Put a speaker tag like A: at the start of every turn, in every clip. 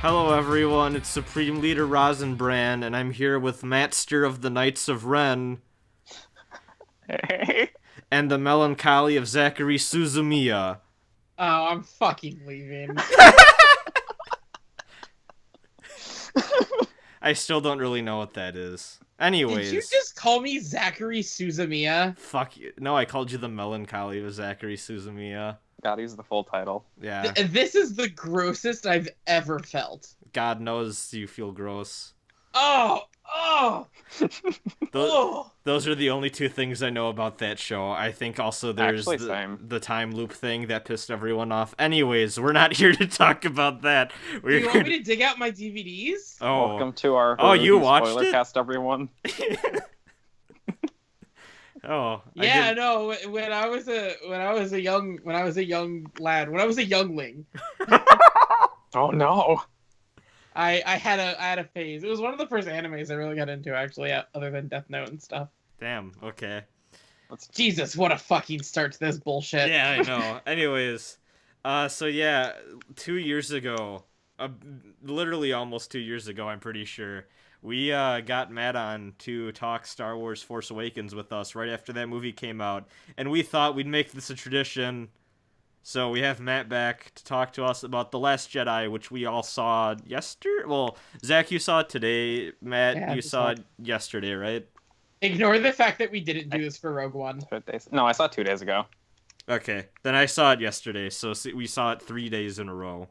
A: Hello everyone, it's Supreme Leader Rosenbrand, and I'm here with Matster of the Knights of Ren.
B: Hey.
A: And the melancholy of Zachary Suzumiya.
C: Oh, I'm fucking leaving.
A: I still don't really know what that is. Anyways.
C: Did you just call me Zachary Suzumiya?
A: Fuck you. No, I called you the melancholy of Zachary Suzumiya.
B: Gotta use the full title.
A: Yeah.
C: This is the grossest I've ever felt.
A: God knows you feel gross.
C: Oh!
A: Those are the only two things I know about that show. I think also there's the time loop thing that pissed everyone off. Anyways, we're not here to talk about that.
C: Do you want me to dig out my DVDs?
A: Oh.
B: Welcome to our
A: you watched
B: spoiler
A: it?
B: cast, everyone.
A: Oh.
C: Yeah, no. When I was a youngling.
B: Oh no.
C: I had a phase. It was one of the first animes I really got into, actually, other than Death Note and stuff.
A: Damn. Okay.
C: Jesus, what a fucking start to this bullshit.
A: Yeah, I know. Anyways, so yeah, 2 years ago, literally almost 2 years ago, I'm pretty sure, we got Matt on to talk Star Wars Force Awakens with us right after that movie came out, and we thought we'd make this a tradition. So we have Matt back to talk to us about The Last Jedi, which we all saw yesterday. Well, Zach, you saw it today. Matt,
C: Yeah,
A: you saw it yesterday, right?
C: Ignore the fact that we didn't do this for Rogue One.
B: No, I saw it 2 days ago.
A: Okay, then I saw it yesterday, so we saw it 3 days in a row,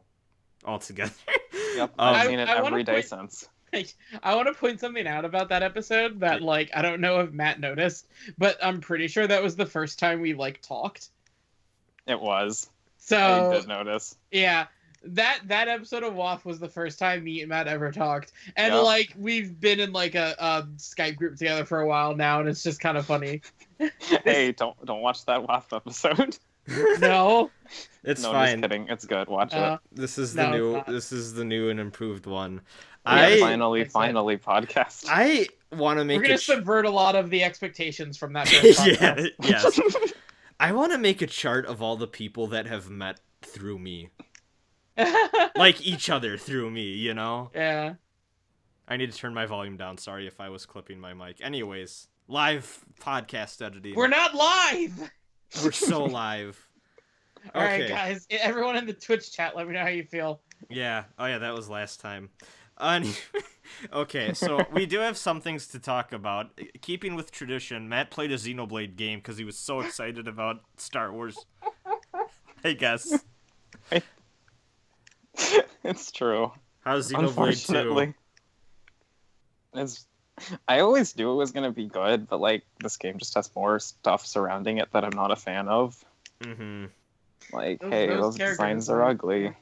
A: all together.
B: Yep, I've seen it every day
C: point,
B: since.
C: I want to point something out about that episode that, I don't know if Matt noticed, but I'm pretty sure that was the first time we, talked.
B: It was.
C: So
B: I did notice.
C: Yeah, that episode of WAFP was the first time me and Matt ever talked, and
B: Yep.
C: we've been in a Skype group together for a while now, and it's just kind of funny.
B: Hey, don't watch that WAFP episode.
C: No,
A: It's
B: no,
A: fine.
B: Just kidding. It's good. Watch it.
A: This is
C: No,
A: the new.
C: it's not.
A: This is the new and improved one.
B: Yeah,
A: I
B: finally podcast.
A: I want to make
C: we're gonna subvert a lot of the expectations from that. First podcast.
A: yeah. Yes. I want to make a chart of all the people that have met through me, like each other through me. You know.
C: Yeah.
A: I need to turn my volume down. Sorry if I was clipping my mic. Anyways, live podcast editing.
C: We're not live.
A: We're so live.
C: All right, guys. Everyone in the Twitch chat, let me know how you feel.
A: Yeah. Oh, yeah, that was last time. Okay, so we do have some things to talk about. Keeping with tradition, Matt played a Xenoblade game because he was so excited about Star Wars. I guess.
B: It's true.
A: How's Xenoblade 2?
B: Unfortunately. I always knew it was going to be good, but, this game just has more stuff surrounding it that I'm not a fan of.
A: Mm-hmm.
B: Those designs are ugly.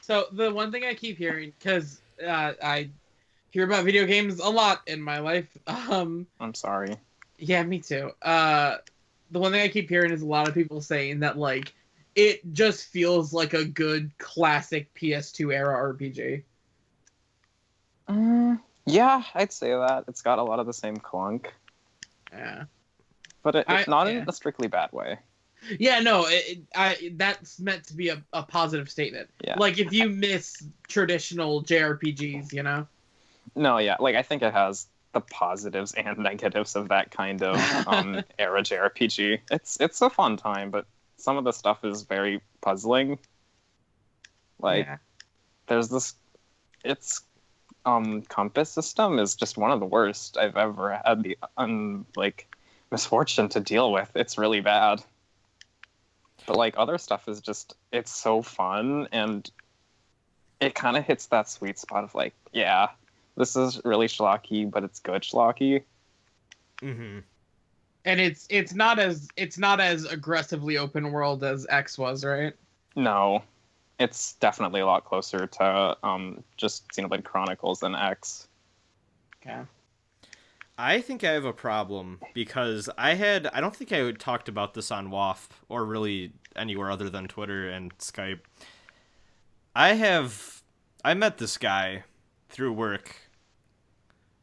C: So the one thing I keep hearing, because I hear about video games a lot in my life.
B: I'm sorry.
C: Yeah, me too. The one thing I keep hearing is a lot of people saying that it just feels like a good classic PS2 era RPG.
B: Yeah, I'd say that. It's got a lot of the same clunk.
C: Yeah.
B: But it's not in a strictly bad way.
C: Yeah, no, that's meant to be a positive statement.
B: Yeah.
C: If you miss traditional JRPGs, you know?
B: No, yeah. I think it has the positives and negatives of that kind of era JRPG. It's a fun time, but some of the stuff is very puzzling. There's this... Its compass system is just one of the worst I've ever had the misfortune to deal with. It's really bad. But other stuff is just, it's so fun, and it kind of hits that sweet spot of yeah, this is really schlocky, but it's good schlocky.
A: Mm-hmm.
C: And it's not as aggressively open world as X was, right?
B: No, it's definitely a lot closer to just Xenoblade Chronicles than X.
C: Okay.
A: I think I have a problem because I don't think I had talked about this on WAFP or really anywhere other than Twitter and Skype. I met this guy through work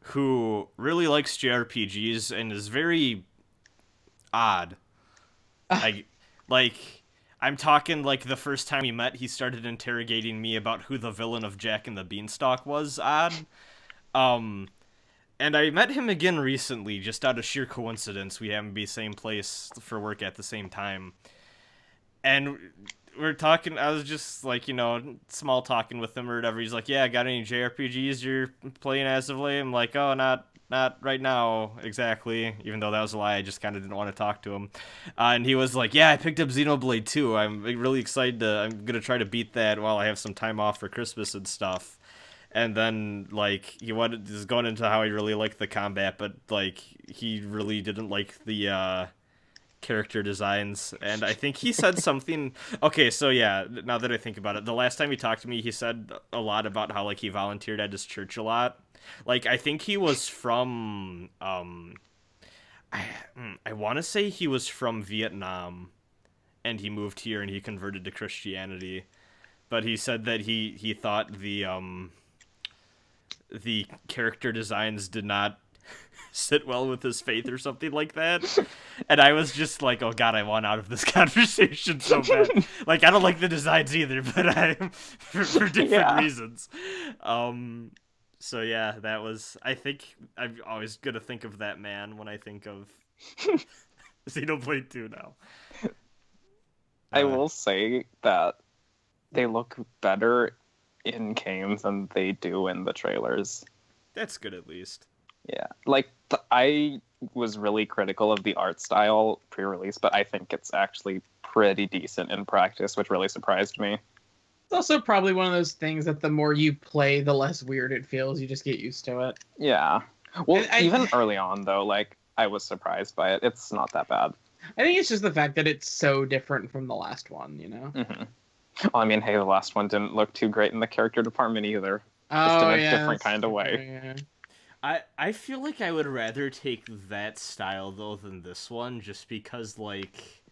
A: who really likes JRPGs and is very odd. I'm talking like the first time we met, he started interrogating me about who the villain of Jack and the Beanstalk was. Odd. And I met him again recently, just out of sheer coincidence. We happened to be same place for work at the same time. And we're talking, I was just like, small talking with him or whatever. He's like, yeah, got any JRPGs you're playing as of late? I'm like, oh, not right now, exactly. Even though that was a lie, I just kind of didn't want to talk to him. And he was like, yeah, I picked up Xenoblade 2. I'm really excited I'm going to try to beat that while I have some time off for Christmas and stuff. And then, like, he was going into how he really liked the combat, but, like, he really didn't like the, character designs. And I think he said something... Okay, so, yeah, now that I think about it, the last time he talked to me, he said a lot about how, like, he volunteered at his church a lot. Like, I think he was from, I want to say he was from Vietnam, and he moved here and he converted to Christianity. But he said that he thought the character designs did not sit well with his faith or something like that. And I was just like, oh god, I want out of this conversation so bad. Like, I don't like the designs either, but for different reasons. So yeah, that was, I think I'm always gonna think of that man when I think of Xenoblade 2 now.
B: I will say that they look better in games than they do in the trailers.
A: That's good, at least.
B: Yeah, like, I was really critical of the art style pre-release, but I think it's actually pretty decent in practice, which really surprised me.
C: It's also probably one of those things that the more you play, the less weird it feels. You just get used to it.
B: Yeah. Well, even early on, though, like, I was surprised by it. It's not that bad.
C: I think it's just the fact that it's so different from the last one,
B: Mm-hmm. Well, I mean, hey, the last one didn't look too great in the character department either. Just in a different kind of way.
C: Yeah.
A: I feel like I would rather take that style, though, than this one, just because, like...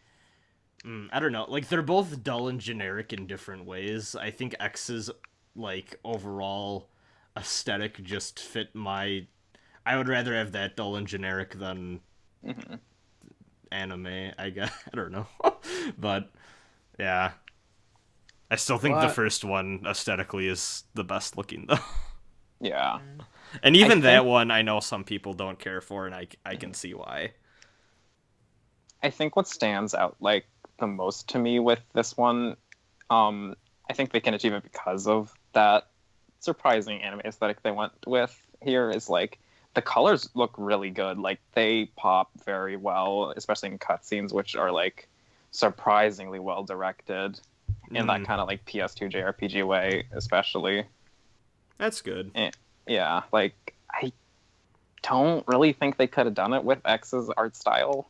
A: I don't know. Like, they're both dull and generic in different ways. I think X's, like, overall aesthetic just fit my... I would rather have that dull and generic than anime, I guess. I don't know. But, yeah. I still think the first one aesthetically is the best looking, though.
B: Yeah.
A: And even that one, I know some people don't care for, and I can see why.
B: I think what stands out, like, the most to me with this one, I think they can achieve it because of that surprising anime aesthetic they went with here, is, like, the colors look really good. Like, they pop very well, especially in cutscenes, which are, like, surprisingly well directed. In that kind of, like, PS2 JRPG way, especially.
A: That's good.
B: Yeah, like, I don't really think they could have done it with X's art style.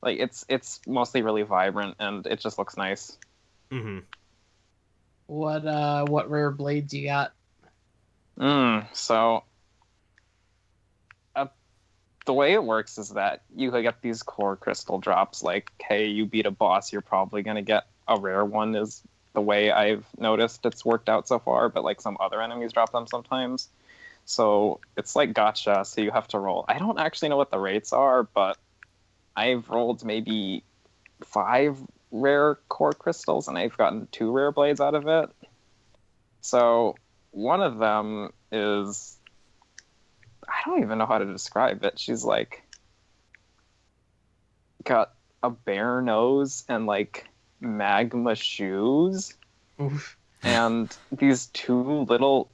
B: Like, it's mostly really vibrant, and it just looks nice.
A: Mm-hmm.
C: What rare blades you got?
B: So... the way it works is that you get these core crystal drops, like, hey, you beat a boss, you're probably going to get a rare one, is the way I've noticed it's worked out so far, but, like, some other enemies drop them sometimes. So it's like gacha, so you have to roll. I don't actually know what the rates are, but I've rolled maybe 5 rare core crystals, and I've gotten 2 rare blades out of it. So one of them is... I don't even know how to describe it. She's, like, got a bear nose and, like, magma shoes.
C: Oof.
B: And these 2 little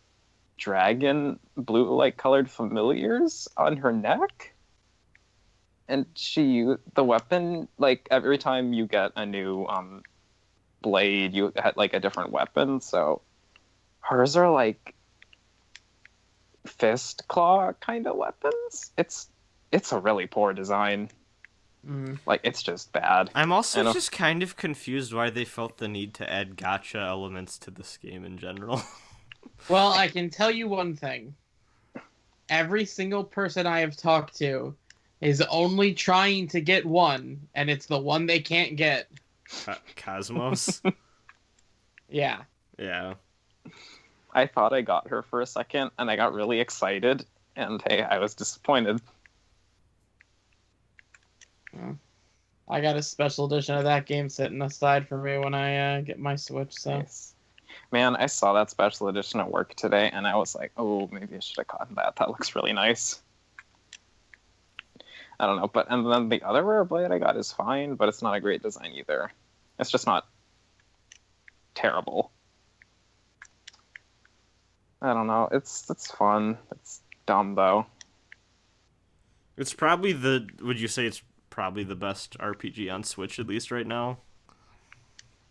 B: dragon blue, like, colored familiars on her neck. And the weapon, like, every time you get a new blade, you had, like, a different weapon. So hers are, like, fist claw kind of weapons. It's a really poor design. Like, it's just bad.
A: I'm also just kind of confused why they felt the need to add gacha elements to this game in general.
C: Well, I can tell you one thing. Every single person I have talked to is only trying to get one, and it's the one they can't get.
A: Cosmos?
C: Yeah.
A: Yeah.
B: I thought I got her for a second, and I got really excited, and hey, I was disappointed.
C: I got a special edition of that game sitting aside for me when I get my Switch. So,
B: Nice. Man, I saw that special edition at work today, and I was like, oh, maybe I should have gotten that. That looks really nice. I don't know, and then the other Rare Blade I got is fine, but it's not a great design either. It's just not terrible. I don't know. It's fun. It's dumb though.
A: It's probably would you say it's probably the best RPG on Switch, at least right now?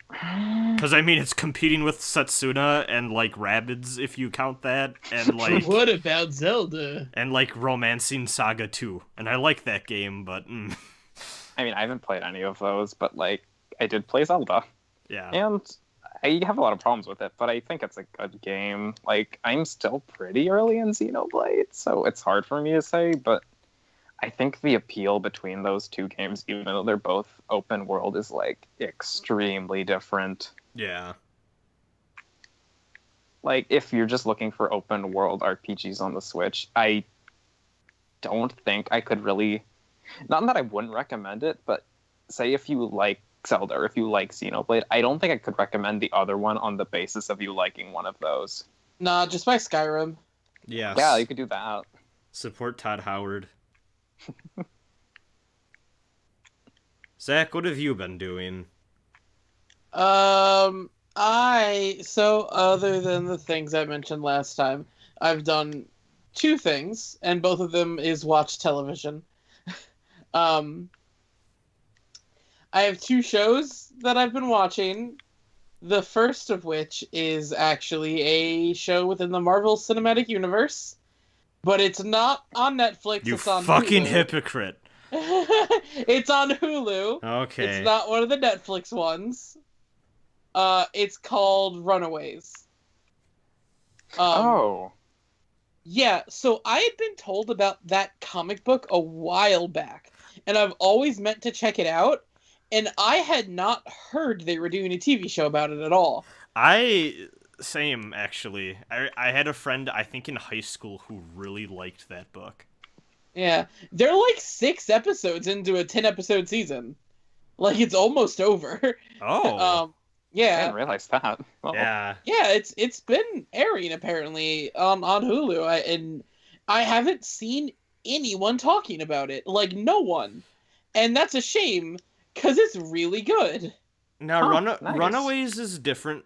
A: Because, I mean, it's competing with Setsuna and, like, Rabbids, if you count that, and, like...
C: What about Zelda?
A: And, like, Romancing Saga 2. And I like that game, but...
B: I mean, I haven't played any of those, but, like, I did play Zelda.
A: Yeah.
B: And I have a lot of problems with it, but I think it's a good game. Like, I'm still pretty early in Xenoblade, so it's hard for me to say, but I think the appeal between those two games, even though they're both open world, is, like, extremely different.
A: Yeah.
B: Like, if you're just looking for open world RPGs on the Switch, I don't think I could really... Not that I wouldn't recommend it, but say if you like Zelda or if you like Xenoblade, I don't think I could recommend the other one on the basis of you liking one of those.
C: Nah, just buy Skyrim.
A: Yes.
B: Yeah, you could do that.
A: Support Todd Howard. Zach, what have you been doing?
C: Other than the things I mentioned last time, I've done two things, and both of them is watch television. I have two shows that I've been watching. The first of which is actually a show within the Marvel Cinematic Universe, but it's not on Netflix.
A: You
C: it's on
A: fucking
C: Hulu.
A: hypocrite.
C: It's on Hulu.
A: Okay.
C: It's not one of the Netflix ones. It's called Runaways.
B: Oh.
C: Yeah, so I had been told about that comic book a while back, and I've always meant to check it out, and I had not heard they were doing a TV show about it at all.
A: Same, actually. I had a friend, I think in high school, who really liked that book.
C: Yeah, they're like 6 episodes into a 10-episode season. Like, it's almost over.
A: Oh.
B: I
C: Yeah.
B: didn't realize that. Oh.
A: Yeah.
C: Yeah, it's been airing apparently on Hulu, and I haven't seen anyone talking about it. Like, no one. And that's a shame, because it's really good.
A: Now,
B: Nice.
A: Runaways is different.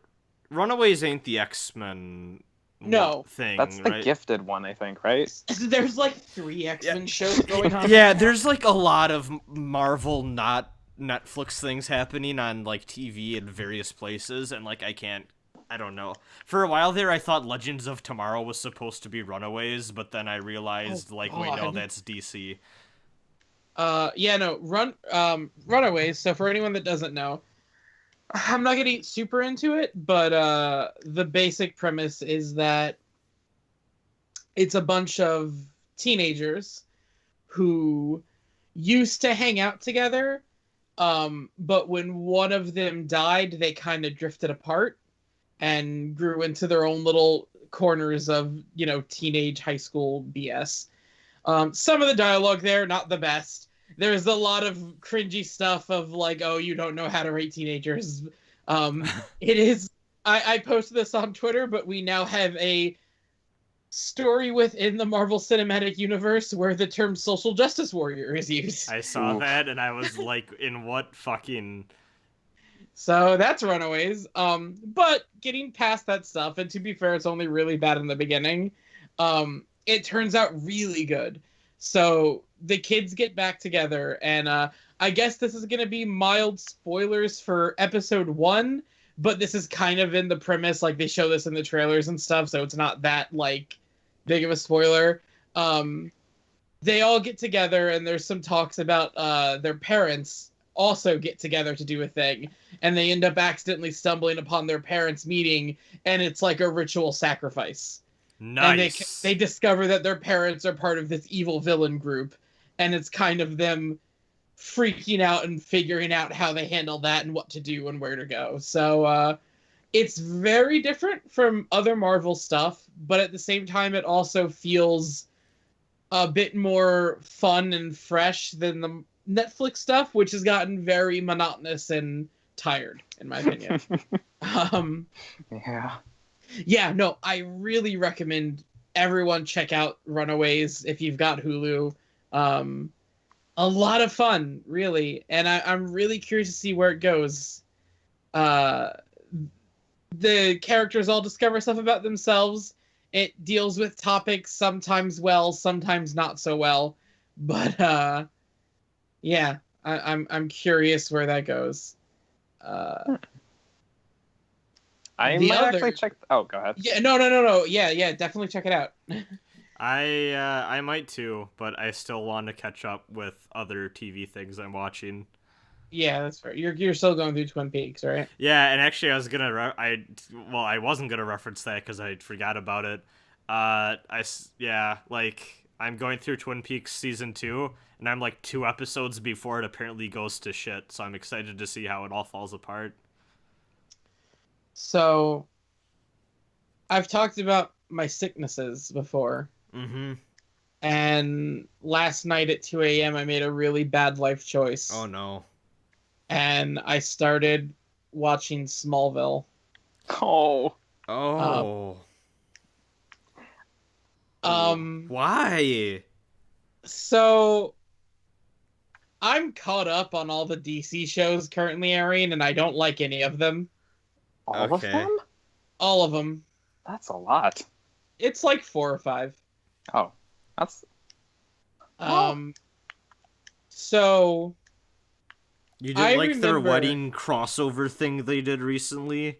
A: Runaways ain't the X-Men
C: No.
A: thing,
B: That's the
A: right?
B: Gifted one, I think, right?
C: There's like 3 X-Men shows going on.
A: Yeah, there's like a lot of Marvel, not Netflix things happening on like TV in various places, and like I don't know. For a while there, I thought Legends of Tomorrow was supposed to be Runaways, but then I realized wait, no,
C: God.
A: that's DC.
C: Runaways. So for anyone that doesn't know, I'm not getting super into it, but the basic premise is that it's a bunch of teenagers who used to hang out together, but when one of them died, they kind of drifted apart and grew into their own little corners of, teenage high school BS. Some of the dialogue there, not the best. There's a lot of cringy stuff of like, oh, you don't know how to rate teenagers. It is. I posted this on Twitter, but we now have a story within the Marvel Cinematic Universe where the term social justice warrior is used.
A: I saw that, and I was like, in what fucking...
C: So that's Runaways. But getting past that stuff, and to be fair, it's only really bad in the beginning, it turns out really good. So the kids get back together, and I guess this is going to be mild spoilers for episode 1, but this is kind of in the premise, like they show this in the trailers and stuff, so it's not that like big of a spoiler. They all get together, and there's some talks about their parents also get together to do a thing, and they end up accidentally stumbling upon their parents meeting, and it's like a ritual sacrifice.
A: Nice.
C: And they discover that their parents are part of this evil villain group, and it's kind of them freaking out and figuring out how they handle that and what to do and where to go. So it's very different from other Marvel stuff, but at the same time it also feels a bit more fun and fresh than the Netflix stuff, which has gotten very monotonous and tired, in my opinion.
B: Yeah.
C: Yeah, no, I really recommend everyone check out Runaways if you've got Hulu. A lot of fun, really, and I'm really curious to see where it goes. The characters all discover stuff about themselves. It deals with topics sometimes well, sometimes not so well, but yeah, I'm curious where that goes.
B: I
C: The
B: might
C: other-
B: actually check. Oh, go ahead.
C: Yeah, no. Yeah, definitely check it out.
A: I might too, but I still want to catch up with other TV things I'm watching.
C: Yeah, that's fair. You're still going through Twin Peaks, right?
A: Yeah, and actually, I was gonna I wasn't gonna reference that because I forgot about it. I'm going through Twin Peaks season 2, and I'm like 2 episodes before it apparently goes to shit. So I'm excited to see how it all falls apart.
C: So, I've talked about my sicknesses before,
A: Mm-hmm.
C: and last night at 2 a.m. I made a really bad life choice.
A: Oh no.
C: And I started watching Smallville.
B: Oh.
A: Oh. Why?
C: So I'm caught up on all the DC shows currently airing, and I don't like any of them.
B: All of
A: Okay.
B: them?
C: All of them.
B: That's a lot.
C: It's like 4 or 5.
B: Oh, that's
C: So
A: You
C: I
A: didn't like their
C: remember-
A: wedding crossover thing they did recently?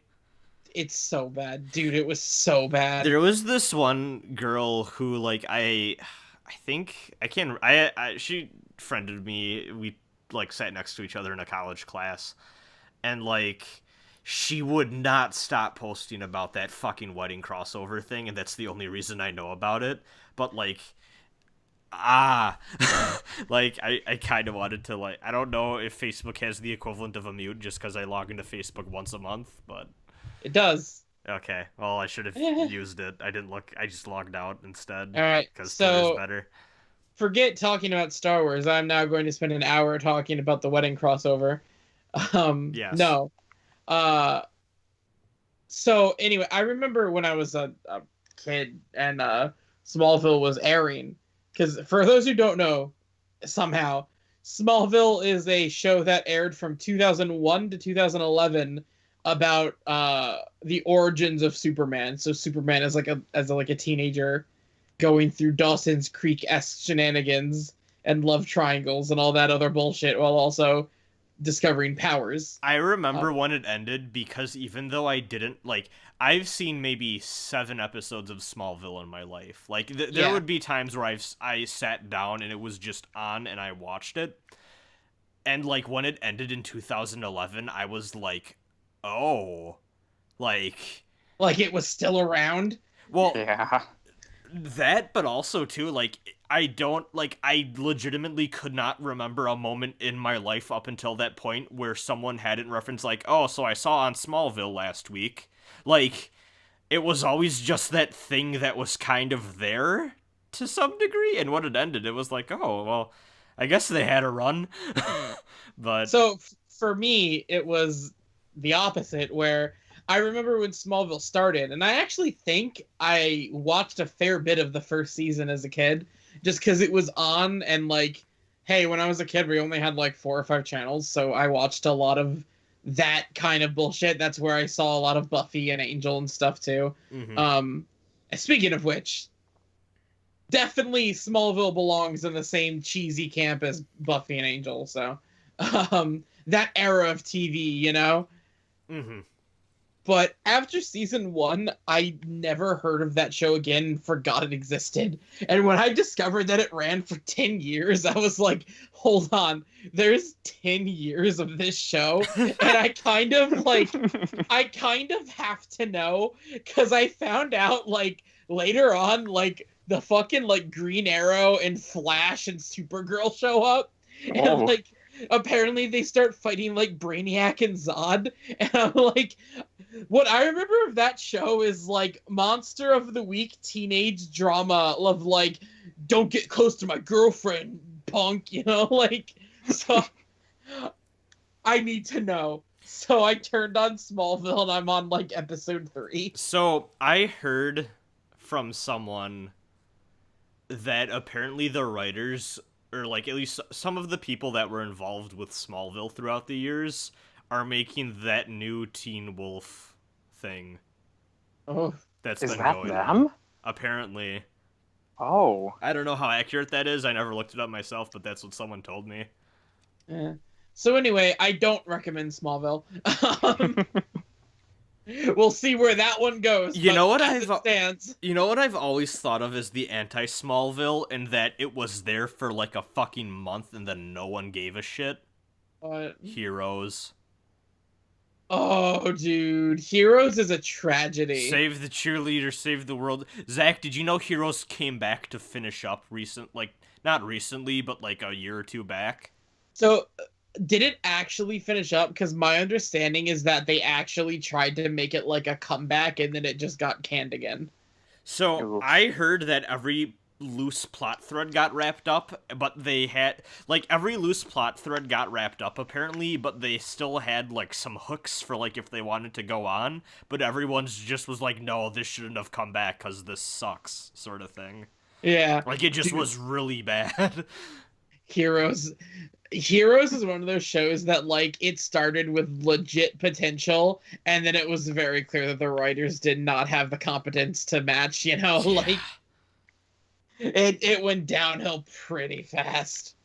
C: it's so bad, dude. It was so bad.
A: There was this one girl who, like, I think I can't. She friended me. We like sat next to each other in a college class, and like she would not stop posting about that fucking wedding crossover thing, and that's the only reason I know about it. But like, like I kind of wanted to, like, I don't know if Facebook has the equivalent of a mute just because I log into Facebook once a month, but
C: It does.
A: okay, well, I should have used it. I didn't look. I just logged out instead.
C: All right.
A: Because
C: So
A: Twitter's better.
C: forget talking about Star Wars. I'm now going to spend an hour talking about the wedding crossover.
A: Yes.
C: No. So anyway, I remember when I was a kid and Smallville was airing. Because for those who don't know, somehow, Smallville is a show that aired from 2001 to 2011 about the origins of Superman. So Superman is like a teenager going through Dawson's Creek-esque shenanigans and love triangles and all that other bullshit while also discovering powers.
A: I remember when it ended because even though I didn't, like, I've seen maybe 7 episodes of Smallville in my life. Like, there
C: Yeah.
A: would be times where I sat down and it was just on and I watched it. And, like, when it ended in 2011, I was like, oh, like
C: it was still around.
A: well,
B: yeah.
A: that, but also too, like, I legitimately could not remember a moment in my life up until that point where someone hadn't referenced, like, oh, so I saw on Smallville last week. Like, it was always just that thing that was kind of there to some degree, and when it ended, it was like, oh, well, I guess they had a run. But
C: So for me, it was the opposite, where I remember when Smallville started, and I actually think I watched a fair bit of the first season as a kid, just because it was on, and like, hey, when I was a kid, we only had like 4 or 5 channels, so I watched a lot of that kind of bullshit. That's where I saw a lot of Buffy and Angel and stuff too.
A: mhm.
C: Speaking of which, definitely Smallville belongs in the same cheesy camp as Buffy and Angel, so that era of TV, you know?
A: Mhm.
C: But after season 1, I never heard of that show again and forgot it existed. And when I discovered that it ran for 10 years, I was like, hold on, there's 10 years of this show? And I kind of have to know, because I found out, like, later on, like, the fucking, like, Green Arrow and Flash and Supergirl show up. And,
B: Oh.
C: like, apparently they start fighting, like, Brainiac and Zod. And I'm like, what I remember of that show is, like, Monster of the Week teenage drama of, like, don't get close to my girlfriend, punk, you know? Like, So I need to know. So I turned on Smallville and I'm on like episode 3.
A: So I heard from someone that apparently the writers, or like at least some of the people that were involved with Smallville throughout the years, are making that new Teen Wolf thing
C: Oh,
A: that's
B: Is
A: been
B: that
A: going
B: them?
A: on. Apparently.
B: Oh.
A: I don't know how accurate that is. I never looked it up myself, but that's what someone told me.
C: yeah. So anyway, I don't recommend Smallville. We'll see where that one goes.
A: You know what
C: as it stands.
A: You know what I've always thought of as the anti-Smallville, and that it was there for like a fucking month and then no one gave a shit? Heroes.
C: Oh, dude. Heroes is a tragedy.
A: Save the cheerleader, save the world. Zach, did you know Heroes came back to finish up not recently, but like a year or two back?
C: So, did it actually finish up? Because my understanding is that they actually tried to make it like a comeback and then it just got canned again.
A: So,
B: Oof.
A: I heard that every loose plot thread got wrapped up, but they had, like, every loose plot thread got wrapped up, apparently, but they still had, like, some hooks for, like, if they wanted to go on, but everyone's just was like, no, this shouldn't have come back, because this sucks, sort of thing.
C: Yeah.
A: Like, it just was really bad.
C: Heroes is one of those shows that like it started with legit potential and then it was very clear that the writers did not have the competence to match, like it went downhill pretty fast.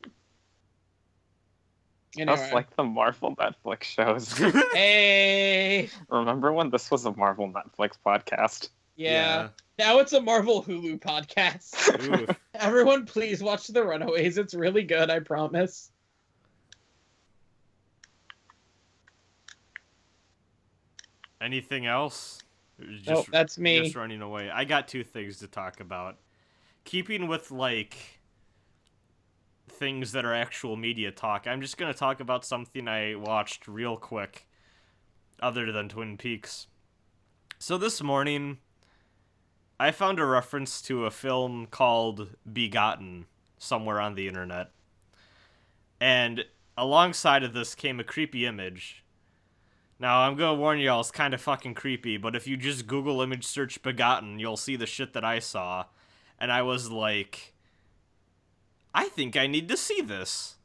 C: Anyway.
B: Just like the Marvel Netflix shows.
C: Hey.
B: Remember when this was a Marvel Netflix podcast?
C: Yeah. Now it's a Marvel Hulu podcast.
A: Ooh.
C: Everyone, please watch The Runaways. It's really good, I promise.
A: Anything else?
C: Nope, that's me.
A: Just running away. I got 2 things to talk about. Keeping with, like, things that are actual media talk, I'm just going to talk about something I watched real quick, other than Twin Peaks. So this morning, I found a reference to a film called Begotten somewhere on the internet. And alongside of this came a creepy image. Now, I'm gonna warn y'all, it's kind of fucking creepy, but if you just Google image search Begotten, you'll see the shit that I saw. And I was like, I think I need to see this.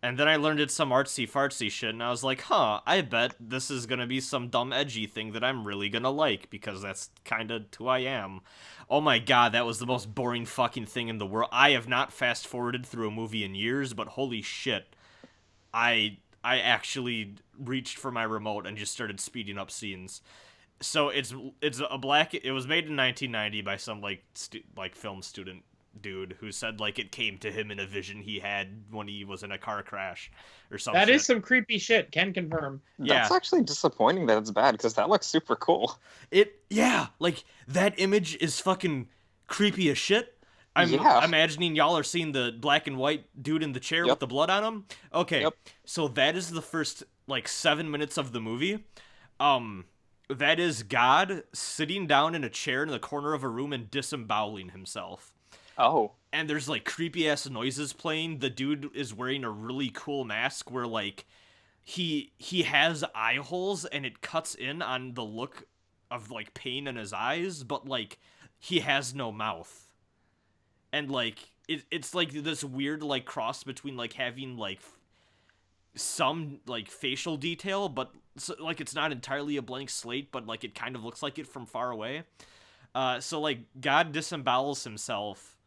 A: And then I learned it's some artsy-fartsy shit, and I was like, huh, I bet this is gonna be some dumb edgy thing that I'm really gonna like, because that's kinda who I am. Oh my god, that was the most boring fucking thing in the world. I have not fast-forwarded through a movie in years, but holy shit. I actually reached for my remote and just started speeding up scenes. So it was made in 1990 by some like film student dude who said like it came to him in a vision he had when he was in a car crash or something.
C: That is some creepy shit, can confirm.
B: That's actually disappointing that it's bad, because that looks super cool.
A: Like that image is fucking creepy as shit. I'm imagining y'all are seeing the black and white dude in the chair with the blood on him. Okay, so that is the first, 7 minutes of the movie. That is God sitting down in a chair in the corner of a room and disemboweling himself.
B: Oh.
A: And there's, creepy-ass noises playing. The dude is wearing a really cool mask where, he has eye holes and it cuts in on the look of, pain in his eyes, but, he has no mouth. And, it's, this weird, cross between, having, some, facial detail, but, it's not entirely a blank slate, but, it kind of looks like it from far away. So, God disembowels himself,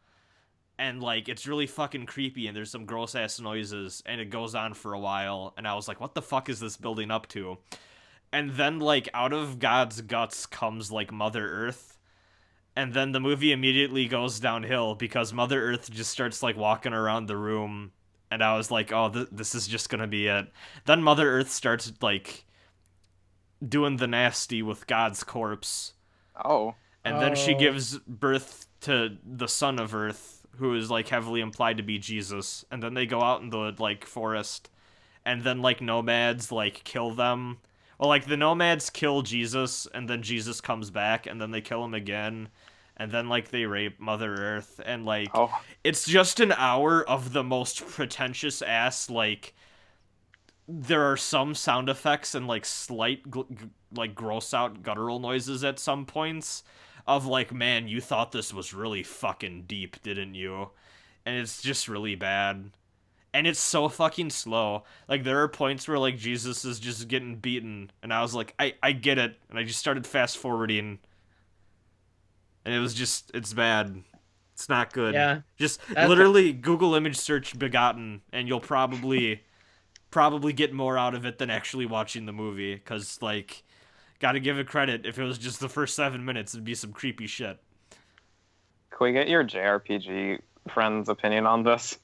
A: and, it's really fucking creepy, and there's some gross-ass noises, and it goes on for a while, and I was like, what the fuck is this building up to? And then, out of God's guts comes, Mother Earth. And then the movie immediately goes downhill because Mother Earth just starts, walking around the room. And I was like, oh, this is just gonna be it. Then Mother Earth starts, doing the nasty with God's corpse.
B: Oh.
A: And then she gives birth to the son of Earth, who is, heavily implied to be Jesus. And then they go out in the, forest. And then, nomads, kill them. Well, the nomads kill Jesus, and then Jesus comes back, and then they kill him again. and then like they rape Mother Earth, and like
B: Oh,
A: it's just an hour of the most pretentious ass, like there are some sound effects and like slight like gross out guttural noises at some points of like, man, you thought this was really fucking deep, didn't you? And it's just really bad. And it's so fucking slow. Like, there are points where, like, Jesus is just getting beaten, and I was like, I get it. And I just started fast-forwarding, and it was just, it's bad. It's not good.
C: Yeah.
A: Just
C: That's
A: literally Google image search Begotten, and you'll probably get more out of it than actually watching the movie, because, like, gotta give it credit. If it was just the first 7 minutes, it'd be some creepy shit.
B: can we get your JRPG friend's opinion on this?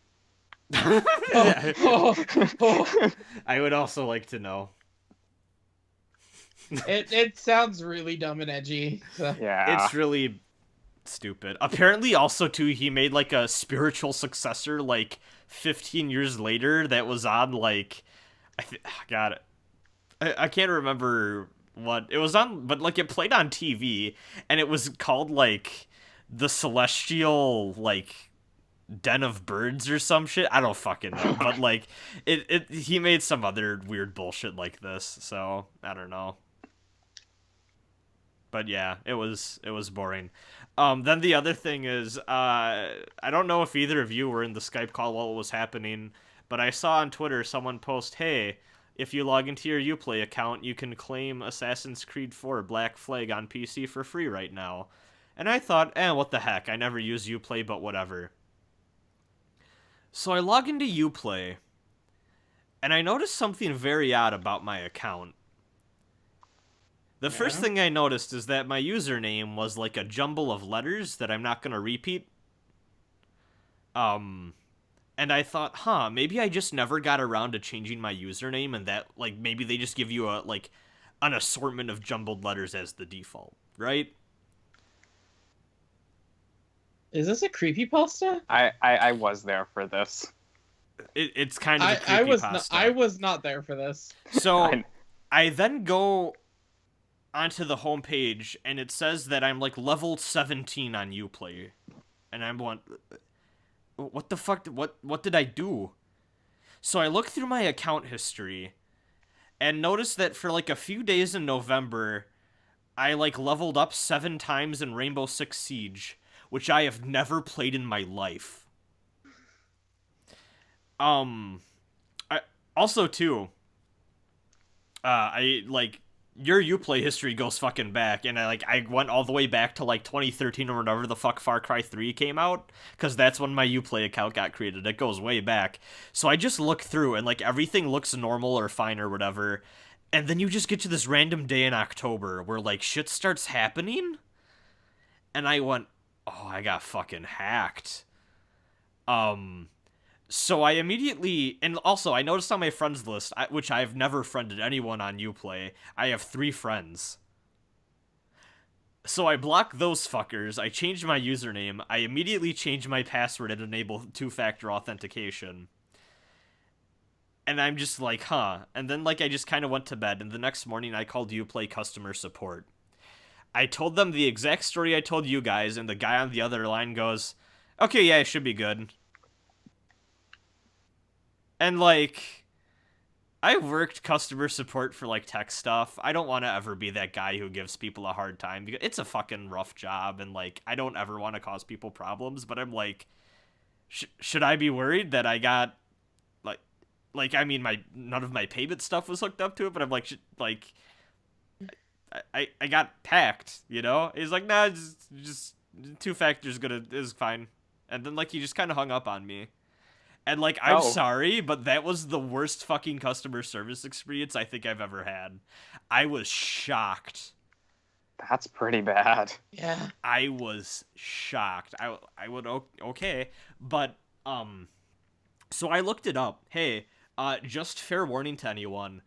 C: Oh.
A: I would also like to know.
C: It sounds really dumb and edgy. So.
B: Yeah.
A: It's really stupid. Apparently, also, too, he made, like, a spiritual successor, like, 15 years later that was on, like... God, I can't remember what... It was on... But, like, it played on TV, and it was called, like, The Celestial, like... Den of Birds or some shit. I don't fucking know. But, like, he made some other weird bullshit like this, so I don't know. But yeah, it was boring. Then the other thing is, I don't know if either of you were in the Skype call while it was happening, but I saw on Twitter someone post, hey, if you log into your UPlay account, you can claim Assassin's Creed 4 Black Flag on PC for free right now. And I thought, what the heck, I never use UPlay, but whatever. So I log into UPlay, and I noticed something very odd about my account. The first thing I noticed is that my username was like a jumble of letters that I'm not going to repeat. And I thought, maybe I just never got around to changing my username, and that, like, maybe they just give you an assortment of jumbled letters as the default, right?
C: Is this a creepypasta?
B: I was there for this.
A: It's kind of a creepypasta.
C: I was not there for this.
A: So I then go onto the homepage, and it says that I'm like level 17 on UPlay, and I'm going, what the fuck? What did I do? So I look through my account history, and notice that for like a few days in November, I like leveled up 7 times in Rainbow Six Siege, which I have never played in my life. I also too, I like your UPlay history goes fucking back, and I went all the way back to like 2013 or whatever the fuck Far Cry 3 came out, because that's when my UPlay account got created. It goes way back. So I just look through, and like everything looks normal or fine or whatever, and then you just get to this random day in October where like shit starts happening, and I went, oh, I got fucking hacked. So I immediately, and also I noticed on my friends list, which I've never friended anyone on UPlay, I have 3 friends. So I block those fuckers, I changed my username, I immediately changed my password and enabled 2-factor authentication. And I'm just like, and then like I just kind of went to bed, and the next morning I called UPlay customer support. I told them the exact story I told you guys, and the guy on the other line goes, okay, yeah, it should be good. And, like, I worked customer support for, like, tech stuff. I don't want to ever be that guy who gives people a hard time, because it's a fucking rough job, and, like, I don't ever want to cause people problems, but I'm like, should I be worried that I got, I mean, none of my payment stuff was hooked up to it, but I'm like, I got hacked, you know? He's like, nah, just 2-factor's is fine. And then, like, he just kind of hung up on me. And, like, I'm sorry, but that was the worst fucking customer service experience I think I've ever had. I was shocked.
B: That's pretty bad.
C: Yeah.
A: I was shocked. I would, okay. But, so I looked it up. Hey, just fair warning to anyone.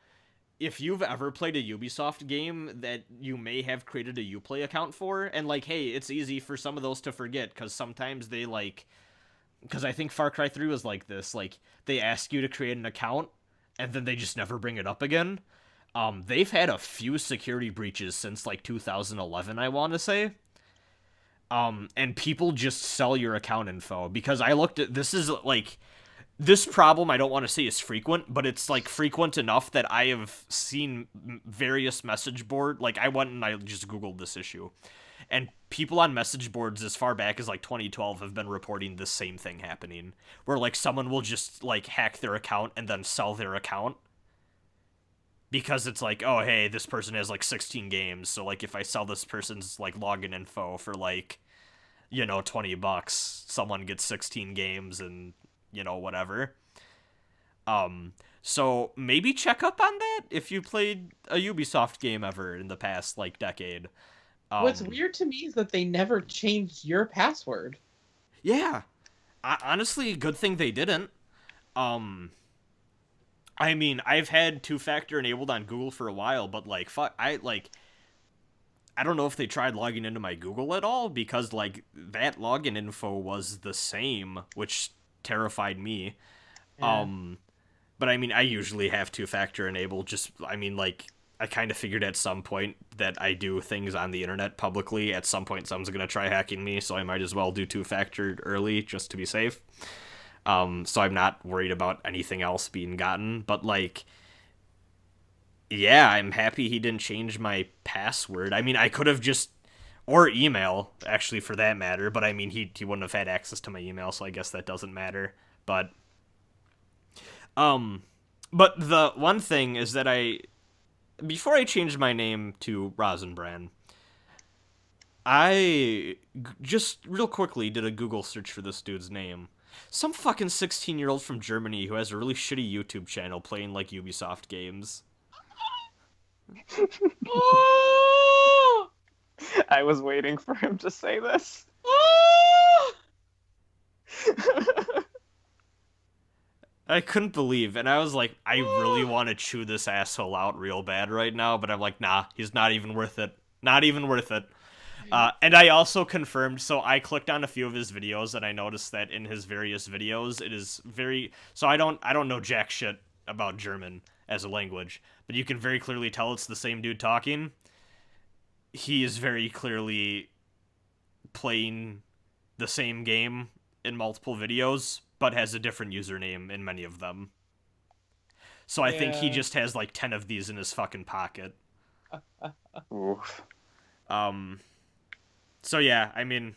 A: If you've ever played a Ubisoft game that you may have created a UPlay account for, and, like, hey, it's easy for some of those to forget, because sometimes they, like... Because I think Far Cry 3 was like this. Like, they ask you to create an account, and then they just never bring it up again. They've had a few security breaches since, like, 2011, I want to say. and people just sell your account info. Because I looked at this is like this problem. I don't want to say is frequent, but it's like frequent enough that I have seen various message board. Like I went and I just Googled this issue, and people on message boards as far back as like 2012 have been reporting this same thing happening, where like someone will just like hack their account and then sell their account. Because it's like, oh, hey, this person has like 16 games, so like if I sell this person's like login info for like, $20, someone gets 16 games and, whatever. So maybe check up on that if you played a Ubisoft game ever in the past like decade.
C: What's weird to me is that they never changed your password.
A: Yeah. Honestly, good thing they didn't. I mean, I've had two-factor enabled on Google for a while, but like, fuck, I don't know if they tried logging into my Google at all, because like that login info was the same, which terrified me.
C: Yeah.
A: But I mean, I usually have two-factor enabled. I kind of figured at some point that I do things on the internet publicly. At some point, someone's gonna try hacking me, so I might as well do two-factor early just to be safe. So I'm not worried about anything else being gotten, but like, yeah, I'm happy he didn't change my password. I mean, I could have just, or email, actually, for that matter, but I mean, he wouldn't have had access to my email, so I guess that doesn't matter. But the one thing is that before I changed my name to Rosenbrand, I just real quickly did a Google search for this dude's name. Some fucking 16-year-old from Germany who has a really shitty YouTube channel playing, like, Ubisoft games.
C: Oh!
B: I was waiting for him to say this.
C: Oh!
A: I couldn't believe, and I was like, I really want to chew this asshole out real bad right now, but I'm like, nah, he's not even worth it. Not even worth it. And I also confirmed, so I clicked on a few of his videos, and I noticed that in his various videos, it is very... So I don't know jack shit about German as a language, but you can very clearly tell it's the same dude talking. He is very clearly playing the same game in multiple videos, but has a different username in many of them. So I think he just has like 10 of these in his fucking pocket.
B: Oof.
A: So yeah, I mean,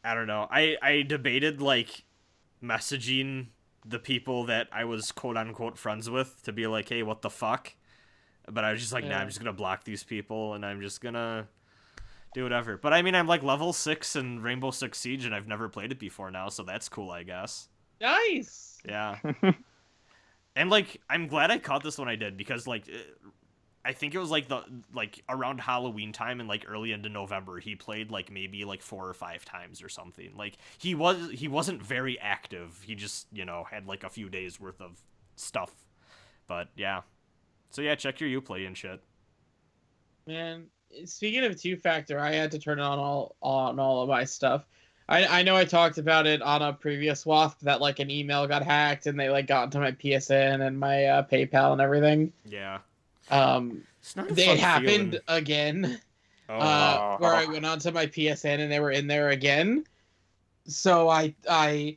A: I don't know. I debated like messaging the people that I was quote unquote friends with to be like, hey, what the fuck? But I was just like, nah, I'm just gonna block these people and I'm just gonna do whatever. But I mean, I'm like level 6 in Rainbow Six Siege and I've never played it before now, so that's cool, I guess.
C: Nice!
A: Yeah. And like, I'm glad I caught this when I did, because like, I think it was like around Halloween time and like early into November, he played like maybe like 4 or 5 times or something. Like he wasn't very active. He just, had like a few days worth of stuff. But yeah. So yeah, check your UPlay and shit.
C: Man, speaking of two-factor, I had to turn on all of my stuff. I know I talked about it on a previous WAFP that like an email got hacked and they like got into my PSN and my PayPal and everything.
A: Yeah.
C: It happened again.
A: Oh.
C: Where I went onto my PSN and they were in there again. So I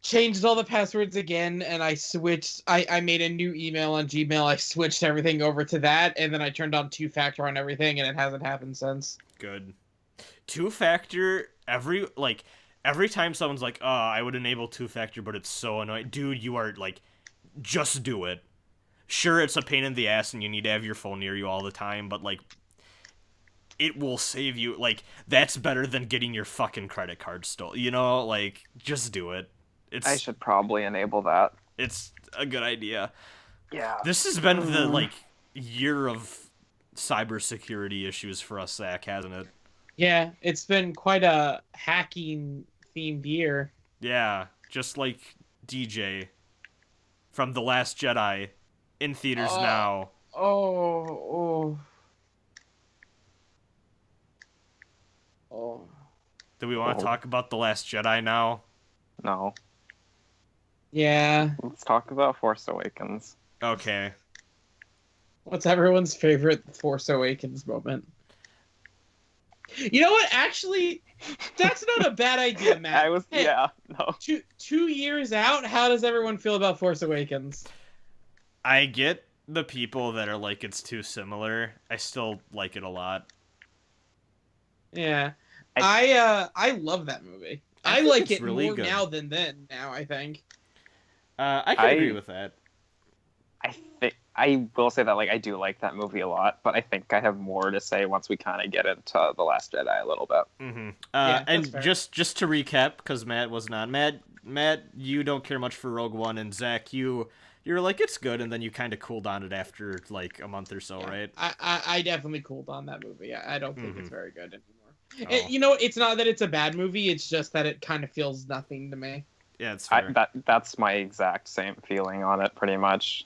C: changed all the passwords again and I switched. I made a new email on Gmail. I switched everything over to that and then I turned on two-factor on everything and it hasn't happened since.
A: Good. Two-factor, every time someone's like, oh, I would enable two-factor, but it's so annoying. Dude, you are like, just do it. Sure, it's a pain in the ass and you need to have your phone near you all the time, but like, it will save you. Like, that's better than getting your fucking credit card stolen. Like, just do it.
B: I should probably enable that.
A: It's a good idea.
B: Yeah.
A: This has been the like year of cybersecurity issues for us, Zach, hasn't it?
C: Yeah, it's been quite a hacking themed year.
A: Yeah, just like DJ from The Last Jedi in theaters now.
C: Oh.
A: Do we want to talk about The Last Jedi now?
B: No.
C: Yeah.
B: Let's talk about Force Awakens.
A: Okay.
C: What's everyone's favorite Force Awakens moment? You know what? Actually, that's not a bad idea, Matt. Hey,
B: no.
C: 2 years out, how does everyone feel about Force Awakens?
A: I get the people that are like it's too similar. I still like it a lot.
C: Yeah. I love that movie. I
A: think
C: like
A: it's
C: it
A: really
C: more
A: good.
C: now than then, I think.
A: I can agree with that.
B: I will say that like I do like that movie a lot, but I think I have more to say once we kind of get into The Last Jedi a little bit.
A: Mm-hmm.
C: Yeah,
A: And
C: that's fair.
A: just to recap, because Matt was not Matt, you don't care much for Rogue One, and Zach, you're like it's good, and then you kind of cooled on it after like a month or so,
C: Yeah.
A: right?
C: I definitely cooled on that movie. I don't think it's very good anymore.
A: Oh.
C: You know, it's not that it's a bad movie. It's just that it kind of feels nothing to me.
A: Yeah, it's fair.
B: That's my exact same feeling on it, pretty much.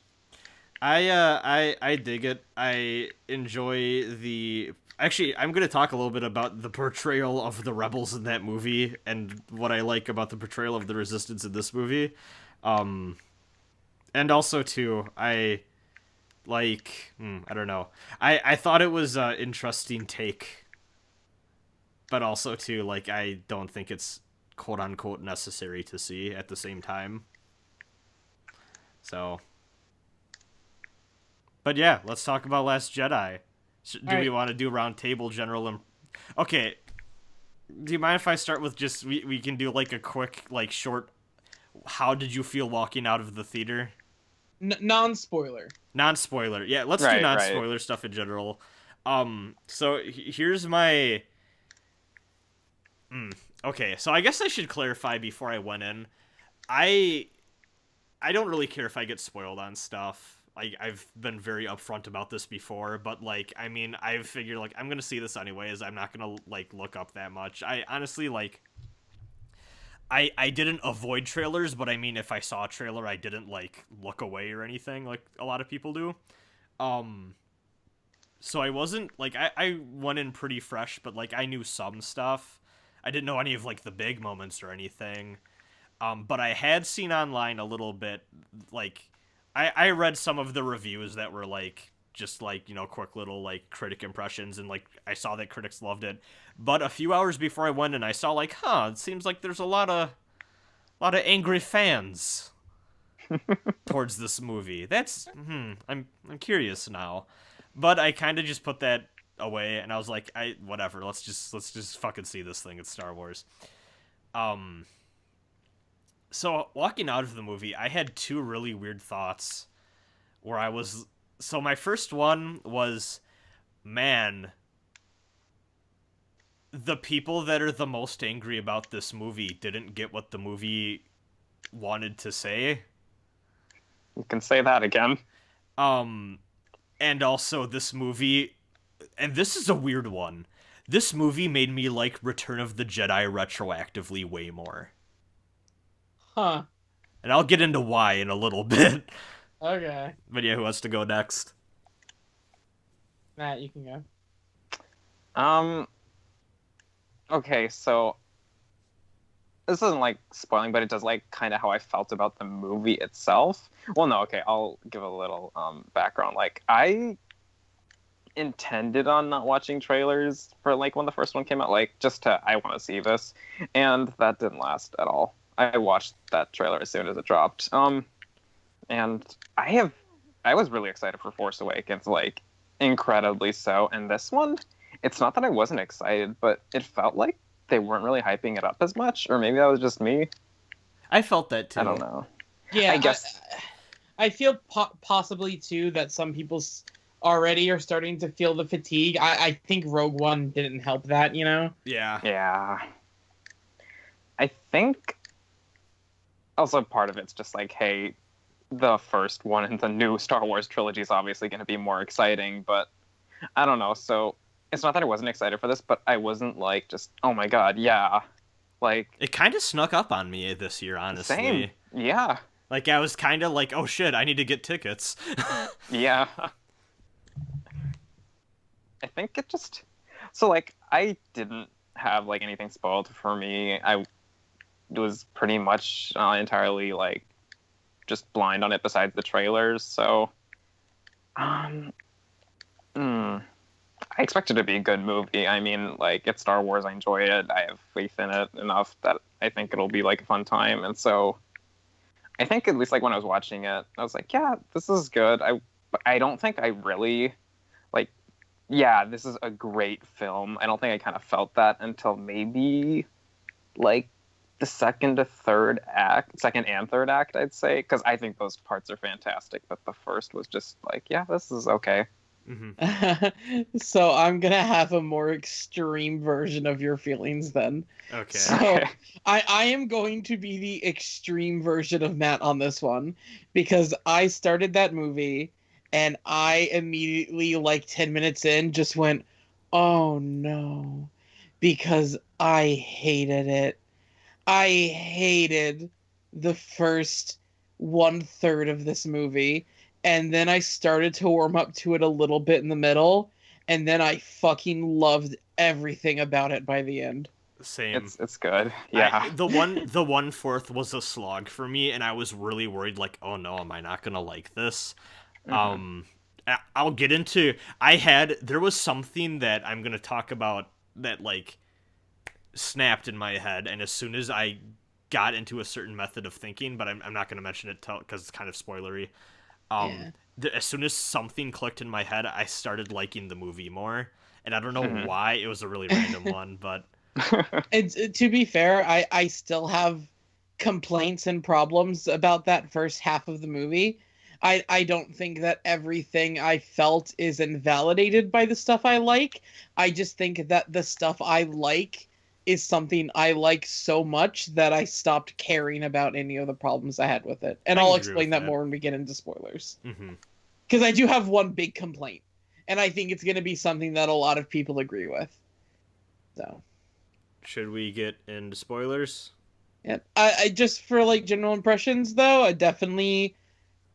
A: I dig it. I enjoy the. Actually, I'm going to talk a little bit about the portrayal of the rebels in that movie and what I like about the portrayal of the resistance in this movie. And also too, I like I don't know. I thought it was an interesting take, but also too like I don't think it's quote unquote necessary to see at the same time. So, but yeah, let's talk about Last Jedi. Do we want to do round table general? Okay. Do you mind if I start with just we can do like a quick like short? How did you feel walking out of the theater?
C: Non-spoiler.
A: Non-spoiler. Yeah, let's do non-spoiler stuff in general. So here's my. Okay, so I guess I should clarify before I went in. I don't really care if I get spoiled on stuff. Like, I've been very upfront about this before, but, like, I mean, I've figured, like, I'm gonna see this anyways. I'm not gonna, like, look up that much. I honestly, like, I didn't avoid trailers, but I mean, if I saw a trailer, I didn't, like, look away or anything, like a lot of people do. So I wasn't, like, I went in pretty fresh, but, like, I knew some stuff. I didn't know any of, like, the big moments or anything. But I had seen online a little bit, like, I read some of the reviews that were, like, just, like, you know, quick little, like, critic impressions, and, like, I saw that critics loved it. But a few hours before I went in, I saw, like, it seems like there's a lot of angry fans towards this movie. That's, I'm curious now. But I kind of just put that away, and I was like, whatever, let's just fucking see this thing. It's Star Wars. So, walking out of the movie, I had two really weird thoughts where I was... So, my first one was, man, the people that are the most angry about this movie didn't get what the movie wanted to say.
B: You can say that again.
A: And also, this movie... And this is a weird one. This movie made me like Return of the Jedi retroactively way more.
C: Huh.
A: And I'll get into why in a little bit.
C: Okay.
A: But yeah, who wants to go next?
C: Matt, you can go.
B: Okay, so this isn't like spoiling, but it does like kind of how I felt about the movie itself. Well, no, okay, I'll give a little background. Like, I intended on not watching trailers for like when the first one came out, like just I want to see this, and that didn't last at all. I watched that trailer as soon as it dropped. And I was really excited for Force Awakens, like incredibly so. And this one, it's not that I wasn't excited, but it felt like they weren't really hyping it up as much, or maybe that was just me.
A: I felt that too.
B: I don't know.
C: Yeah,
B: I guess
C: I feel possibly too that some people already are starting to feel the fatigue. I think Rogue One didn't help that, you know?
B: Yeah. I think also part of it's just like, hey, the first one in the new Star Wars trilogy is obviously going to be more exciting, but I don't know. So it's not that I wasn't excited for this, but I wasn't like just, oh my god, yeah. Like,
A: it kind of snuck up on me this year, honestly.
B: Same. Yeah.
A: Like, I was kind of like, oh shit, I need to get tickets.
B: Yeah. I think it just... So, like, I didn't have, like, anything spoiled for me. I was pretty much entirely, like, just blind on it besides the trailers, so... I I expect it to be a good movie. I mean, like, it's Star Wars. I enjoy it. I have faith in it enough that I think it'll be like a fun time. And so I think at least like when I was watching it, I was like, yeah, this is good. I don't think I really like, yeah, this is a great film. I don't think I kind of felt that until maybe like the second and third act, I'd say, because I think those parts are fantastic. But the first was just like, yeah, this is okay.
C: So I'm gonna have a more extreme version of your feelings then.
A: Okay.
C: So I am going to be the extreme version of Matt on this one, because I started that movie and I immediately, like 10 minutes in, just went, oh no, because I hated it. I hated the first 1/3 of this movie, and then I started to warm up to it a little bit in the middle, and then I fucking loved everything about it by the end.
A: Same.
B: It's good. Yeah.
A: The 1/4 was a slog for me, and I was really worried, like, oh no, am I not gonna like this? I'll get into. There was something that I'm gonna talk about that like snapped in my head, and as soon as I got into a certain method of thinking, but I'm not gonna mention it because it's kind of spoilery. As soon as something clicked in my head, I started liking the movie more, and I don't know why. It was a really random one, but
C: To be fair, I still have complaints and problems about that first half of the movie. I don't think that everything I felt is invalidated by the stuff I like. I just think that the stuff I like is something I like so much that I stopped caring about any of the problems I had with it. And I'll explain that more when we get into spoilers. Because I do have one big complaint, and I think it's going to be something that a lot of people agree with. So,
A: should we get into spoilers?
C: Yeah, I just for like general impressions though, I definitely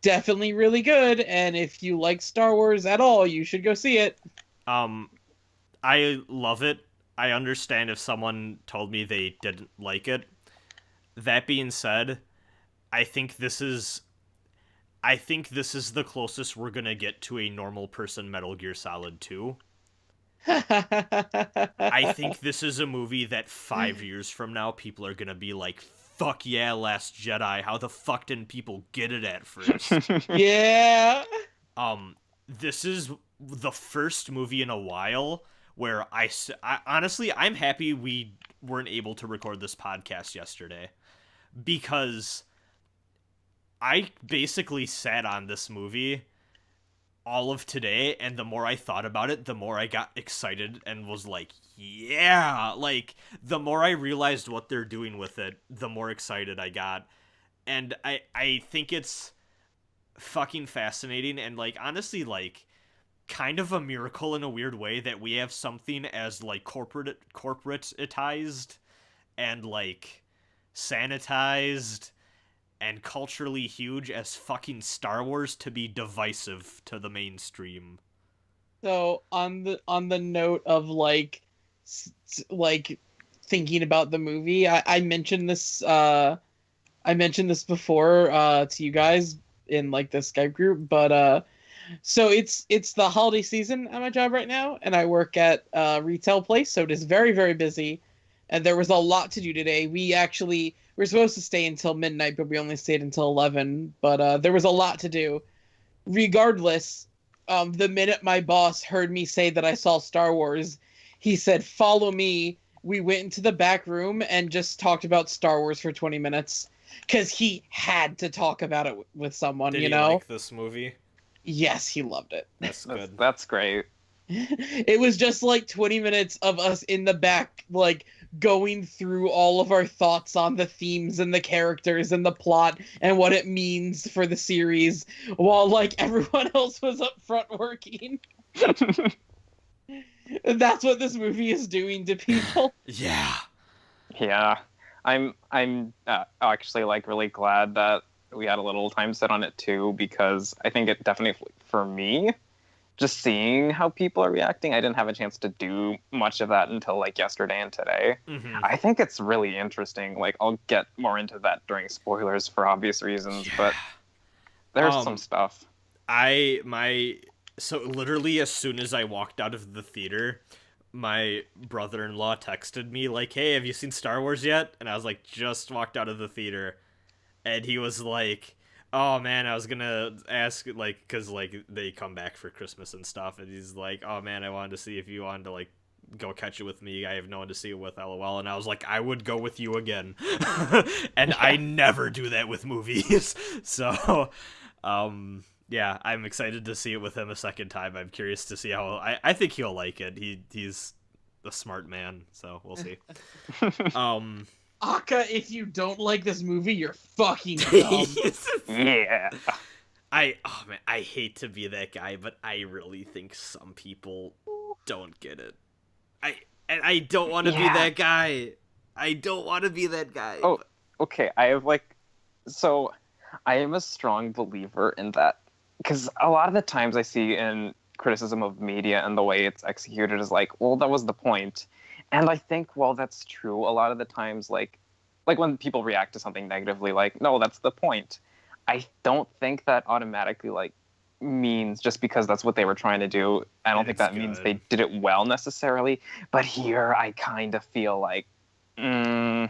C: really good. And if you like Star Wars at all, you should go see it.
A: I love it. I understand if someone told me they didn't like it. That being said, I think this is the closest we're gonna get to a normal person Metal Gear Solid 2. I think this is a movie that 5 years from now, people are gonna be like, fuck yeah, Last Jedi, how the fuck didn't people get it at first?
C: Yeah.
A: This is the first movie in a while where I honestly, I'm happy we weren't able to record this podcast yesterday, because I basically sat on this movie all of today, and the more I thought about it, the more I got excited and was like, yeah, like, the more I realized what they're doing with it, the more excited I got. And I think it's fucking fascinating, and, like, honestly, like, kind of a miracle in a weird way that we have something as, like, corporatized and, like, sanitized and culturally huge as fucking Star Wars to be divisive to the mainstream.
C: So on the note of like thinking about the movie, I mentioned this before to you guys in like the Skype group, but so it's the holiday season at my job right now, and I work at a retail place, so it is very, very busy, and there was a lot to do today. We're supposed to stay until midnight, but we only stayed until 11. But there was a lot to do. Regardless, the minute my boss heard me say that I saw Star Wars, he said, "Follow me." We went into the back room and just talked about Star Wars for 20 minutes. Because he had to talk about it with someone,
A: Did
C: you
A: he
C: know?
A: like this movie?
C: Yes, he loved it.
A: That's good.
B: That's great.
C: It was just like 20 minutes of us in the back, like, going through all of our thoughts on the themes and the characters and the plot and what it means for the series, while, like, everyone else was up front working. That's what this movie is doing to people.
A: Yeah.
B: Yeah. I'm actually, like, really glad that we had a little time set on it too, because I think it definitely, for me, just seeing how people are reacting, I didn't have a chance to do much of that until like yesterday and today. I think it's really interesting. Like, I'll get more into that during spoilers for obvious reasons, but there's some stuff.
A: My So literally as soon as I walked out of the theater, my brother-in-law texted me like, "Hey, have you seen Star Wars yet?" And I was like, "Just walked out of the theater." And he was like, "Oh man, I was gonna ask, like, because like they come back for Christmas and stuff." And he's like, "Oh man, I wanted to see if you wanted to like go catch it with me. I have no one to see it with, lol." And I was like, "I would go with you again." And I never do that with movies. So yeah, I'm excited to see it with him a second time. I'm curious to see how I think he'll like it. He's a smart man, so we'll see.
C: Aka, if you don't like this movie, you're fucking dumb.
B: Yeah.
A: Oh man, I hate to be that guy, but I really think some people don't get it. I don't want to be that guy. I don't want to be that guy.
B: Oh, okay. I am a strong believer in that, because a lot of the times I see in criticism of media and the way it's executed is like, well, that was the point. And I think, well, that's true. A lot of the times, like when people react to something negatively, like, no, that's the point. I don't think that automatically, like, means just because that's what they were trying to do. I don't think that means they did it well necessarily. But here I kind of feel like, no,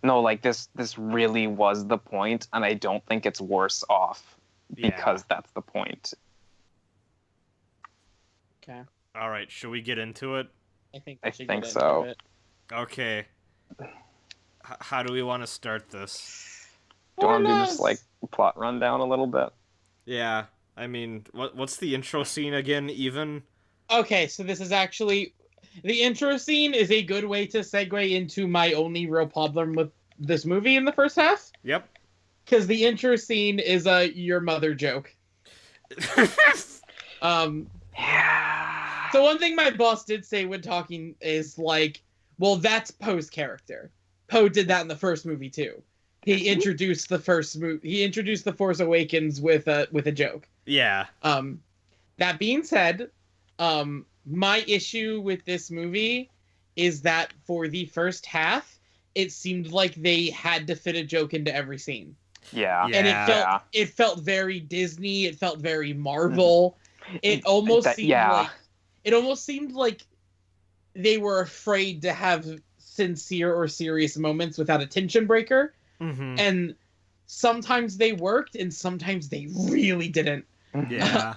B: like this really was the point, and I don't think it's worse off because that's the point.
C: Okay.
A: All right, should we get into it?
C: I think
B: so.
C: It.
A: Okay. How do we want to start this?
B: Do you want to do just like plot rundown a little bit?
A: Yeah. I mean, what's the intro scene again, even?
C: Okay, so this is actually... The intro scene is a good way to segue into my only real problem with this movie in the first half.
A: Yep.
C: Because the intro scene is a your mother joke.
B: Yeah.
C: So one thing my boss did say when talking is like, well, that's Poe's character. Poe did that in the first movie too. He introduced the first movie. He introduced The Force Awakens with a joke.
A: Yeah.
C: That being said, my issue with this movie is that for the first half, it seemed like they had to fit a joke into every scene.
B: Yeah.
C: And it felt very Disney. It felt very Marvel. It almost seemed like they were afraid to have sincere or serious moments without a tension breaker.
A: Mm-hmm.
C: And sometimes they worked, and sometimes they really didn't.
A: Yeah.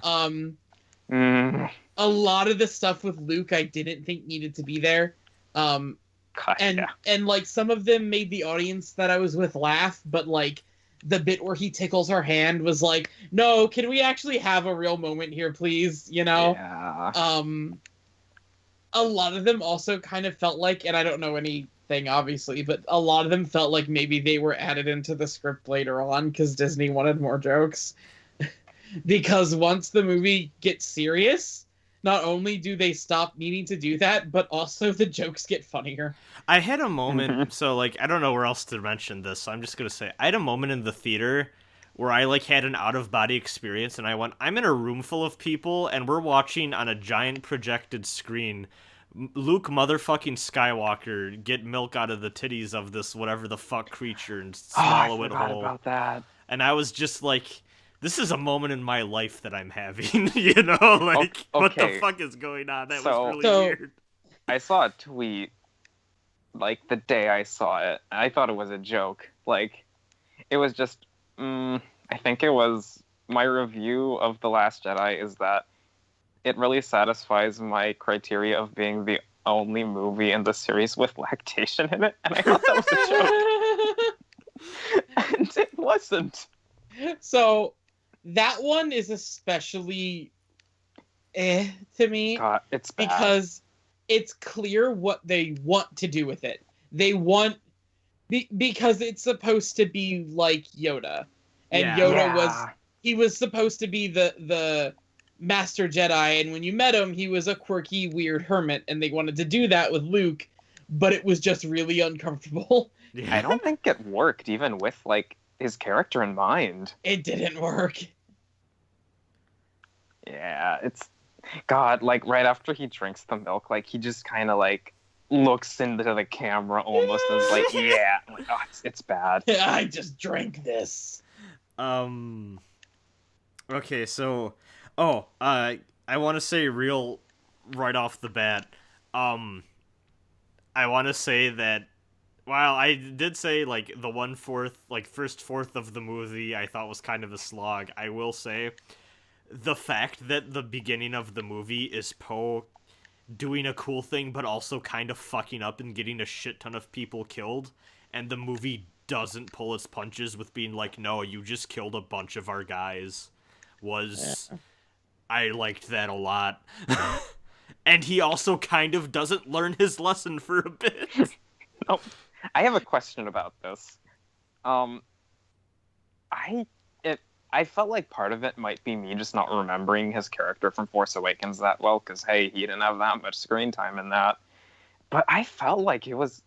C: A lot of the stuff with Luke I didn't think needed to be there. And like some of them made the audience that I was with laugh, but like the bit where he tickles her hand was like, no, can we actually have a real moment here, please? You know?
B: Yeah.
C: A lot of them also kind of felt like, and I don't know anything obviously, but a lot of them felt like maybe they were added into the script later on because Disney wanted more jokes. Because once the movie gets serious, not only do they stop needing to do that, but also the jokes get funnier.
A: I had a moment, so like I don't know where else to mention this, so I'm just gonna say I had a moment in the theater where I like had an out-of-body experience, and I went, I'm in a room full of people, and we're watching on a giant projected screen Luke motherfucking Skywalker get milk out of the titties of this whatever the fuck creature and swallow it whole.
B: About that.
A: And I was just like, this is a moment in my life that I'm having, you know? Like, what the fuck is going on? That was really weird.
B: I saw a tweet, like, the day I saw it. I thought it was a joke. Like, it was just, I think it was, my review of The Last Jedi is that it really satisfies my criteria of being the only movie in the series with lactation in it. And I thought that was a joke. And it wasn't.
C: So... that one is especially to me.
B: God, it's bad.
C: Because it's clear what they want to do with it. They want... because it's supposed to be like Yoda. And Yoda he was supposed to be the Master Jedi, and when you met him, he was a quirky, weird hermit, and they wanted to do that with Luke, but it was just really uncomfortable.
A: Yeah.
B: I don't think it worked, even with, like, his character in mind.
C: It didn't work.
B: Yeah, it's... God, like, right after he drinks the milk, like, he just kind of, like, looks into the camera almost and is like, yeah. I'm like, oh, it's bad.
C: I just drank this.
A: Okay, so... I I want to say real right off the bat. I want to say that while I did say like the 1/4, like first fourth of the movie, I thought was kind of a slog. I will say the fact that the beginning of the movie is Poe doing a cool thing, but also kind of fucking up and getting a shit ton of people killed, and the movie doesn't pull its punches with being like, no, you just killed a bunch of our guys, was... I liked that a lot. And he also kind of doesn't learn his lesson for a bit.
B: Oh, I have a question about this. I felt like part of it might be me just not remembering his character from Force Awakens that well, because, hey, he didn't have that much screen time in that. But I felt like it was...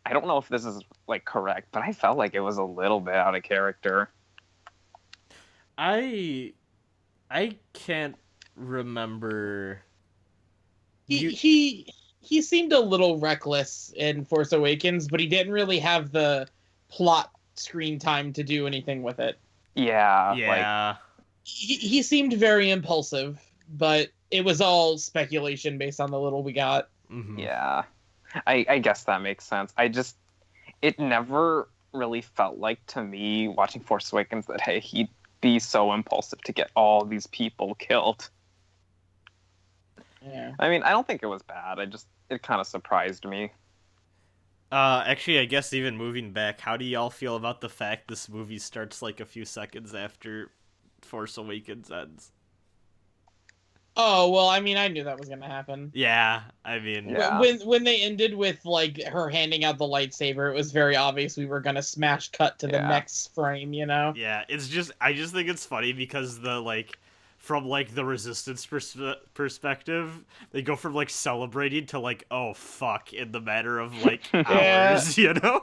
B: I don't know if this is, like, correct, but I felt like it was a little bit out of character.
A: I can't remember...
C: He seemed a little reckless in Force Awakens, but he didn't really have the plot screen time to do anything with it.
B: Yeah.
A: Yeah.
C: He seemed very impulsive, but it was all speculation based on the little we got.
A: Mm-hmm.
B: Yeah. I guess that makes sense. It never really felt like to me watching Force Awakens that, hey, he'd be so impulsive to get all these people killed.
C: Yeah.
B: I mean, I don't think it was bad. It kind of surprised me.
A: Actually, I guess even moving back, how do y'all feel about the fact this movie starts like a few seconds after Force Awakens ends?
C: Oh, well, I mean, I knew that was going to happen.
A: Yeah, I mean...
B: Yeah.
C: When they ended with, like, her handing out the lightsaber, it was very obvious we were going to smash cut to the next frame, you know?
A: Yeah, I just think it's funny because from, like, the Resistance perspective, they go from, like, celebrating to, like, oh, fuck, in the matter of, like, hours, you know?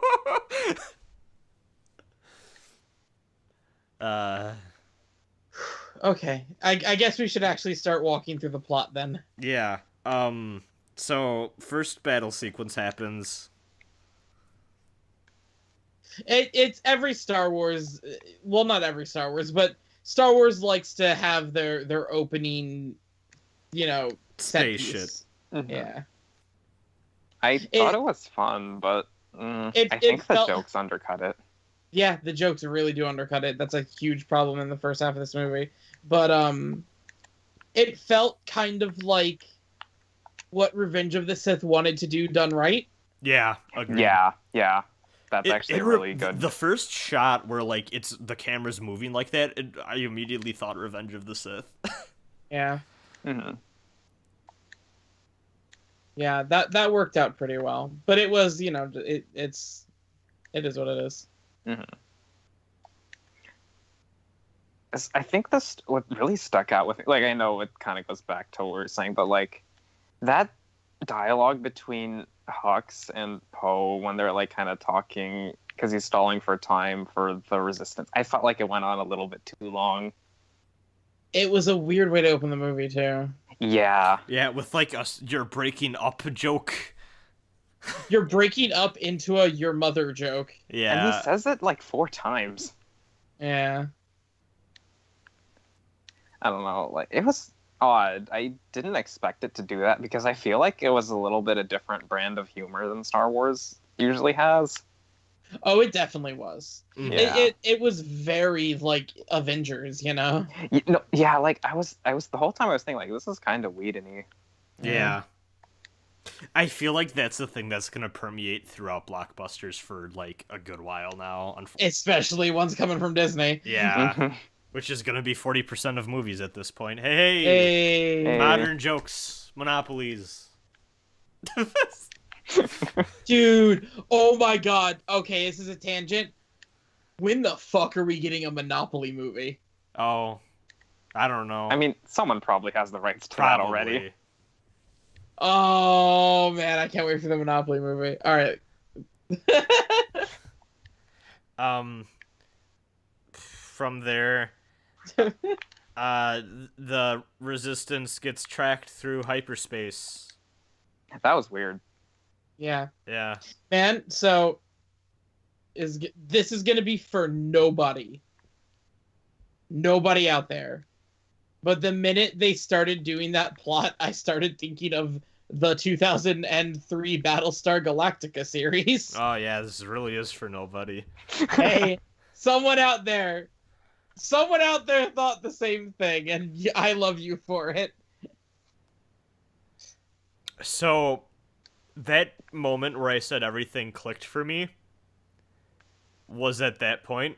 C: Okay, I guess we should actually start walking through the plot then.
A: Yeah, so, first battle sequence happens.
C: It's every Star Wars... Well, not every Star Wars, but... Star Wars likes to have their opening,
A: Space shit.
B: Mm-hmm.
C: Yeah.
B: I thought it was fun, but I think the jokes undercut it.
C: Yeah, the jokes really do undercut it. That's a huge problem in the first half of this movie. But it felt kind of like what Revenge of the Sith wanted to do done right.
A: Yeah, agreed.
B: Yeah. That's actually really good.
A: The first shot where, like, the camera's moving like that, I immediately thought Revenge of the Sith.
C: Yeah.
B: Mm-hmm.
C: Yeah, that worked out pretty well. But it was, it is what it is.
B: Mm-hmm. I think what really stuck out with me, like, I know it kind of goes back to what we were saying, but, like, that dialogue between Hux and Poe when they're, like, kind of talking because he's stalling for time for the Resistance, I felt like it went on a little bit too long.
C: It was a weird way to open the movie too.
B: Yeah,
A: with like you're breaking up joke.
C: You're breaking up into a your mother joke.
A: Yeah,
B: and he says it like 4 times.
C: Yeah,
B: I don't know, like, it was odd. I didn't expect it to do that because I feel like it was a little bit a different brand of humor than Star Wars usually has.
C: Oh, it definitely was.
B: Yeah.
C: It was very like Avengers,
B: Yeah, like I was the whole time I was thinking, like, this is kind of Whedon-y.
A: Yeah. I feel like that's the thing that's gonna permeate throughout blockbusters for like a good while now.
C: Especially ones coming from Disney.
A: Yeah. Which is gonna be 40% of movies at this point. Hey. Modern jokes, monopolies.
C: Dude, oh my god. Okay, this is a tangent. When the fuck are we getting a Monopoly movie?
A: Oh, I don't know.
B: I mean, someone probably has the rights to that already.
C: Oh man, I can't wait for the Monopoly movie. All right.
A: From there, the Resistance gets tracked through hyperspace.
B: That was weird.
C: Yeah.
A: Man,
C: so this is gonna be for nobody out there. But the minute they started doing that plot, I started thinking of the 2003 Battlestar Galactica series.
A: Oh yeah, this really is for nobody.
C: Hey, someone out there thought the same thing, and I love you for it.
A: So, that moment where I said everything clicked for me was at that point.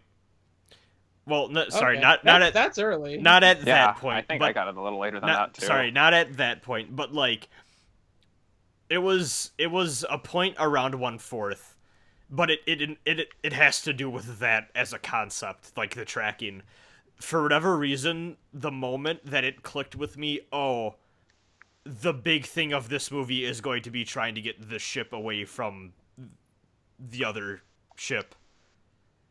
A: Well, sorry,
C: Okay.
A: not at
C: that's early.
A: not at
B: Yeah,
A: that point.
B: I think
A: but
B: I got it a little later than
A: not,
B: that too.
A: Sorry, not at that point, but like it was a point around 1/4, but it has to do with that as a concept, like the tracking. For whatever reason, the moment that it clicked with me, oh, the big thing of this movie is going to be trying to get the ship away from the other ship.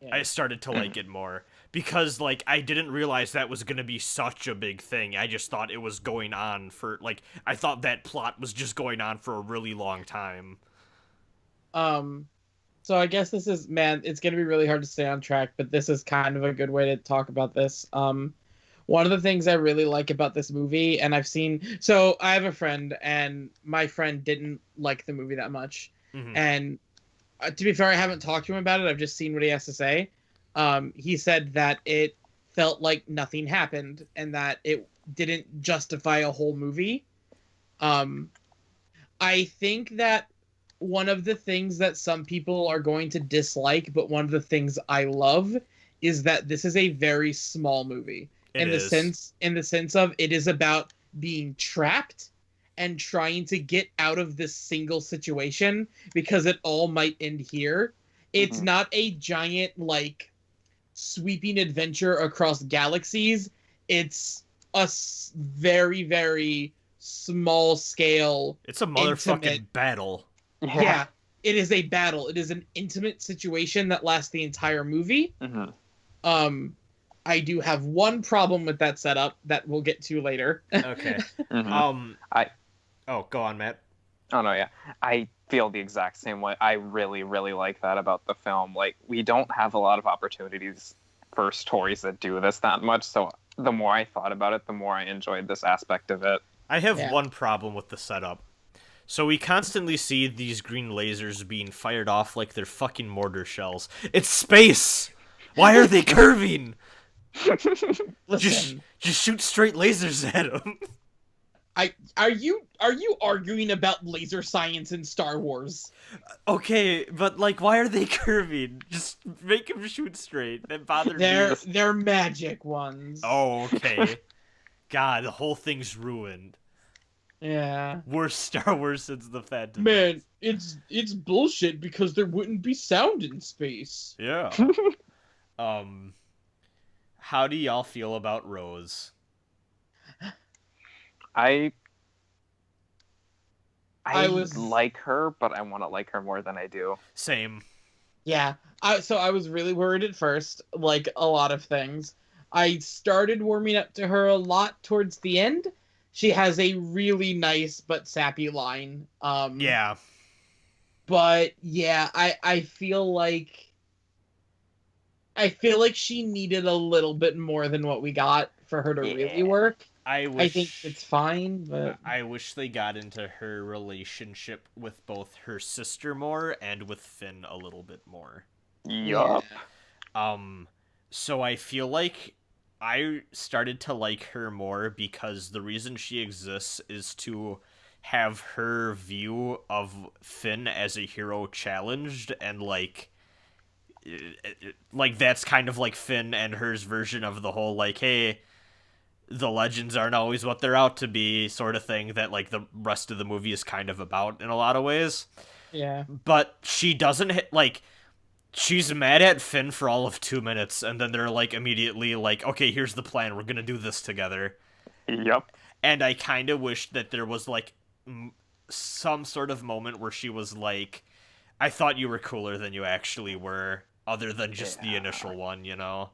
C: Yeah.
A: I started to like it more because like I didn't realize that was going to be such a big thing. I just thought it was going on for like I thought that plot was just going on for a really long time.
C: So I guess this is, man, it's going to be really hard to stay on track, but this is kind of a good way to talk about this. One of the things I really like about this movie, and so I have a friend, and my friend didn't like the movie that much.
A: Mm-hmm.
C: And to be fair, I haven't talked to him about it. I've just seen what he has to say. He said that it felt like nothing happened and that it didn't justify a whole movie. I think that one of the things that some people are going to dislike, but one of the things I love, is that this is a very small movie. In the sense of it is about being trapped and trying to get out of this single situation because it all might end here. It's not a giant, like, sweeping adventure across galaxies. It's a very, very small scale.
A: It's a motherfucking
C: intimate
A: battle.
C: Yeah, it is a battle. It is an intimate situation that lasts the entire movie.
B: Mm-hmm.
C: I do have one problem with that setup that we'll get to later.
A: Okay.
B: Mm-hmm.
A: Oh, go on, Matt.
B: Oh no, yeah. I feel the exact same way. I really, really like that about the film. Like, we don't have a lot of opportunities for stories that do this that much, so the more I thought about it, the more I enjoyed this aspect of it.
A: I have one problem with the setup. So we constantly see these green lasers being fired off like they're fucking mortar shells. It's space! Why are they curving?
C: Listen,
A: just shoot straight lasers at them.
C: Are you arguing about laser science in Star Wars?
A: Okay, but like, why are they curving? Just make them shoot straight. That bothered me.
C: They're magic ones.
A: Oh, okay. God, the whole thing's ruined.
C: Yeah.
A: Worst Star Wars since the Phantom.
C: Man, it's bullshit because there wouldn't be sound in space.
A: Yeah. How do y'all feel about Rose?
B: I
C: was
B: like her, but I want to like her more than I do.
A: Same.
C: Yeah. So I was really worried at first, like a lot of things. I started warming up to her a lot towards the end. She has a really nice but sappy line.
A: Yeah.
C: But yeah, I feel like she needed a little bit more than what we got for her to really work. I think it's fine, but
A: I wish they got into her relationship with both her sister more and with Finn a little bit more.
B: Yup.
A: Yeah. So I feel like I started to like her more because the reason she exists is to have her view of Finn as a hero challenged, and like that's kind of like Finn and her's version of the whole like, hey, the legends aren't always what they're out to be sort of thing that like the rest of the movie is kind of about in a lot of ways.
C: Yeah.
A: But she doesn't like, she's mad at Finn for all of 2 minutes, and then they're like immediately like, okay, here's the plan, we're gonna do this together.
B: Yep.
A: And I kind of wish that there was like some sort of moment where she was like, I thought you were cooler than you actually were, other than just the initial one, you know?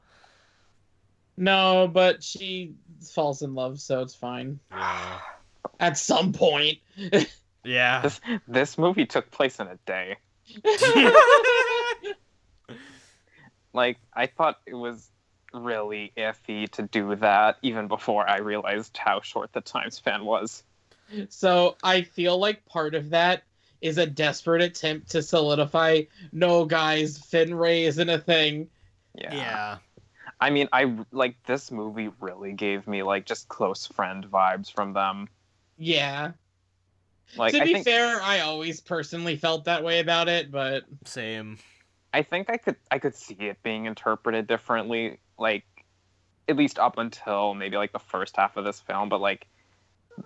C: No, but she falls in love, so it's fine.
A: Yeah.
C: At some point.
A: Yeah.
B: This movie took place in a day. Like, I thought it was really iffy to do that even before I realized how short the time span was.
C: So I feel like part of that is a desperate attempt to solidify, no guys, Finray isn't a thing.
B: Yeah. I mean, I like this movie really gave me like just close friend vibes from them.
C: Yeah.
B: Like,
C: To be fair, I always personally felt that way about it, but
A: Same.
B: I think I could see it being interpreted differently, like at least up until maybe like the first half of this film, but like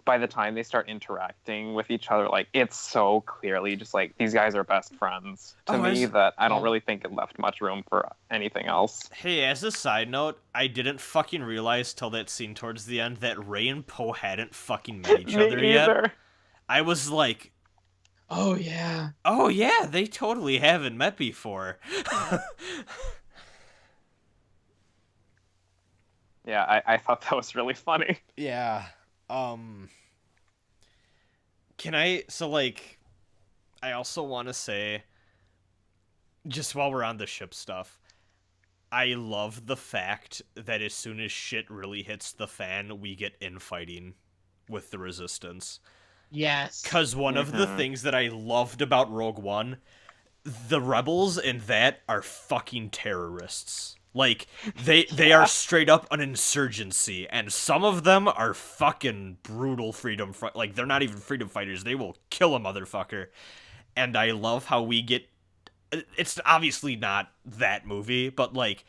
B: by the time they start interacting with each other, like it's so clearly just like these guys are best friends to me that I don't really think it left much room for anything else.
A: Hey, as a side note, I didn't fucking realize till that scene towards the end that Ray and Poe hadn't fucking met each other yet. I was like,
C: oh yeah,
A: they totally haven't met before.
B: Yeah, I thought that was really funny.
A: Yeah. I also want to say, just while we're on the ship stuff, I love the fact that as soon as shit really hits the fan, we get infighting with the Resistance.
C: Yes.
A: Because one of the things that I loved about Rogue One, the rebels in that are fucking terrorists. Like, they are straight up an insurgency, and some of them are fucking brutal like, they're not even freedom fighters, they will kill a motherfucker. And I love how we get, it's obviously not that movie, but, like,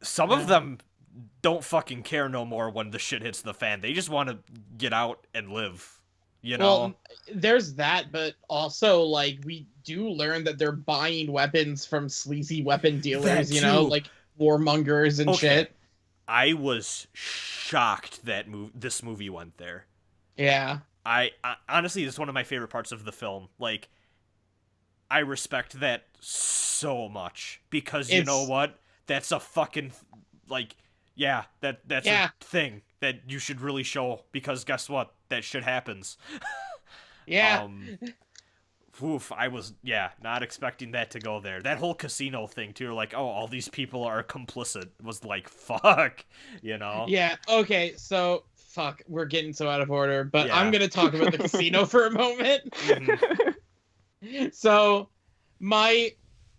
A: some of them don't fucking care no more when the shit hits the fan. They just want to get out and live, you know?
C: Well, there's that, but also, like, we do learn that they're buying weapons from sleazy weapon dealers, you know, like warmongers and shit.
A: I was shocked that this movie went there.
C: Yeah.
A: I honestly, it's one of my favorite parts of the film. Like, I respect that so much because you know what? That's a fucking that's a thing that you should really show, because guess what? That shit happens.
C: Yeah.
A: I was, not expecting that to go there. That whole casino thing, too, like, oh, all these people are complicit, was like, fuck, you know?
C: Yeah, okay, so, fuck, we're getting so out of order, but I'm gonna talk about the casino for a moment. So, my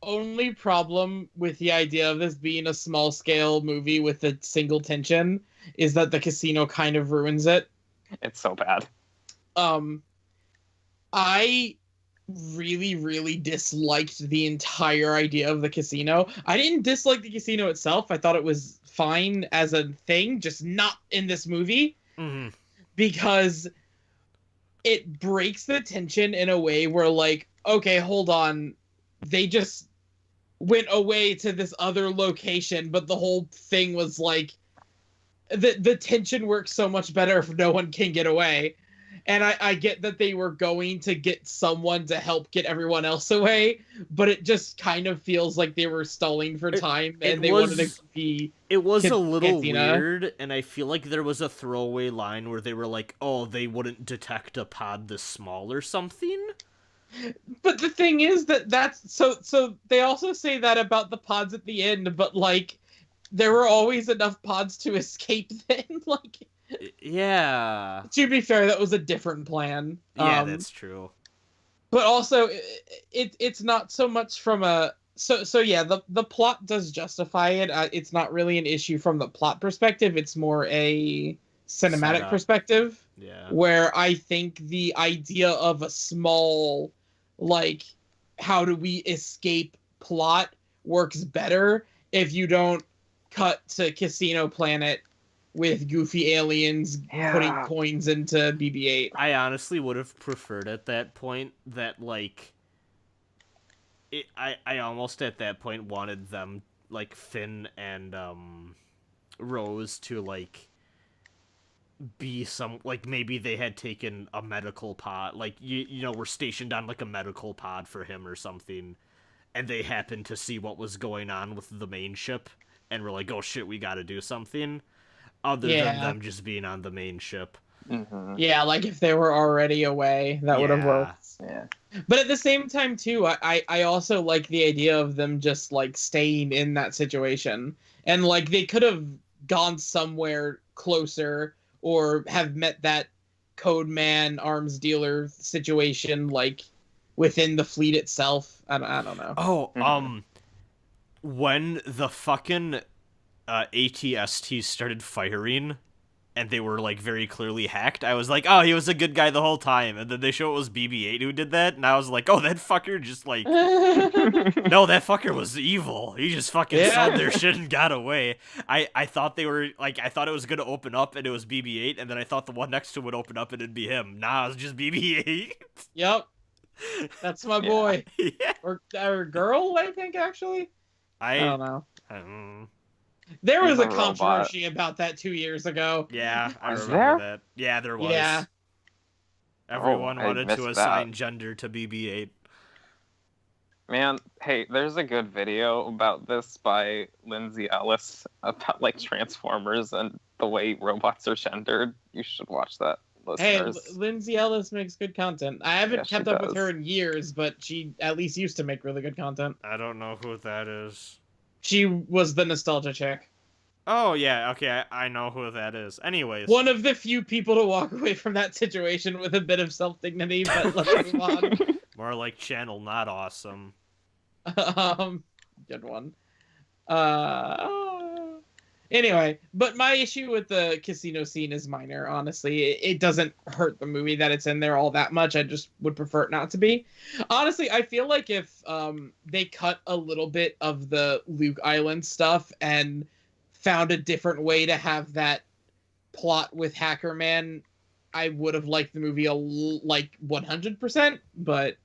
C: only problem with the idea of this being a small-scale movie with a single tension is that the casino kind of ruins it.
B: It's so bad.
C: I really, really disliked the entire idea of the casino. I didn't dislike the casino itself. I thought it was fine as a thing, just not in this movie.
A: Mm-hmm.
C: Because it breaks the tension in a way where, like, okay, hold on. They just went away to this other location, but the whole thing was like, the tension works so much better if no one can get away. And I get that they were going to get someone to help get everyone else away, but it just kind of feels like they were stalling for time and they wanted to be...
A: It was a little weird, and I feel like there was a throwaway line where they were like, oh, they wouldn't detect a pod this small or something?
C: But the thing is that's... So they also say that about the pods at the end, but, like, there were always enough pods to escape then, like...
A: Yeah.
C: To be fair, that was a different plan.
A: Yeah, that's true.
C: But also, it's not so much from a... So yeah, the plot does justify it. It's not really an issue from the plot perspective. It's more a cinematic perspective.
A: Yeah.
C: Where I think the idea of a small, like, how do we escape plot works better if you don't cut to Casino Planet with goofy aliens putting coins into BB-8.
A: I honestly would have preferred at that point that, like, I almost at that point wanted them, like, Finn and Rose to, like, be some, like, maybe they had taken a medical pod, like, you know, were stationed on, like, a medical pod for him or something, and they happened to see what was going on with the main ship, and were like, oh shit, we gotta do something. Other than them just being on the main ship.
B: Mm-hmm.
C: Yeah, like if they were already away, that would have worked.
B: Yeah.
C: But at the same time, too, I also like the idea of them just, like, staying in that situation. And, like, they could have gone somewhere closer or have met that code man, arms dealer situation, like, within the fleet itself. I don't know.
A: Oh, when the fucking ATSTs started firing, and they were, like, very clearly hacked, I was like, oh, he was a good guy the whole time. And then they show it was BB-8 who did that, and I was like, oh, that fucker just, like... No, that fucker was evil. He just fucking sold their shit and got away. I thought they were, like, I thought it was gonna open up and it was BB-8, and then I thought the one next to him would open up and it'd be him. Nah, it was just BB-8.
C: Yep. That's my boy.
A: Yeah.
C: Or girl, I think, actually. I don't know. There was a controversy about that 2 years ago.
A: Yeah, I
B: Was
A: remember
B: there?
A: that. Yeah, there was.
C: Yeah.
A: Everyone
B: I
A: wanted to
B: missed
A: assign
B: that.
A: gender to BB-8.
B: Man, hey, there's a good video about this by Lindsay Ellis about, like, Transformers and the way robots are gendered. You should watch that,
C: Hey,
B: listeners.
C: Lindsay Ellis makes good content. I haven't
B: Yeah, she
C: kept up with
B: does.
C: her in years, but she at least used to make really good content.
A: I don't know who that is.
C: She was the nostalgia chick.
A: Oh, yeah, okay, I know who that is. Anyways.
C: One of the few people to walk away from that situation with a bit of self-dignity, but let's move on.
A: More like channel not awesome.
C: Good one. Anyway, but my issue with the casino scene is minor, honestly. It doesn't hurt the movie that it's in there all that much. I just would prefer it not to be. Honestly, I feel like if they cut a little bit of the Luke Island stuff and found a different way to have that plot with Hacker Man, I would have liked the movie like 100%, but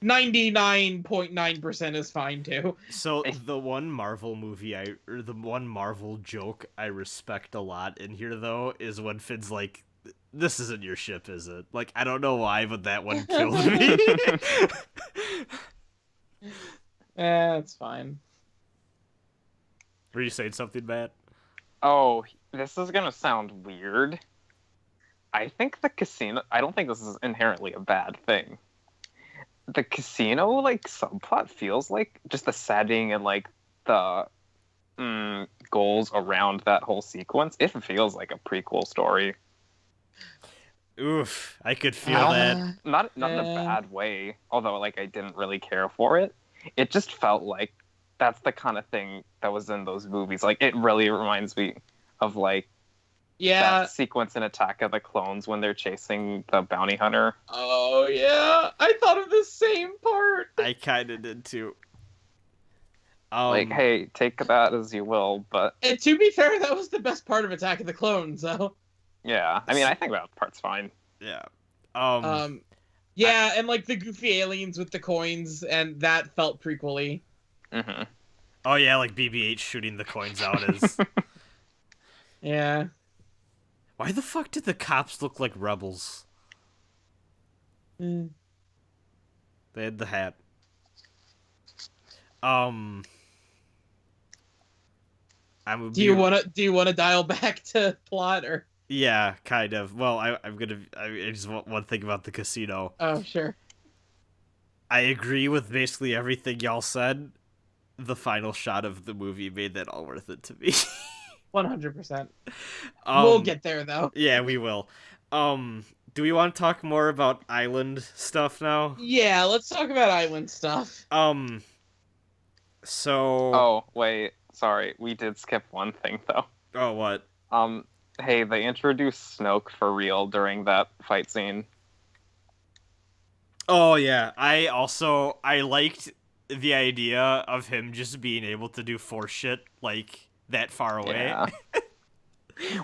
C: 99.9% is fine too.
A: So the one Marvel movie or the one Marvel joke I respect a lot in here though is when Finn's like, "This isn't your ship, is it?" Like, I don't know why, but that one killed me.
C: It's fine.
A: Were you saying something bad?
B: Oh, this is gonna sound weird. I think the casino... I don't think this is inherently a bad thing. The casino, like, subplot feels like just the setting and, like, the goals around that whole sequence. It feels like a prequel story.
A: Oof, I could feel that.
B: Not in a bad way, although, like, I didn't really care for it. It just felt like that's the kind of thing that was in those movies. Like, it really reminds me of, like, that sequence in Attack of the Clones when they're chasing the bounty hunter.
C: Oh, yeah. I thought of the same part.
A: I kind of did too.
B: Like, hey, take that as you will, but...
C: And to be fair, that was the best part of Attack of the Clones, though.
B: Yeah, I mean, I think that part's fine.
A: Yeah.
C: Yeah, and, like, the goofy aliens with the coins, and that felt prequel-y.
B: Mm-hmm.
A: Oh, yeah, like BB-8 shooting the coins out is...
C: Yeah.
A: Why the fuck did the cops look like rebels? They had the hat.
C: Do you wanna dial back to plot or?
A: Yeah, kind of. Well, I just want one thing about the casino.
C: Oh, sure.
A: I agree with basically everything y'all said. The final shot of the movie made that all worth it to me.
C: 100%. We'll get there, though.
A: Yeah, we will. Do we want to talk more about island stuff now?
C: Yeah, let's talk about island stuff.
A: So...
B: Oh, wait. Sorry. We did skip one thing, though.
A: Oh, what?
B: Hey, they introduced Snoke for real during that fight scene.
A: Oh, yeah. I liked the idea of him just being able to do force shit, like, that far away.
B: Yeah.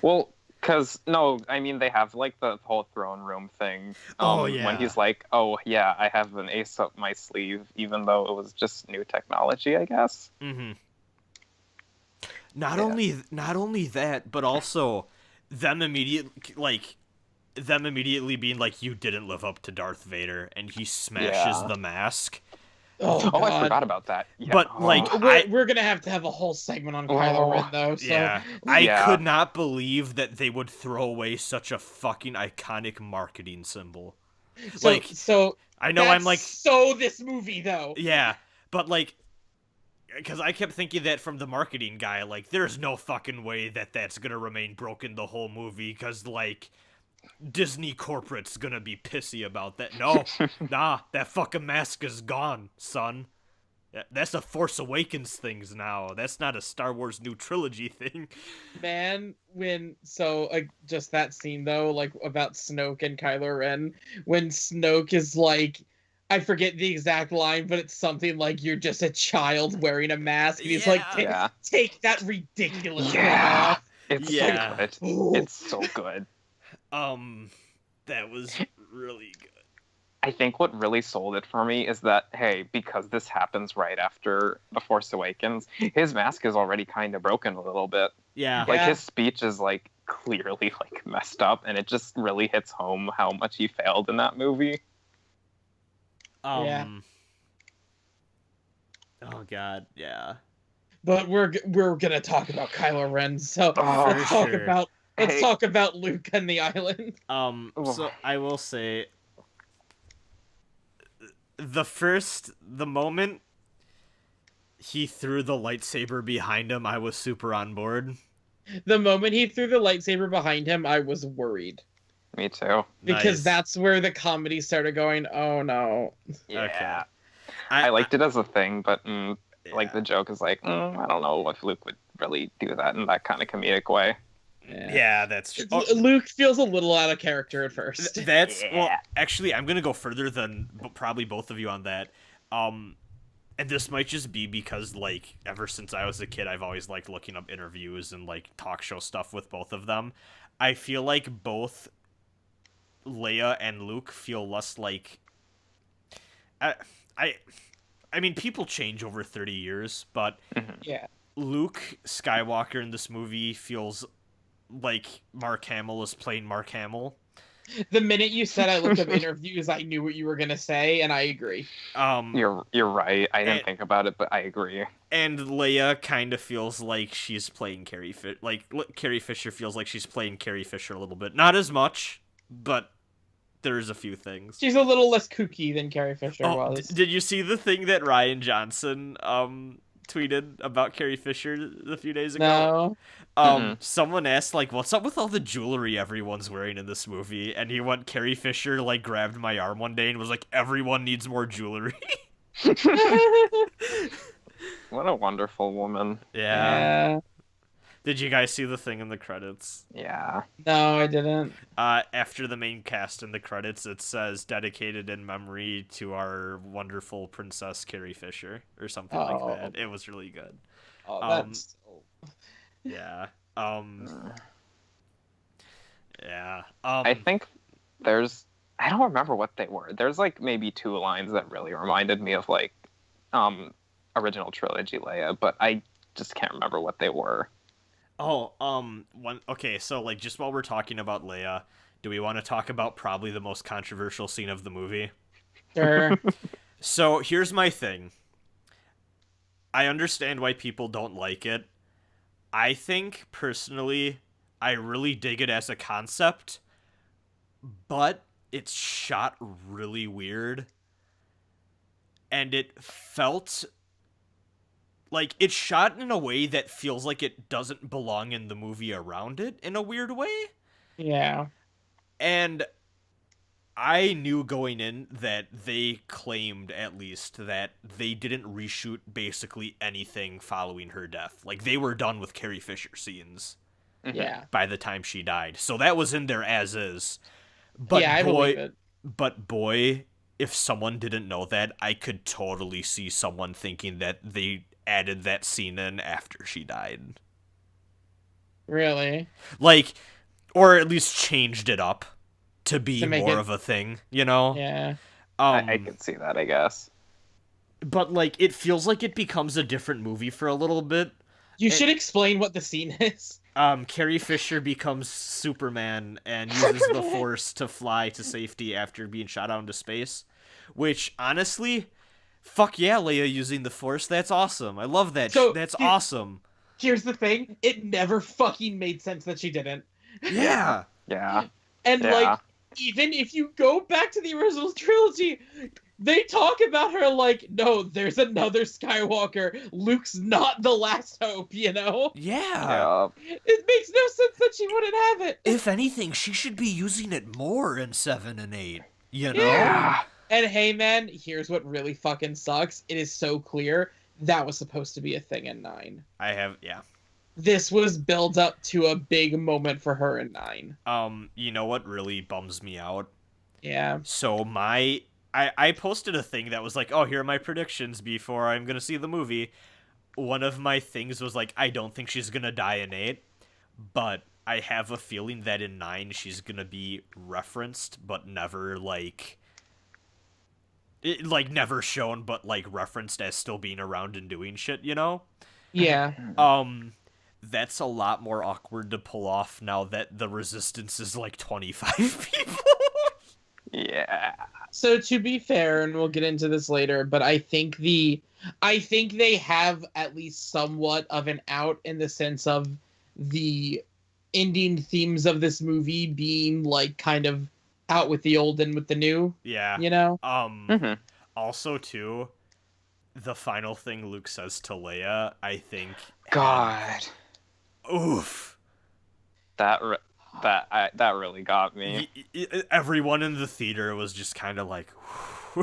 B: Well, because, no, I mean, they have, like, the whole throne room thing.
A: Oh, yeah.
B: When he's like, oh, yeah, I have an ace up my sleeve, even though it was just new technology, I guess.
A: Mm-hmm. Not only that, but also them immediately being like, you didn't live up to Darth Vader, and he smashes the mask.
C: Oh, God.
B: I forgot about that. Yeah.
A: But, like,
C: we're gonna have to have a whole segment on Kylo Ren, though. So.
A: Yeah. I could not believe that they would throw away such a fucking iconic marketing symbol.
C: So
A: I know I'm like,
C: so this movie though.
A: yeah, but like, because I kept thinking that from the marketing guy, like, there's no fucking way that that's gonna remain broken the whole movie, because like, Disney corporate's gonna be pissy about that. No, nah, that fucking mask is gone, son. That's a Force Awakens things now. That's not a Star Wars new trilogy thing.
C: Man, just that scene though, like about Snoke and Kylo Ren, when Snoke is like, I forget the exact line, but it's something like, "You're just a child wearing a mask," and he's like, "Take that ridiculous thing off."
B: It's so good. It's so good.
A: That was really good.
B: I think what really sold it for me is that, hey, because this happens right after The Force Awakens, his mask is already kind of broken a little bit.
A: Yeah.
B: Like, his speech is, like, clearly, like, messed up, and it just really hits home how much he failed in that movie.
A: Oh, God, yeah.
C: But we're gonna talk about Kylo Ren, so let's talk about Luke and the island.
A: So I will say, the moment he threw the lightsaber behind him, I was super on board.
C: The moment he threw the lightsaber behind him, I was worried.
B: Me too.
C: Because that's where the comedy started going, oh no.
B: Yeah.
A: Okay.
B: I liked it as a thing, but like the joke is like, I don't know if Luke would really do that in that kind of comedic way.
A: Yeah, that's true.
C: Luke feels a little out of character at first.
A: Well, actually, I'm gonna go further than probably both of you on that. And this might just be because, like, ever since I was a kid, I've always liked looking up interviews and like talk show stuff with both of them. I feel like both Leia and Luke feel less like. I mean, people change over 30 years, but Luke Skywalker in this movie feels like Mark Hamill is playing Mark Hamill.
C: The minute you said I looked up interviews, I knew what you were gonna say, and I agree.
B: You're right. I didn't think about it, but I agree.
A: And Leia kind of feels like she's playing Carrie Fisher. Like, Carrie Fisher feels like she's playing Carrie Fisher a little bit. Not as much, but there's a few things.
C: She's a little less kooky than Carrie Fisher was.
A: Did you see the thing that Ryan Johnson tweeted about Carrie Fisher a few days ago?
C: No.
A: Someone asked, like, what's up with all the jewelry everyone's wearing in this movie? And he went, Carrie Fisher, like, grabbed my arm one day and was like, everyone needs more jewelry.
B: What a wonderful woman.
A: Yeah. Did you guys see the thing in the credits?
B: Yeah.
C: No, I didn't.
A: After the main cast in the credits, it says dedicated in memory to our wonderful princess Carrie Fisher or something like that. It was really good.
C: Oh, that's
A: yeah. Yeah.
B: I think there's, I don't remember what they were. There's like maybe two lines that really reminded me of like original trilogy Leia, but I just can't remember what they were.
A: Okay, so like just while we're talking about Leia, do we want to talk about probably the most controversial scene of the movie?
C: Sure.
A: So here's my thing. I understand why people don't like it. I think personally, I really dig it as a concept, but it's shot really weird. And it felt like it's shot in a way that feels like it doesn't belong in the movie around it in a weird way.
C: Yeah.
A: And I knew going in that they claimed, at least, that they didn't reshoot basically anything following her death. Like, they were done with Carrie Fisher scenes.
C: Yeah.
A: By the time she died. So that was in there as is. But
C: yeah, I believe it.
A: But boy, if someone didn't know that, I could totally see someone thinking that they added that scene in after she died.
C: Really?
A: Like, or at least changed it up to be more of a thing, you know?
C: Yeah.
B: I could see that, I guess.
A: But, like, it feels like it becomes a different movie for a little bit.
C: You should explain what the scene is.
A: Carrie Fisher becomes Superman and uses the Force to fly to safety after being shot out into space. Which, honestly, fuck yeah, Leia using the Force. That's awesome. I love that. That's awesome.
C: Here's the thing. It never fucking made sense that she didn't.
A: Yeah.
B: Yeah.
C: And, like, even if you go back to the original trilogy, they talk about her like, no, there's another Skywalker. Luke's not the last hope, you know?
A: Yeah.
C: It makes no sense that she wouldn't have it.
A: If anything, she should be using it more in 7 and 8. You know?
B: Yeah.
C: And hey, man, here's what really fucking sucks. It is so clear that was supposed to be a thing in 9.
A: Yeah.
C: This was build up to a big moment for her in 9.
A: You know what really bums me out?
C: Yeah.
A: So I posted a thing that was like, oh, here are my predictions before I'm gonna see the movie. One of my things was like, I don't think she's gonna die in 8, but I have a feeling that in 9 she's gonna be referenced, but never never shown, but like referenced as still being around and doing shit, you know?
C: Yeah.
A: That's a lot more awkward to pull off now that the Resistance is like 25 people.
B: Yeah.
C: So to be fair, and we'll get into this later, but I think they have at least somewhat of an out in the sense of the ending themes of this movie being like kind of out with the old and with the new.
A: Yeah.
C: You know?
A: Also too, the final thing Luke says to Leia, I think
B: God.
A: Oof.
B: That really got me.
A: Everyone in the theater was just kind of like,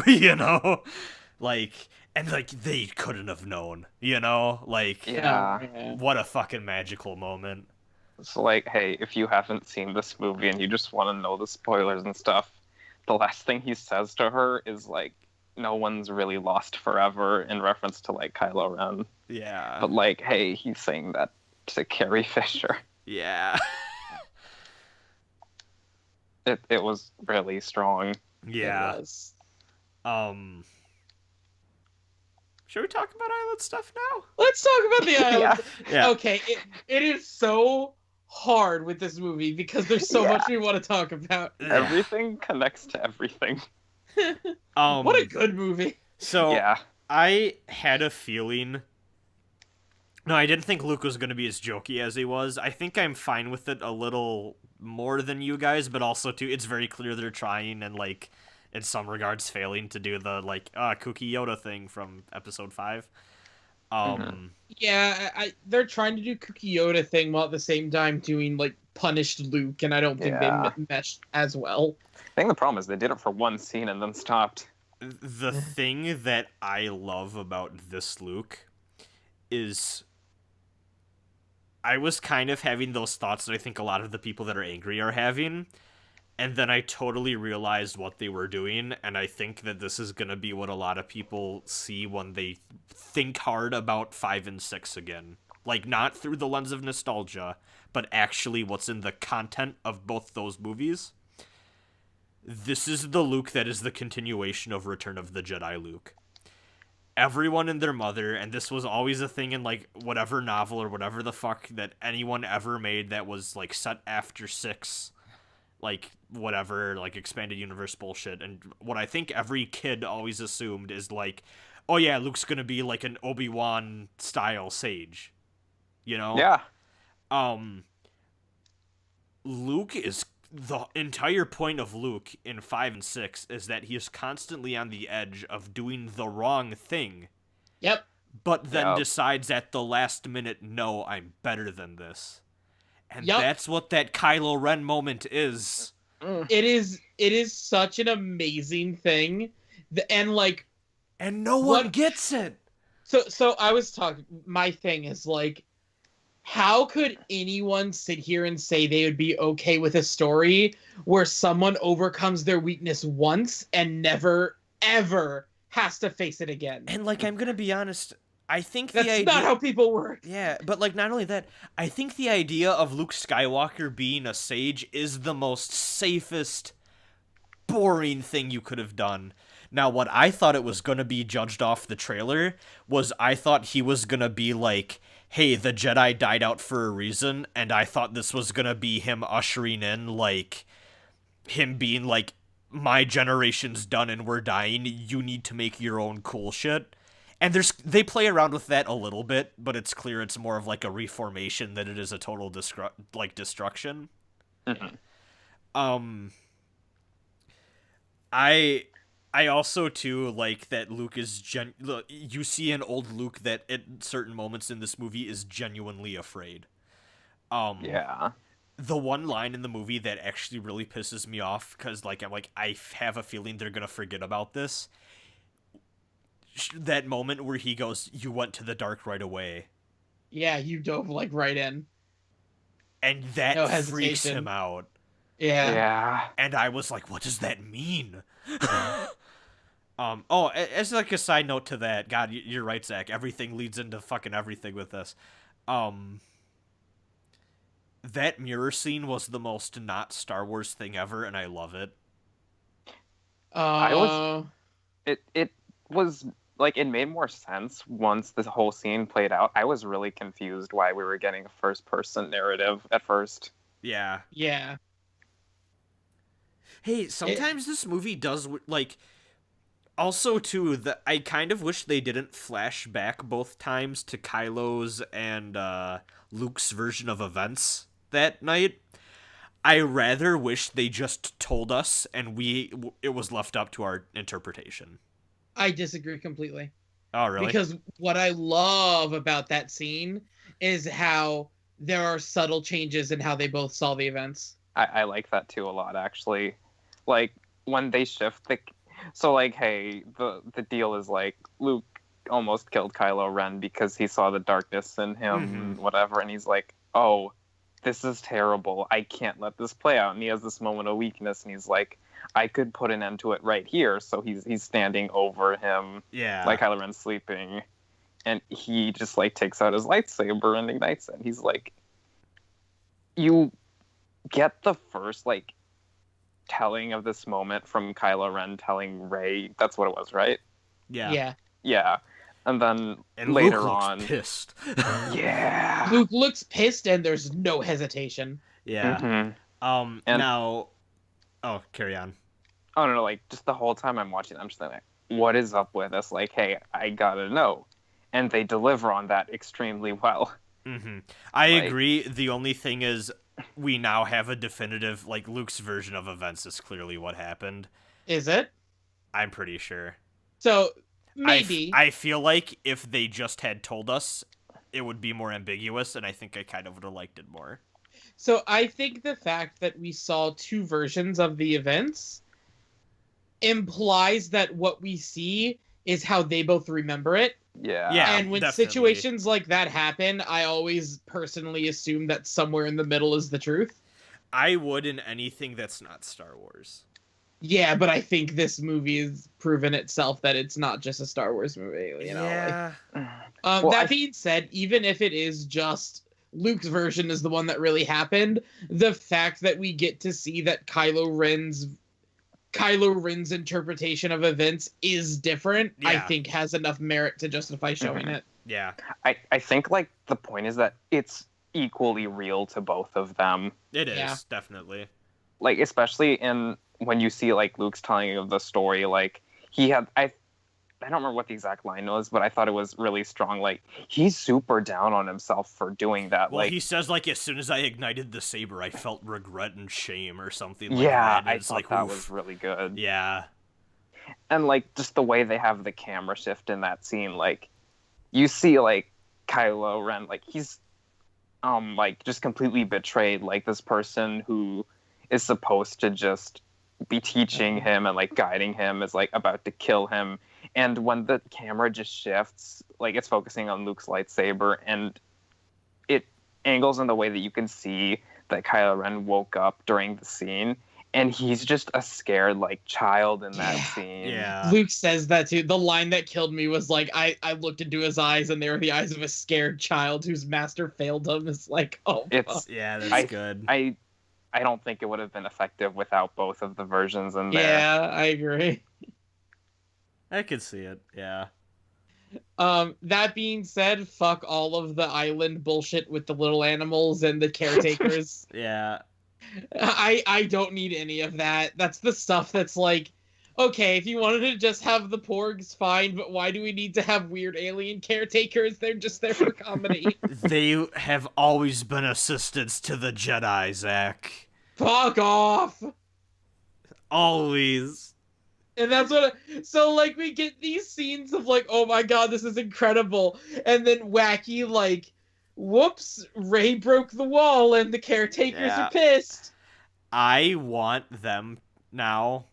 A: you know, like, and like they couldn't have known, you know, like,
B: Yeah.
A: What a fucking magical moment.
B: So like, hey, if you haven't seen this movie and you just want to know the spoilers and stuff, the last thing he says to her is like, no one's really lost forever, in reference to like Kylo Ren.
A: Yeah.
B: But like, hey, he's saying that to Carrie Fisher.
A: Yeah.
B: It was really strong.
A: Yeah.
C: It was.
A: Should we talk about island stuff now?
C: Let's talk about the island.
A: Yeah.
C: Okay, it is so hard with this movie because there's so much we want to talk about.
B: Everything connects to everything.
C: What a good movie.
A: So
B: Yeah.
A: I had a feeling. No, I didn't think Luke was going to be as jokey as he was. I think I'm fine with it a little more than you guys, but also too, it's very clear they're trying and like in some regards failing to do the like kooky Yoda thing from episode 5.
C: Yeah, they're trying to do kooky Yoda thing while at the same time doing like punished Luke, and I don't think they meshed as well.
B: I think the problem is they did it for one scene and then stopped.
A: The thing that I love about this Luke is I was kind of having those thoughts that I think a lot of the people that are angry are having, and then I totally realized what they were doing, and I think that this is going to be what a lot of people see when they think hard about 5 and 6 again. Like, not through the lens of nostalgia, but actually what's in the content of both those movies. This is the Luke that is the continuation of Return of the Jedi Luke. Everyone and their mother, and this was always a thing in, like, whatever novel or whatever the fuck that anyone ever made that was, like, set after 6, like, whatever, like, expanded universe bullshit, and what I think every kid always assumed is, like, oh yeah, Luke's gonna be, like, an Obi-Wan style sage, you know?
B: Yeah.
A: Luke is... The entire point of Luke in 5 and 6 is that he is constantly on the edge of doing the wrong thing.
C: Yep.
A: But then decides at the last minute, no, I'm better than this. And that's what that Kylo Ren moment is.
C: It is such an amazing thing. And
A: no one gets it.
C: So I was talking, my thing is like, how could anyone sit here and say they would be okay with a story where someone overcomes their weakness once and never, ever has to face it again?
A: And, like, I'm gonna be honest, I think
C: that's not how people work.
A: Yeah, but, like, not only that, I think the idea of Luke Skywalker being a sage is the most safest, boring thing you could have done. Now, what I thought it was gonna be, judged off the trailer, was I thought he was gonna be like, hey, the Jedi died out for a reason, and I thought this was gonna be him ushering in, like, him being like, my generation's done and we're dying, you need to make your own cool shit. And they play around with that a little bit, but it's clear it's more of like a reformation than it is a total destruction. I also too like that Luke is look, you see an old Luke that at certain moments in this movie is genuinely afraid.
B: Yeah.
A: The one line in the movie that actually really pisses me off, because like I'm like, I have a feeling they're gonna forget about this. That moment where he goes, "You went to the dark right away,"
C: Yeah, you dove like right in.
A: and that
C: No
A: freaks
C: hesitation.
A: him out.
C: Yeah.
B: Yeah.
A: And I was like, "What does that mean?" Oh, as like a side note to that, God, you're right, Zach. Everything leads into fucking everything with this. That mirror scene was the most not Star Wars thing ever, and I love it.
B: I was
C: Uh,
B: it was like it made more sense once this whole scene played out. I was really confused why we were getting a first person narrative at first.
A: Yeah.
C: yeah.
A: Hey, sometimes this movie does like. Also, too, I kind of wish they didn't flash back both times to Kylo's and Luke's version of events that night. I rather wish they just told us and it was left up to our interpretation.
C: I disagree completely.
A: Oh, really?
C: Because what I love about that scene is how there are subtle changes in how they both saw the events.
B: I like that too a lot, actually. Like when they shift the, so like, hey, the deal is like Luke almost killed Kylo Ren because he saw the darkness in him, whatever, and he's like, oh, this is terrible. I can't let this play out. And he has this moment of weakness, and he's like, I could put an end to it right here. So he's standing over him,
A: Yeah.
B: like Kylo Ren's sleeping, and he just like takes out his lightsaber and ignites it. He's like, you get the first like telling of this moment from Kylo Ren telling Rey. That's what it was, right?
A: Yeah.
B: Yeah. And then
A: And
B: later
A: Luke looks
B: on,
A: pissed.
B: yeah.
C: Luke looks pissed and there's no hesitation.
A: Yeah.
B: And-
A: Now. Oh, carry on.
B: Oh no, like just the whole time I'm watching, I'm just like, what is up with this? Like, hey, I gotta know, and they deliver on that extremely well.
A: I
B: Like-
A: agree. The only thing is, we now have a definitive, like, Luke's version of events is clearly what happened.
C: Is it?
A: I'm pretty sure.
C: So maybe.
A: I feel like if they just had told us, it would be more ambiguous, and I think I kind of would have liked it more.
C: So I think the fact that we saw two versions of the events implies that what we see is how they both remember it.
B: Yeah.
A: Yeah.
C: And when
A: definitely.
C: situations like that happen, I always personally assume that somewhere in the middle is the truth.
A: I would in anything that's not Star Wars.
C: Yeah, but I think this movie has proven itself that it's not just a Star Wars movie. You know,
A: Yeah.
B: Well,
C: that being said, even if it is just Luke's version is the one that really happened, the fact that we get to see that Kylo Ren's interpretation of events is different, I
A: Yeah.
C: think has enough merit to justify showing it.
A: Yeah.
B: I think like the point is that it's equally real to both of them.
A: It is,
C: Yeah.
A: definitely.
B: Like especially in when you see like Luke's telling of the story, like he had I don't remember what the exact line was, but I thought it was really strong. Like he's super down on himself for doing that.
A: Well,
B: like
A: he says, like, as soon as I ignited the saber, I felt regret and shame or something like
B: yeah,
A: that. And
B: I
A: it's
B: thought
A: like,
B: that
A: oof.
B: was really good.
A: Yeah.
B: And like just the way they have the camera shift in that scene, like you see like Kylo Ren, like he's like just completely betrayed, like this person who is supposed to just be teaching him and like guiding him is like about to kill him. And when the camera just shifts, like it's focusing on Luke's lightsaber and it angles in the way that you can see that Kylo Ren woke up during the scene, and he's just a scared like child in that scene.
A: Yeah.
C: Luke says that too. The line that killed me was like, I looked into his eyes and they were the eyes of a scared child whose master failed him. It's like, oh,
B: It's
C: fuck.
A: Yeah, that's good.
B: I don't think it would have been effective without both of the versions in there.
C: Yeah, I agree.
A: I could see it, yeah.
C: That being said, fuck all of the island bullshit with the little animals and the caretakers.
A: Yeah.
C: I don't need any of that. That's the stuff that's like, okay, if you wanted to just have the porgs, fine, but why do we need to have weird alien caretakers? They're just there for comedy.
A: They have always been assistants to the Jedi, Zach.
C: Fuck off!
A: Always.
C: And that's what. So like we get these scenes of like, oh my god, this is incredible, and then wacky like, whoops, Ray broke the wall, and the caretakers are pissed.
A: I want them now,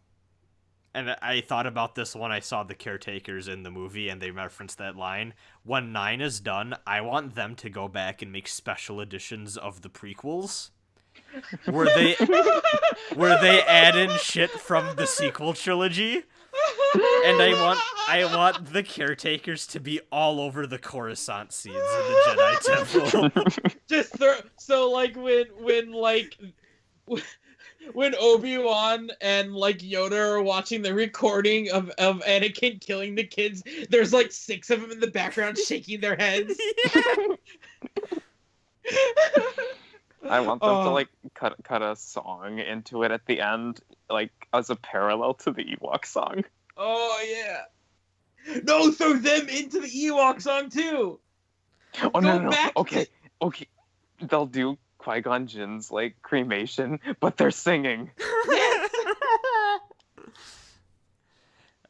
A: and I thought about this when I saw the caretakers in the movie, and they referenced that line. When 9 is done, I want them to go back and make special editions of the prequels. Where they add in shit from the sequel trilogy, and I want the caretakers to be all over the Coruscant scenes in the Jedi Temple.
C: Just so like when Obi-Wan and like Yoda are watching the recording of Anakin killing the kids, there's like 6 of them in the background shaking their heads.
B: I want them to like cut a song into it at the end, like as a parallel to the Ewok song.
C: Oh yeah. No, throw them into the Ewok song too.
B: Oh no. Okay. They'll do Qui-Gon Jinn's like cremation, but they're singing.
C: Yes.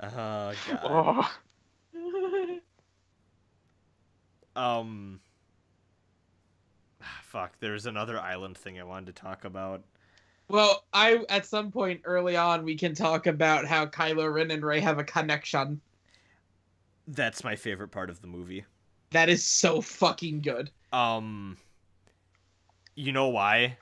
A: Oh god.
B: Oh.
A: Fuck, there's another island thing I wanted to talk about.
C: Well, at some point early on, we can talk about how Kylo Ren and Rey have a connection.
A: That's my favorite part of the movie.
C: That is so fucking good.
A: You know why?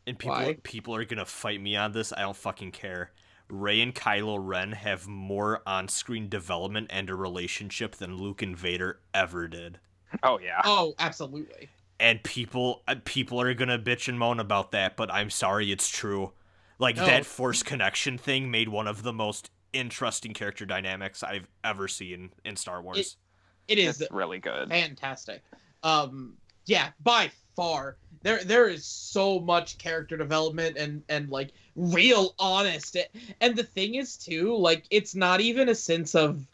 A: And
C: Why?
A: people are gonna fight me on this. I don't fucking care. Rey and Kylo Ren have more on-screen development and a relationship than Luke and Vader ever did.
B: Oh yeah.
C: Oh, absolutely.
A: And people are gonna bitch and moan about that, but I'm sorry, it's true. Like, that Force connection thing made one of the most interesting character dynamics I've ever seen in Star Wars.
C: It is
B: really good.
C: Fantastic. Yeah, by far. There is so much character development and like real honest. And the thing is too, like, it's not even a sense of,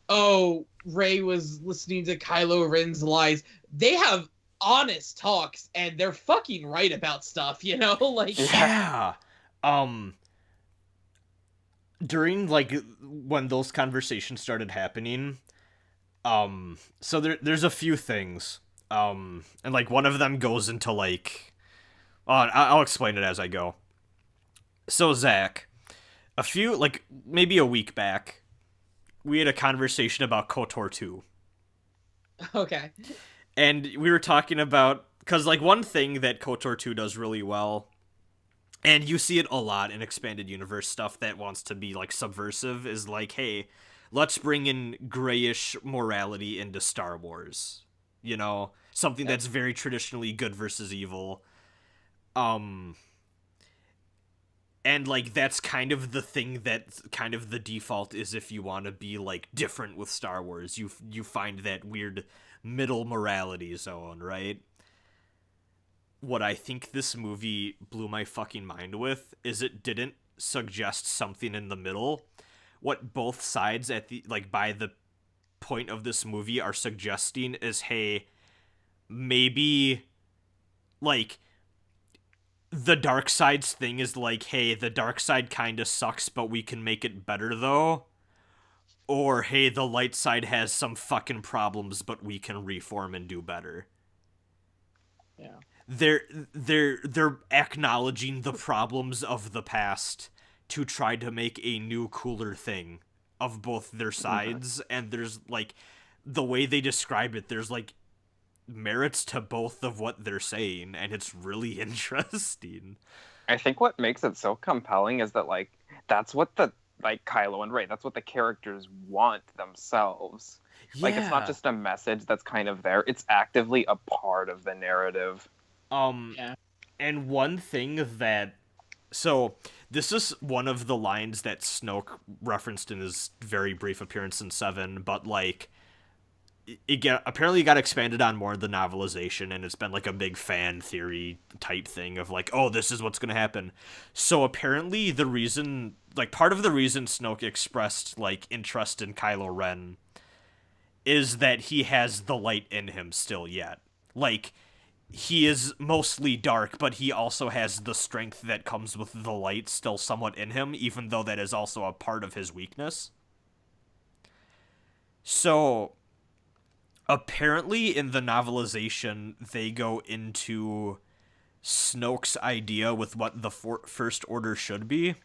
C: oh, Rey was listening to Kylo Ren's lies. They have honest talks, and they're fucking right about stuff, you know? Like,
A: yeah. During, like, when those conversations started happening, so there's a few things, and, like, one of them goes into, like, I'll explain it as I go. So, Zach, maybe a week back, we had a conversation about KOTOR 2.
C: okay.
A: And we were talking about, because, like, one thing that KOTOR 2 does really well, and you see it a lot in expanded universe stuff that wants to be, like, subversive, is like, hey, let's bring in grayish morality into Star Wars. You know? Something that's very traditionally good versus evil. And, like, that's kind of the thing that kind of the default is if you want to be, like, different with Star Wars. You find that weird middle morality zone, right? What I think this movie blew my fucking mind with is it didn't suggest something in the middle. What both sides at the, like, by the point of this movie are suggesting is, hey, maybe, like, the dark side's thing is like, hey, the dark side kind of sucks, but we can make it better though. Or, hey, the light side has some fucking problems, but we can reform and do better.
C: Yeah.
A: They're acknowledging the problems of the past to try to make a new, cooler thing of both their sides, and there's, like, the way they describe it, there's, like, merits to both of what they're saying, and it's really interesting.
B: I think what makes it so compelling is that, like, that's what the, like, Kylo and Rey, that's what the characters want themselves.
A: Yeah.
B: Like, it's not just a message that's kind of there, it's actively a part of the narrative.
C: Yeah.
A: And one thing that, so this is one of the lines that Snoke referenced in his very brief appearance in 7, but, like, apparently got expanded on more in the novelization, and it's been, like, a big fan theory type thing of, like, oh, this is what's gonna happen. So apparently the reason, like, part of the reason Snoke expressed, like, interest in Kylo Ren is that he has the light in him still yet. Like, he is mostly dark, but he also has the strength that comes with the light still somewhat in him, even though that is also a part of his weakness. So, apparently in the novelization, they go into Snoke's idea with what the First Order should be.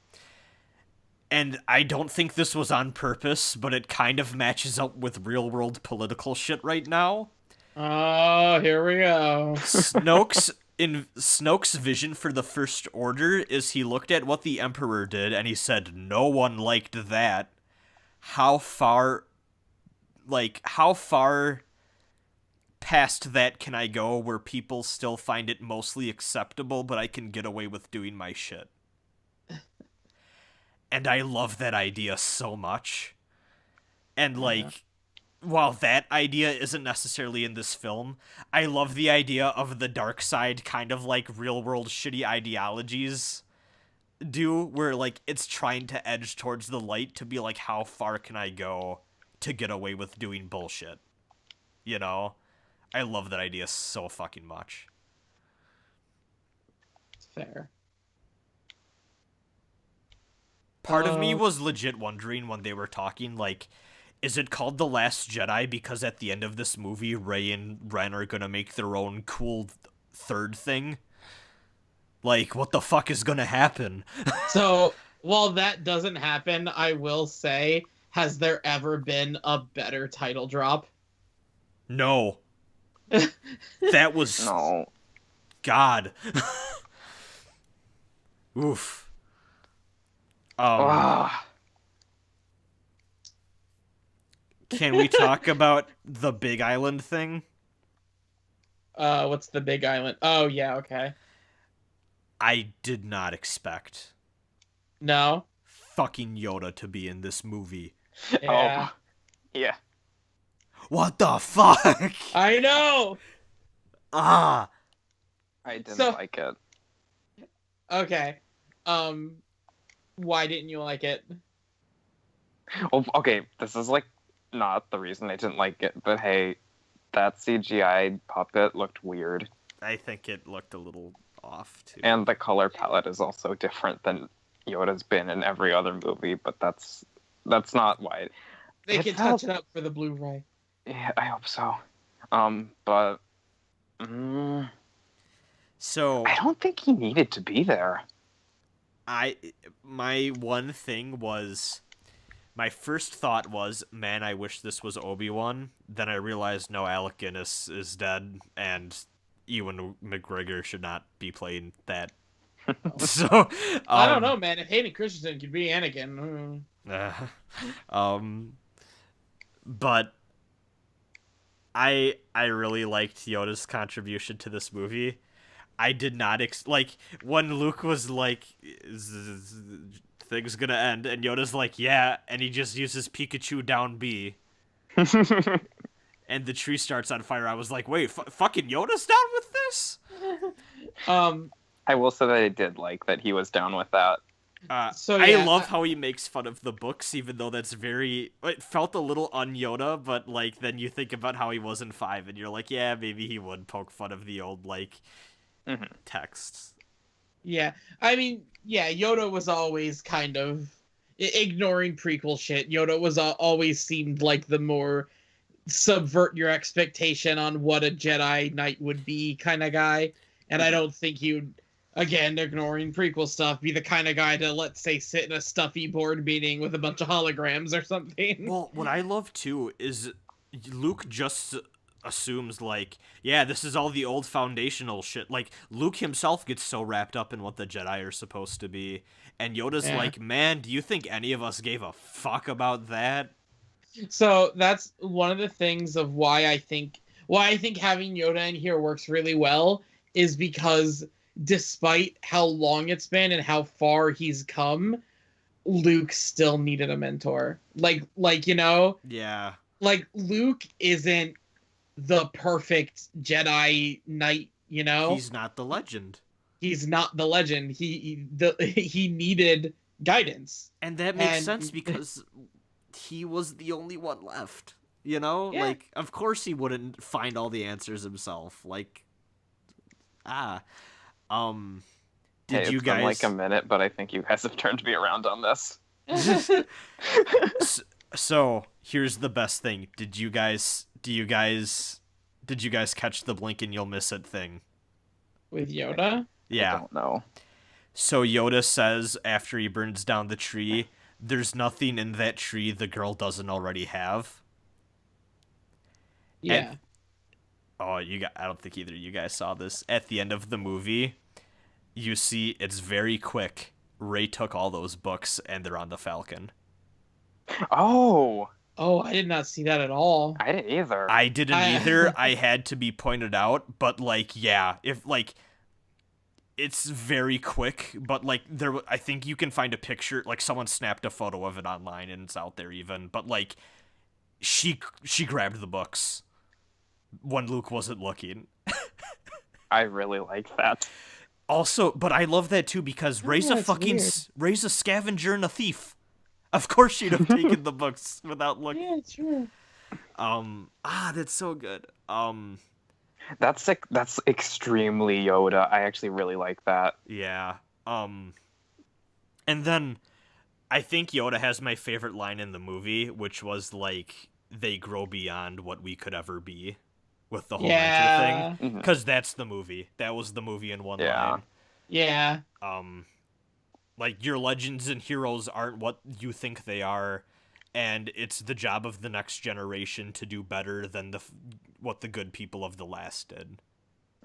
A: And I don't think this was on purpose, but it kind of matches up with real-world political shit right now.
C: Oh, here we go.
A: Snoke's vision for the First Order is he looked at what the Emperor did and he said, no one liked that. How far past that can I go where people still find it mostly acceptable, but I can get away with doing my shit? And I love that idea so much. And, while that idea isn't necessarily in this film, I love the idea of the dark side kind of like real-world shitty ideologies do, where, it's trying to edge towards the light to be like, how far can I go to get away with doing bullshit? You know? I love that idea so fucking much.
C: It's fair.
A: Part of me was legit wondering when they were talking, is it called The Last Jedi because at the end of this movie, Rey and Ren are gonna make their own cool third thing? What the fuck is gonna happen?
C: So, while that doesn't happen, I will say, has there ever been a better title drop?
A: No. That was...
B: No.
A: God. Oof. Can we talk about the Big Island thing?
C: What's the Big Island? Oh, yeah, okay.
A: I did not expect
C: No?
A: fucking Yoda to be in this movie.
C: Yeah.
B: Oh, yeah.
A: What the fuck?
C: I know!
A: Ah.
B: I didn't
C: So-
B: like it.
C: Okay. Why didn't you like it?
B: Well, okay, this is not the reason I didn't like it, but hey, that CGI puppet looked weird.
A: I think it looked a little off, too.
B: And the color palette is also different than Yoda's been in every other movie, but that's not why.
C: They
B: It
C: can
B: felt-
C: touch it up for the Blu-ray.
B: Yeah, I hope so. But
A: So,
B: I don't think he needed to be there.
A: my one thing was, my first thought was, man, I wish this was Obi-Wan. Then I realized, no, Alec Guinness is dead, and Ewan McGregor should not be playing that. So,
C: I don't know, man. If Hayden Christensen could be Anakin...
A: But I really liked Yoda's contribution to this movie. I did not when Luke was like, things gonna end, and Yoda's like, yeah, and he just uses Pikachu down B, and the tree starts on fire. I was like, wait, fucking Yoda's down with this?
B: I will say that I did like that he was down with that.
C: So,
A: I
C: yeah,
A: love how he makes fun of the books, even though that's it felt a little un-Yoda, but then you think about how he was in 5, and you're like, yeah, maybe he would poke fun of the old texts.
C: Yeah, I mean, yeah, Yoda was always kind of ignoring prequel shit. Yoda was always seemed like the more subvert your expectation on what a Jedi Knight would be kind of guy. And I don't think you'd, again, ignoring prequel stuff, be the kind of guy to, let's say, sit in a stuffy board meeting with a bunch of holograms or something.
A: Well, what I love, too, is Luke just assumes, yeah, this is all the old foundational shit. Luke himself gets so wrapped up in what the Jedi are supposed to be, and Yoda's like, man, do you think any of us gave a fuck about that?
C: So that's one of the things of why I think having Yoda in here works really well, is because despite how long it's been and how far he's come, Luke still needed a mentor.
A: Yeah.
C: Luke isn't the perfect Jedi Knight,
A: He's not the legend.
C: He's not the legend. He needed guidance.
A: And that makes sense because he was the only one left.
C: Yeah.
A: Of course he wouldn't find all the answers himself. Did
B: Hey,
A: you
B: it's been like
A: guys
B: a minute, but I think you guys have turned me around on this.
A: So, here's the best thing. Did you guys catch the blink and you'll miss it thing?
C: With Yoda?
B: I
A: Yeah.
B: don't know.
A: So Yoda says after he burns down the tree, there's nothing in that tree the girl doesn't already have.
C: Yeah.
A: I don't think either of you guys saw this. At the end of the movie, you see it's very quick. Rey took all those books and they're on the Falcon.
B: Oh,
C: Oh, I did not see that at all.
B: I didn't either.
A: I didn't either. I had to be pointed out, but it's very quick, but I think you can find a picture, someone snapped a photo of it online and it's out there even, but she grabbed the books when Luke wasn't looking.
B: I really like that.
A: Also, but I love that too because Rey's
C: that's weird.
A: Rey's a scavenger and a thief. Of course she'd have taken the books without looking.
C: Yeah, sure.
A: That's so good.
B: That's extremely Yoda. I actually really like that.
A: Yeah. And then I think Yoda has my favorite line in the movie, which was they grow beyond what we could ever be with the whole mentor thing.
B: Mhm.
A: Because that's the movie. That was the movie in one line.
C: Yeah.
A: Your legends and heroes aren't what you think they are, and it's the job of the next generation to do better than what the good people of the last did.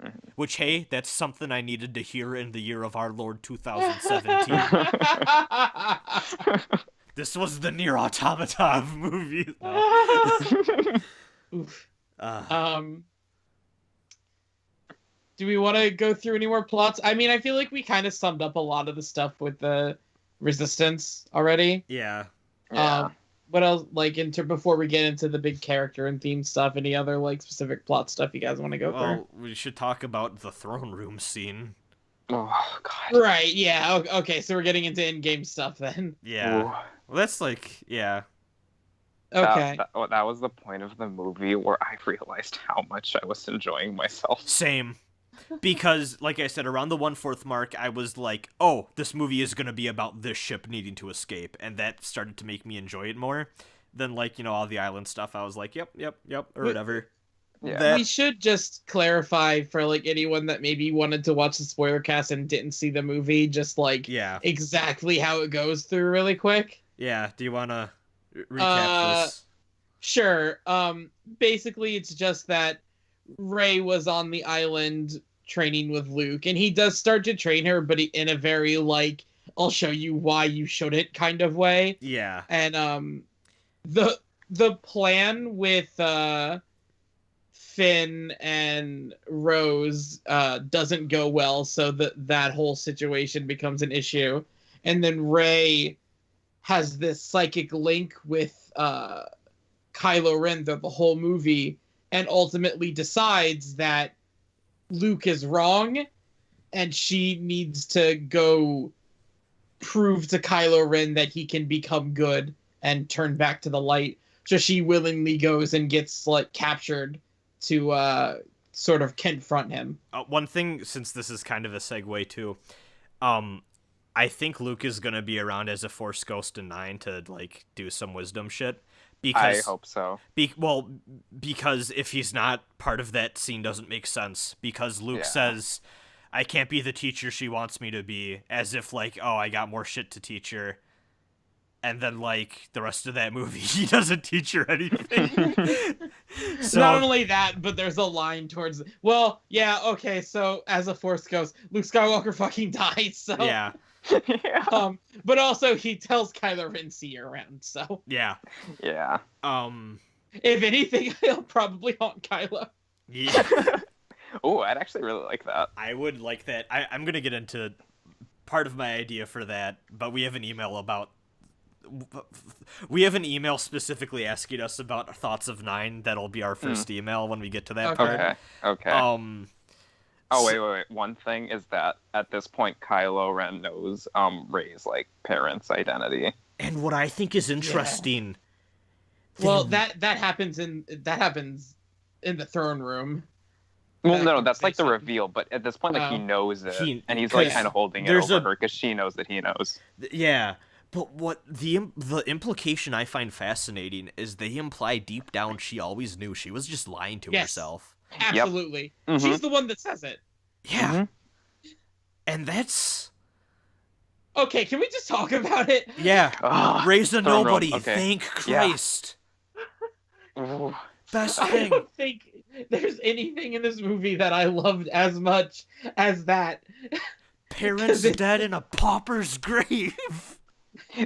B: Mhm.
A: Which, hey, that's something I needed to hear in the year of our Lord 2017. This was the Nier Automata of movies. No.
C: Oof. Do we want to go through any more plots? I mean, I feel like we kind of summed up a lot of the stuff with the Resistance already.
A: Yeah.
B: Yeah.
C: What else, before we get into the big character and theme stuff, any other, specific plot stuff you guys want to go
A: Well, we should talk about the throne room scene.
B: Oh God.
C: through? Right, yeah. Okay, so we're getting into in-game stuff then.
A: Yeah.
B: Ooh.
A: Well, that's yeah.
C: Okay.
B: That was the point of the movie where I realized how much I was enjoying myself.
A: Same. Because, like I said, around the 1/4 mark, I was like, oh, this movie is going to be about this ship needing to escape. And that started to make me enjoy it more. Then, all the island stuff, I was like, yep, or whatever.
B: Yeah.
C: We should just clarify for, anyone that maybe wanted to watch the spoiler cast and didn't see the movie, just,
A: Yeah.
C: exactly how it goes through really quick.
A: Yeah, do you want to recap this?
C: Sure. Basically, it's just that Rey was on the island training with Luke, and he does start to train her, but in a very I'll show you why you shouldn't kind of way.
A: Yeah.
C: And the plan with Finn and Rose doesn't go well, so that whole situation becomes an issue. And then Rey has this psychic link with Kylo Ren the whole movie, and ultimately decides that Luke is wrong, and she needs to go prove to Kylo Ren that he can become good and turn back to the light. So she willingly goes and gets captured to sort of confront him.
A: One thing, since this is kind of a segue too, I think Luke is gonna be around as a Force Ghost in 9 to do some wisdom shit.
B: I hope so.
A: Because if he's not, part of that scene doesn't make sense. Because Luke says, I can't be the teacher she wants me to be, as if I got more shit to teach her. And then the rest of that movie, he doesn't teach her anything. So,
C: not only that, but there's a line towards, so as a Force Ghost, Luke Skywalker fucking dies, so...
A: Yeah.
B: Yeah.
C: But also he tells Kylo Ren see you around, so...
A: Yeah.
B: Yeah.
C: If anything, he'll probably haunt Kylo.
A: Yeah.
B: Oh, I'd actually really like that.
A: I would like that. I'm going to get into part of my idea for that, but we have an email specifically asking us about thoughts of 9. That'll be our first email when we get to that part.
B: Okay. Wait. One thing is that at this point, Kylo Ren knows Rey's parents' identity.
A: And what I think is interesting.
C: Well, that happens in the throne room.
B: Well,
C: back
B: no,
C: in
B: that's like the
C: basement.
B: reveal, but at this point, like, he knows it, and he's,
A: 'cause
B: like, kind of holding it
A: there's
B: over
A: a-
B: her, because she knows that he knows.
A: Yeah, but what the implication I find fascinating is they imply deep down she always knew. She was just lying to
C: Yes.
A: herself.
C: Absolutely.
B: Mhm.
C: She's the one that says it.
A: Yeah,
B: Mhm.
A: and that's
C: Okay, can we just talk about it?
A: raise a
B: Throne roll,
A: nobody.
B: okay.
A: Thank Christ.
B: Ooh.
A: Best
C: I
A: thing.
C: don't think there's anything in this movie that I loved as much as that.
A: Parents dead in a pauper's grave.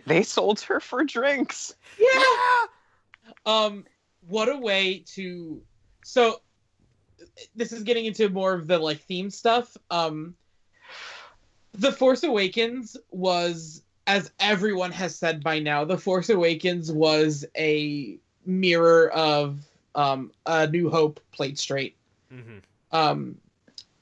B: They sold her for drinks.
C: Yeah. What a way to. So, this is getting into more of the like theme stuff. The Force Awakens was, as everyone has said by now, The Force Awakens was a mirror of A New Hope played straight.
A: Mm-hmm.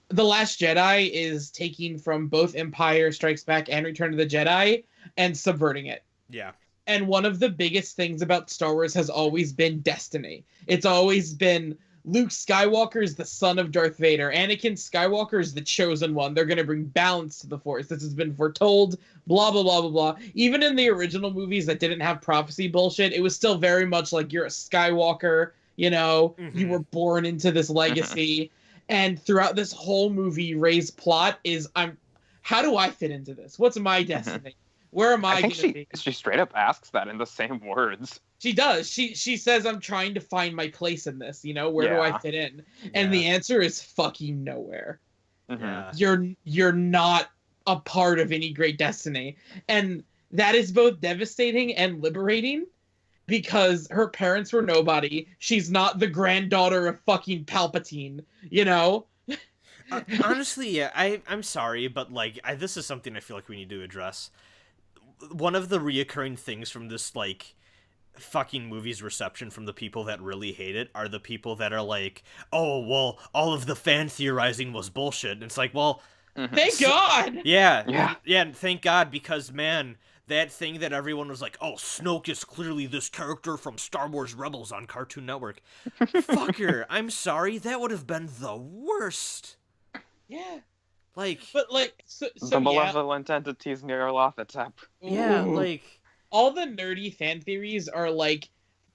C: The Last Jedi is taking from both Empire Strikes Back and Return of the Jedi and subverting it.
A: Yeah.
C: And one of the biggest things about Star Wars has always been destiny. It's always been Luke Skywalker is the son of Darth Vader. Anakin Skywalker is the chosen one. They're going to bring balance to the Force. This has been foretold, blah, blah, blah, blah, blah. Even in the original movies that didn't have prophecy bullshit, it was still very much like you're a Skywalker, you know, you were born into this legacy. And throughout this whole movie, Rey's plot is, how do I fit into this? What's my destiny? Where am I
B: think
C: going to be?
B: she straight up asks that in the same words.
C: She does. She says, I'm trying to find my place in this, you know, where do I fit in? And the answer is fucking nowhere.
A: Yeah.
C: You're not a part of any great destiny. And that is both devastating and liberating because her parents were nobody. She's not the granddaughter of fucking Palpatine, you know?
A: Honestly, yeah, I'm sorry, but like this is something I feel like we need to address. One of the reoccurring things from this like fucking movie's reception from the people that really hate it are the people that are like, oh well, all of the fan theorizing was bullshit. And it's like, well,
C: thank God.
A: Yeah, thank God, because man, that thing that everyone was like, oh, Snoke is clearly this character from Star Wars Rebels on Cartoon Network. Fucker, I'm sorry, that would have been the worst.
C: Yeah.
A: Like,
C: but like, so
B: the malevolent entities Nyarlathotep.
A: Yeah, like
C: all the nerdy fan theories are like,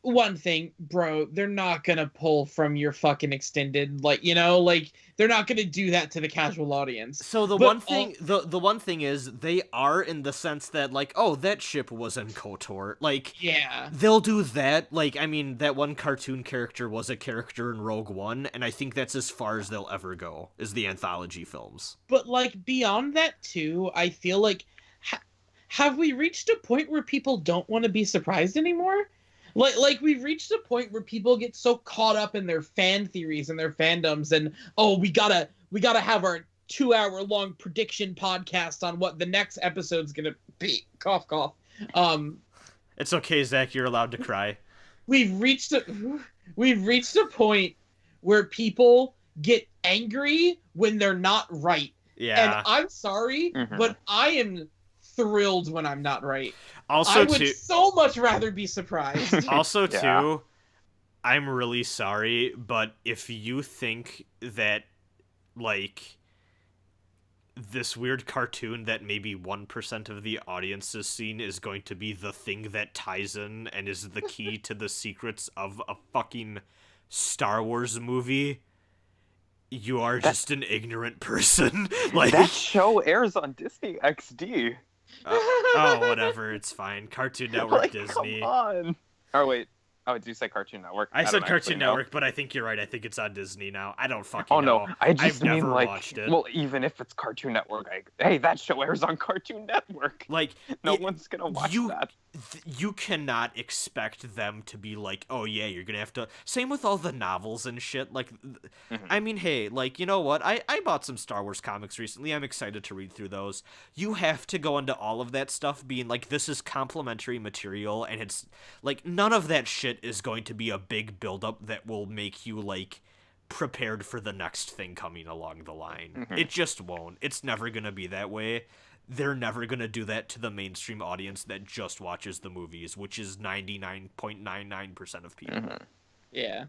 C: one thing, bro, they're not gonna pull from your fucking extended, like, you know, like they're not gonna do that to the casual audience.
A: So the one thing, the one thing is they are in the sense that like, oh, that ship was in KOTOR, like,
C: yeah,
A: they'll do that. Like, I mean, that one cartoon character was a character in Rogue One, and I think that's as far as they'll ever go is the anthology films.
C: But like beyond that too, I feel like have we reached a point where people don't want to be surprised anymore? Like we've reached a point where people get so caught up in their fan theories and their fandoms, and oh, we gotta have our 2-hour-long prediction podcast on what the next episode's gonna be. Cough, cough.
A: It's okay, Zach. You're allowed to cry.
C: We've reached a point where people get angry when they're not right.
A: Yeah.
C: And I'm sorry, but I am thrilled when I'm not right.
A: Also,
C: I would so much rather be surprised.
A: Also, too, I'm really sorry, but if you think that, like, this weird cartoon that maybe 1% of the audience is seen is going to be the thing that ties in and is the key to the secrets of a fucking Star Wars movie, you are just an ignorant person. Like,
B: that show airs on Disney XD.
A: Oh, whatever, it's fine. Cartoon Network, like, Disney.
B: Come on. Oh, wait. Oh, did you say Cartoon Network?
A: I said Cartoon Network, but I think you're right. I think it's on Disney now. I don't fucking know.
B: Oh, no. I've
A: never watched it.
B: Well, even if it's Cartoon Network, hey, that show airs on Cartoon Network.
A: Like,
B: no one's gonna watch that.
A: You cannot expect them to be like, oh, yeah, you're gonna have to... Same with all the novels and shit. Like, I mean, hey, like, you know what? I bought some Star Wars comics recently. I'm excited to read through those. You have to go into all of that stuff being like, this is complimentary material, and it's... Like, none of that shit is going to be a big buildup that will make you, like, prepared for the next thing coming along the line. It just won't. It's never gonna be that way. They're never gonna do that to the mainstream audience that just watches the movies, which is 99.99% of people.
C: Yeah.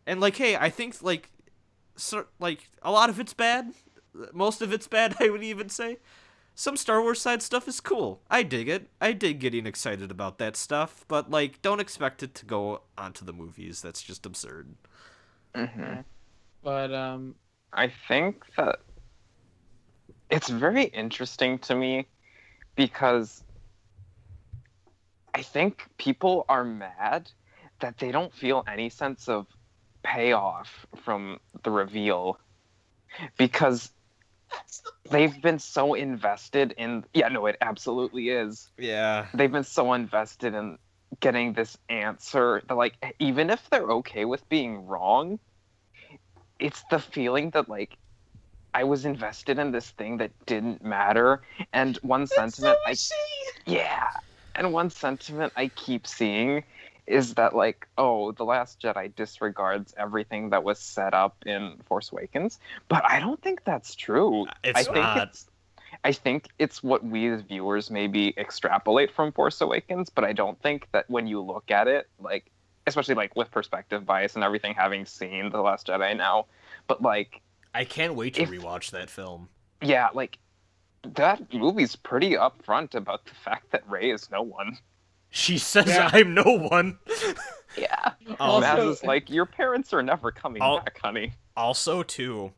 A: And, like, hey, I think, like, like a lot of it's bad. Most of it's bad, I would even say. Some Star Wars side stuff is cool. I dig it. I dig getting excited about that stuff, but like don't expect it to go onto the movies. That's just absurd.
B: Mm-hmm.
C: But
B: I think that it's very interesting to me because I think people are mad that they don't feel any sense of payoff from the reveal because they've been so invested in... Yeah, no, it absolutely is.
A: Yeah.
B: They've been so invested in getting this answer that, like, even if they're okay with being wrong, it's the feeling that, like, I was invested in this thing that didn't matter. And one sentiment one sentiment I keep seeing is that, like, oh, The Last Jedi disregards everything that was set up in Force Awakens. But I don't think that's true. I think it's what we as viewers maybe extrapolate from Force Awakens, but I don't think that when you look at it, like, especially like with perspective bias and everything, having seen The Last Jedi now, but like,
A: I can't wait to rewatch that film.
B: Yeah, like, that movie's pretty upfront about the fact that Rey is no one.
A: She says, I'm no one.
B: Yeah.
C: Also,
B: Maz is like, your parents are never coming back, honey.
A: Also, too,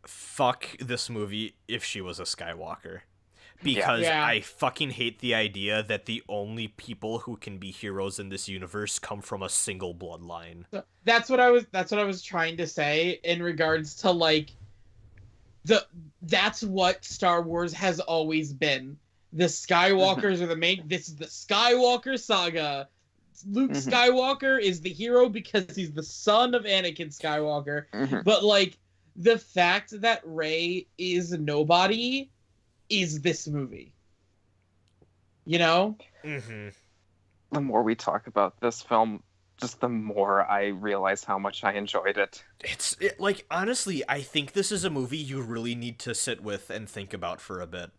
A: fuck this movie if she was a Skywalker. Because I fucking hate the idea that the only people who can be heroes in this universe come from a single bloodline.
C: That's what I was trying to say in regards to, like, that's what Star Wars has always been. The Skywalkers are the main... This is the Skywalker saga. Luke Skywalker is the hero because he's the son of Anakin Skywalker. But, like, the fact that Rey is nobody is this movie. You know?
B: The more we talk about this film, just the more I realize how much I enjoyed it.
A: Like, honestly, I think this is a movie you really need to sit with and think about for a bit.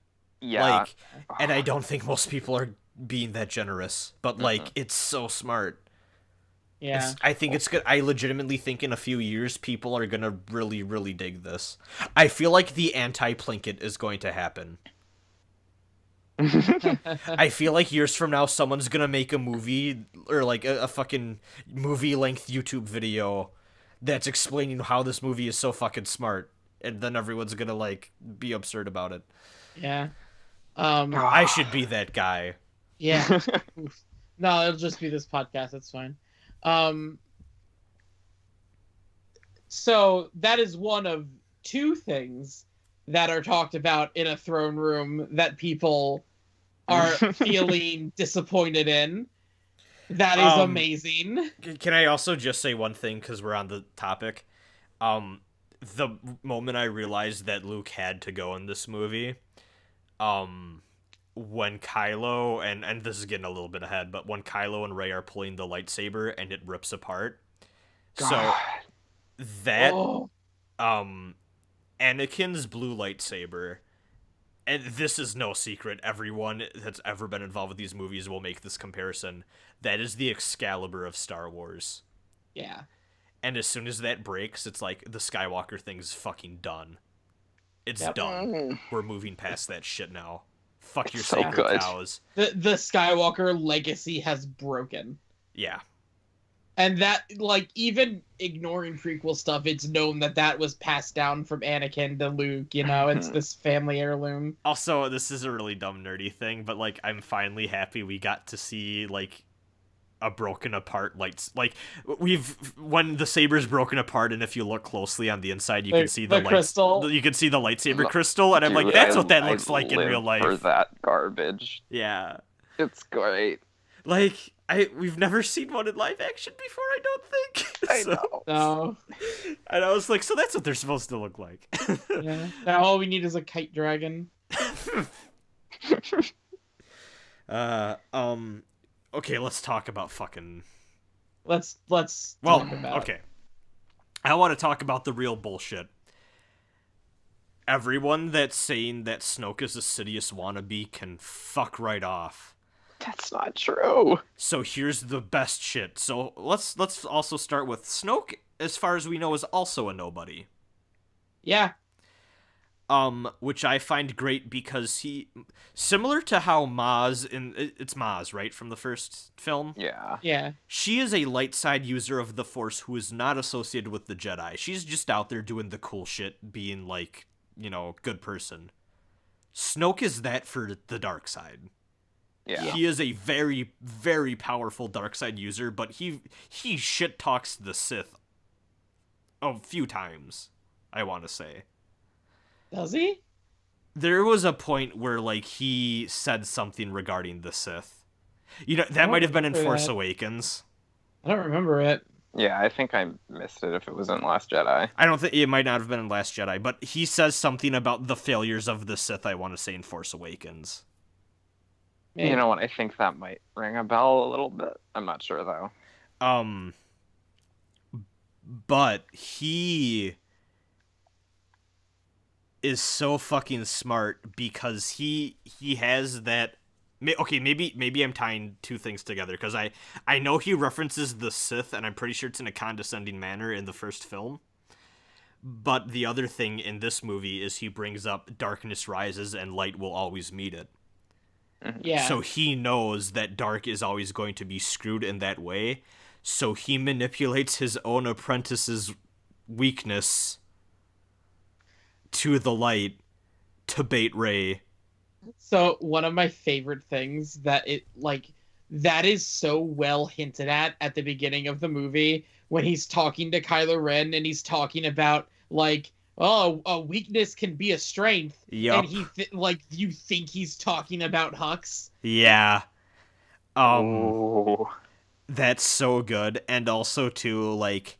B: Yeah.
A: Like, and I don't think most people are being that generous, but like, it's so smart.
C: Yeah.
A: I think it's good. I legitimately think in a few years, people are gonna really, really dig this. I feel like the anti-Plinkett is going to happen. I feel like years from now, someone's gonna make a movie, or like a fucking movie-length YouTube video that's explaining how this movie is so fucking smart, and then everyone's gonna, like, be absurd about it.
C: Yeah.
A: I should be that guy.
C: Yeah. No, it'll just be this podcast. That's fine. So that is one of two things that are talked about in a throne room that people are feeling disappointed in. That is amazing.
A: Can I also just say one thing, because we're on the topic? The moment I realized that Luke had to go in this movie, when Kylo, and this is getting a little bit ahead, but when Kylo and Rey are pulling the lightsaber and it rips apart.
B: God.
A: So that Anakin's blue lightsaber, and this is no secret, everyone that's ever been involved with these movies will make this comparison. That is the Excalibur of Star Wars.
C: Yeah.
A: And as soon as that breaks, it's like the Skywalker thing's fucking done. It's done. We're moving past that shit now. Fuck your sacred cows.
C: The Skywalker legacy has broken.
A: Yeah.
C: And that, like, even ignoring prequel stuff, it's known that that was passed down from Anakin to Luke, you know? It's this family heirloom.
A: Also, this is a really dumb nerdy thing, but, like, I'm finally happy we got to see, like, a broken apart when the saber's broken apart, and if you look closely on the inside, you can see the
C: crystal.
A: You can see the lightsaber crystal, and I'm like, that's what that looks like in real life.
B: For that garbage.
A: Yeah,
B: it's great.
A: Like, we've never seen one in live action before, I don't think.
B: I know.
C: No.
A: And I was like, so that's what they're supposed to look like.
C: Yeah. Now all we need is a kite dragon.
A: Okay, let's talk about fucking...
C: Let's talk about...
A: Okay. I want to talk about the real bullshit. Everyone that's saying that Snoke is a Sidious wannabe can fuck right off.
B: That's not true.
A: So here's the best shit. So let's also start with Snoke as far as we know, is also a nobody.
C: Yeah.
A: Which I find great because he, similar to how Maz it's Maz, right, from the first film?
B: Yeah.
C: Yeah.
A: She is a light side user of the Force who is not associated with the Jedi. She's just out there doing the cool shit, being like, good person. Snoke is that for the dark side.
B: Yeah.
A: He is a very, very powerful dark side user, but he shit talks the Sith a few times, I want to say.
C: Does he?
A: There was a point where, like, he said something regarding the Sith. That might have been in Force Awakens.
C: I don't remember it.
B: Yeah, I think I missed it if it was in Last Jedi.
A: I don't think it might not have been in Last Jedi, but he says something about the failures of the Sith, I want to say, in Force Awakens.
C: Maybe.
B: You know what? I think that might ring a bell a little bit. I'm not sure, though.
A: But he is so fucking smart because he has that. Okay, maybe I'm tying two things together because I know he references the Sith, and I'm pretty sure it's in a condescending manner in the first film. But the other thing in this movie is he brings up darkness rises and light will always meet it.
C: Yeah.
A: So he knows that dark is always going to be screwed in that way. So he manipulates his own apprentice's weakness to the light to bait Rey.
C: So one of my favorite things that is so well hinted at the beginning of the movie when he's talking to Kylo Ren and he's talking about like, oh, a weakness can be a strength.
A: Yup.
C: And he you think he's talking about Hux.
A: Yeah.
B: Ooh.
A: That's so good. And also too, like,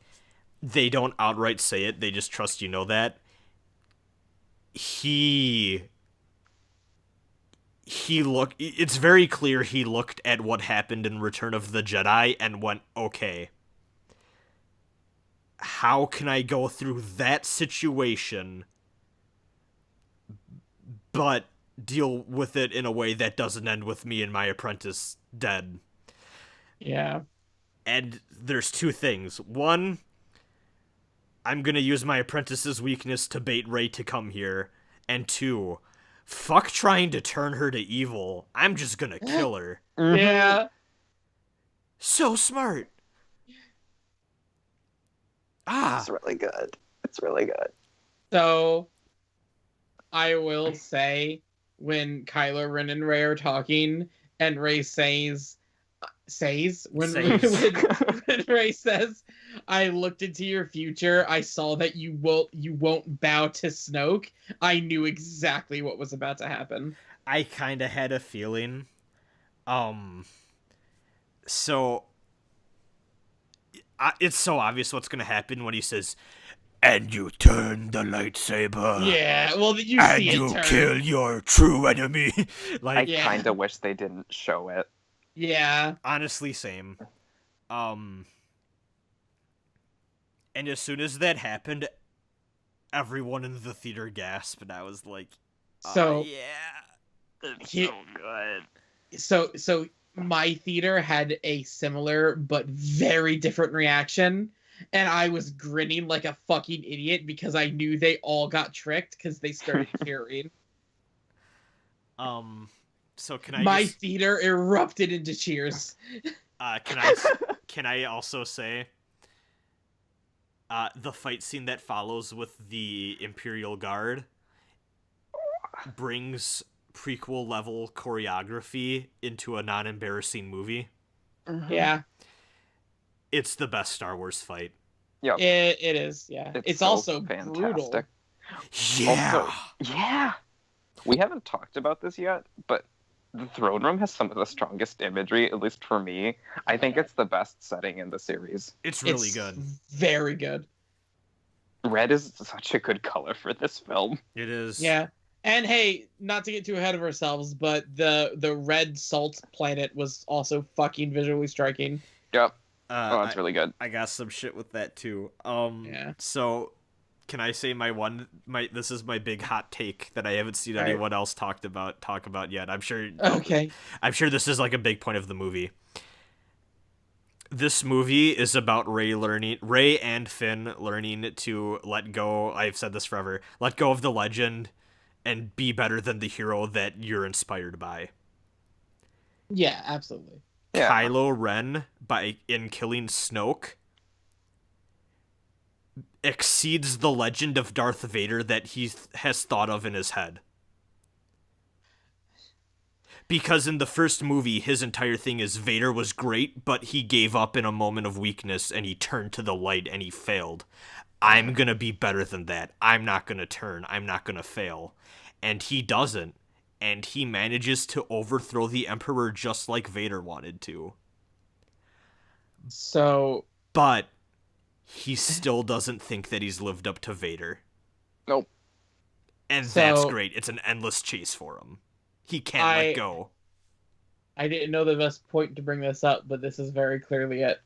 A: they don't outright say it, they just trust you know that. It's very clear he looked at what happened in Return of the Jedi and went, okay, how can I go through that situation but deal with it in a way that doesn't end with me and my apprentice dead?
C: Yeah.
A: And there's two things. One, I'm gonna use my apprentice's weakness to bait Rey to come here. And two, fuck trying to turn her to evil. I'm just gonna kill her.
C: Yeah.
A: So smart.
B: It's really good. It's really good.
C: So I will say when Kylo Ren and Rey are talking and Rey when Rey says, I looked into your future, I saw that you won't bow to Snoke, I knew exactly what was about to happen.
A: I kinda had a feeling. So it's so obvious what's gonna happen when he says, and you turn the lightsaber.
C: Yeah, well, you
A: and
C: see it
A: you
C: turn.
A: kill your true enemy.
B: I kind of wish they didn't show it.
C: Yeah.
A: Honestly, same. And as soon as that happened, everyone in the theater gasped, and I was like,
C: So
A: yeah, it's
C: he-
A: so good.
C: So my theater had a similar but very different reaction, and I was grinning like a fucking idiot because I knew they all got tricked because they started cheering.
A: So can I?
C: My theater erupted into cheers.
A: Can I also say, the fight scene that follows with the Imperial Guard brings prequel level choreography into a non-embarrassing movie.
C: Yeah.
A: It's the best Star Wars fight.
C: Yep. It is, yeah. It's so also fantastic. Brutal.
A: Yeah.
B: Also, yeah. We haven't talked about this yet, but the throne room has some of the strongest imagery, at least for me. I think it's the best setting in the series.
A: It's really good.
C: Very good.
B: Red is such a good color for this film.
A: It is.
C: Yeah. And hey, not to get too ahead of ourselves, but the red salt planet was also fucking visually striking.
B: Yep. That's really good.
A: I got some shit with that too.
C: Yeah.
A: So can I say this is my big hot take that I haven't seen anyone else talk about yet. I'm sure.
C: Okay.
A: I'm sure this is like a big point of the movie. This movie is about Ray and Finn learning to let go. I've said this forever. Let go of the legend and be better than the hero that you're inspired by.
C: Yeah, absolutely.
B: Yeah.
A: Kylo Ren, in killing Snoke, exceeds the legend of Darth Vader that he has thought of in his head. Because in the first movie, his entire thing is Vader was great, but he gave up in a moment of weakness and he turned to the light and he failed. I'm gonna be better than that. I'm not gonna turn. I'm not gonna fail. And he doesn't. And he manages to overthrow the Emperor just like Vader wanted to.
C: So,
A: But he still doesn't think that he's lived up to Vader.
B: Nope.
A: And that's great. It's an endless chase for him. He can't let go.
C: I didn't know the best point to bring this up, but this is very clearly it.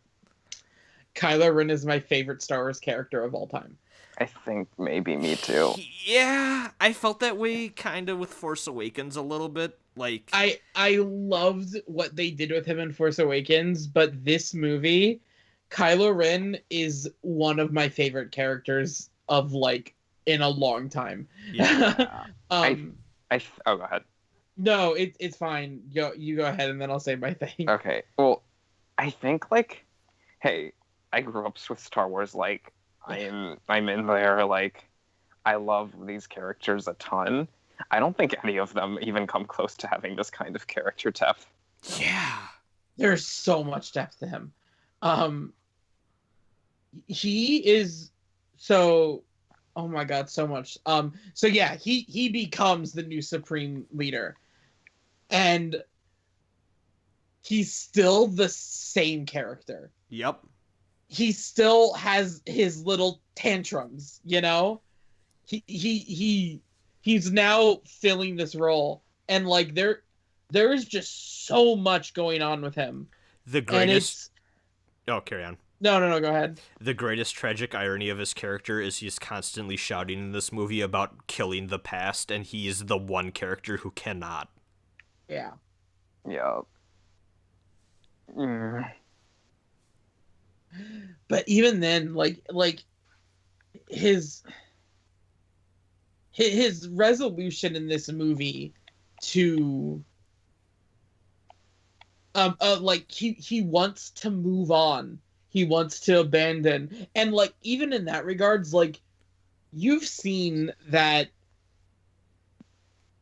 C: Kylo Ren is my favorite Star Wars character of all time.
B: I think maybe me too.
A: Yeah, I felt that way kind of with Force Awakens a little bit. Like
C: I loved what they did with him in Force Awakens, but this movie, Kylo Ren is one of my favorite characters of like in a long time.
A: Yeah.
B: Oh, go ahead.
C: No, it's fine. You go ahead, and then I'll say my thing.
B: Okay. Well, I think like, hey, I grew up with Star Wars. Like, I'm in there. Like, I love these characters a ton. I don't think any of them even come close to having this kind of character depth.
A: Yeah.
C: There's so much depth to him. He is so. Oh my god, so much. So yeah, he becomes the new supreme leader. And he's still the same character.
A: Yep.
C: He still has his little tantrums, you know? He's now filling this role, and like there is just so much going on with him.
A: The greatest carry on.
C: No, go ahead.
A: The greatest tragic irony of his character is he's constantly shouting in this movie about killing the past, and he's the one character who cannot.
C: Yeah.
B: Yeah.
C: But even then, like his resolution in this movie to like he wants to move on. He wants to abandon. And like even in that regards, like you've seen that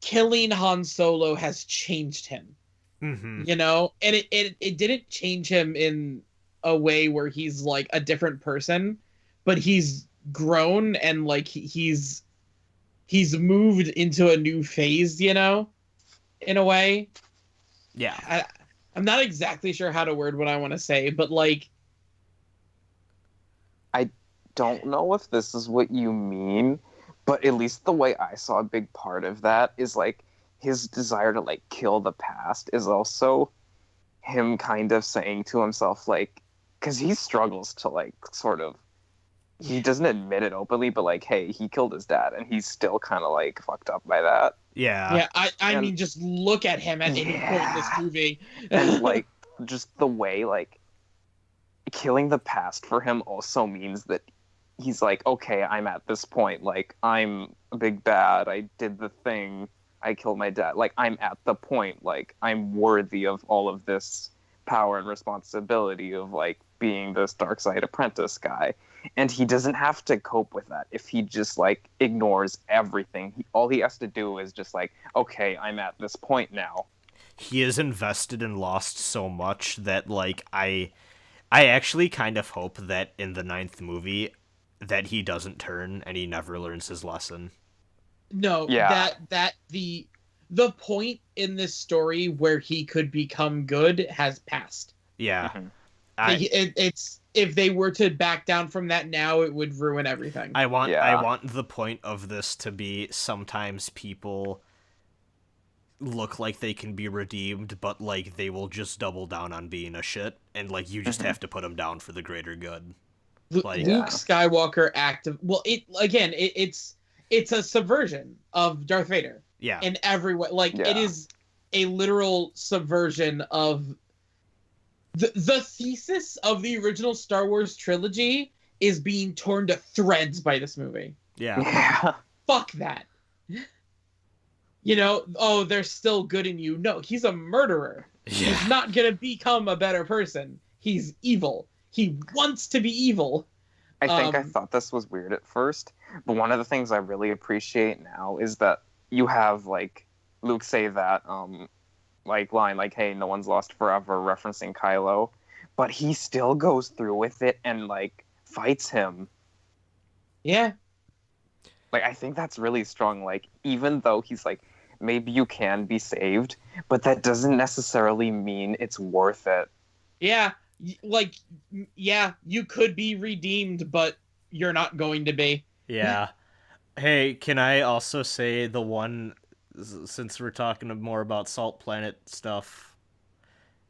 C: killing Han Solo has changed him.
A: Mm-hmm.
C: You know? And it didn't change him in a way where he's like a different person, but he's grown and like he's moved into a new phase, you know, in a way.
A: Yeah.
C: I'm not exactly sure how to word what I want to say, but like
B: I don't know if this is what you mean, but at least the way I saw a big part of that is like his desire to like kill the past is also him kind of saying to himself, like, because he struggles to like sort of, he doesn't admit it openly, but like, hey, he killed his dad, and he's still kind of like fucked up by that.
A: Yeah.
C: I mean, just look at him at any point in this movie.
B: And like just the way like killing the past for him also means that he's like, okay, I'm at this point, like I'm a big bad, I did the thing, I killed my dad, like I'm at the point, like I'm worthy of all of this power and responsibility of like being this dark side apprentice guy. And he doesn't have to cope with that if he just like ignores everything. All he has to do is just like, okay, I'm at this point now.
A: He is invested and lost so much that like I actually kind of hope that in the 9th movie that he doesn't turn and he never learns his lesson.
C: No,
B: yeah.
C: that the point in this story where he could become good has passed.
A: Yeah.
B: Mm-hmm.
C: It's if they were to back down from that now, it would ruin everything.
A: I want the point of this to be sometimes people look like they can be redeemed, but like they will just double down on being a shit, and like you just have to put them down for the greater good. Like
C: Luke Skywalker active. Well, it's a subversion of Darth Vader.
A: Yeah.
C: In every way, like it is a literal subversion of The thesis of the original Star Wars trilogy is being torn to threads by this movie.
A: Yeah.
B: Yeah.
C: Fuck that. You know, oh, there's still good in you. No, he's a murderer.
A: Yeah.
C: He's not gonna become a better person. He's evil. He wants to be evil.
B: I think I thought this was weird at first, but one of the things I really appreciate now is that you have like Luke say that like line like, "Hey, no one's lost forever," referencing Kylo, but he still goes through with it and like fights him.
C: Yeah.
B: Like, I think that's really strong. Like, even though he's like, maybe you can be saved, but that doesn't necessarily mean it's worth it.
C: Yeah. Like, yeah, you could be redeemed, but you're not going to be.
A: Yeah. Hey, can I also say the one, since we're talking more about Salt Planet stuff,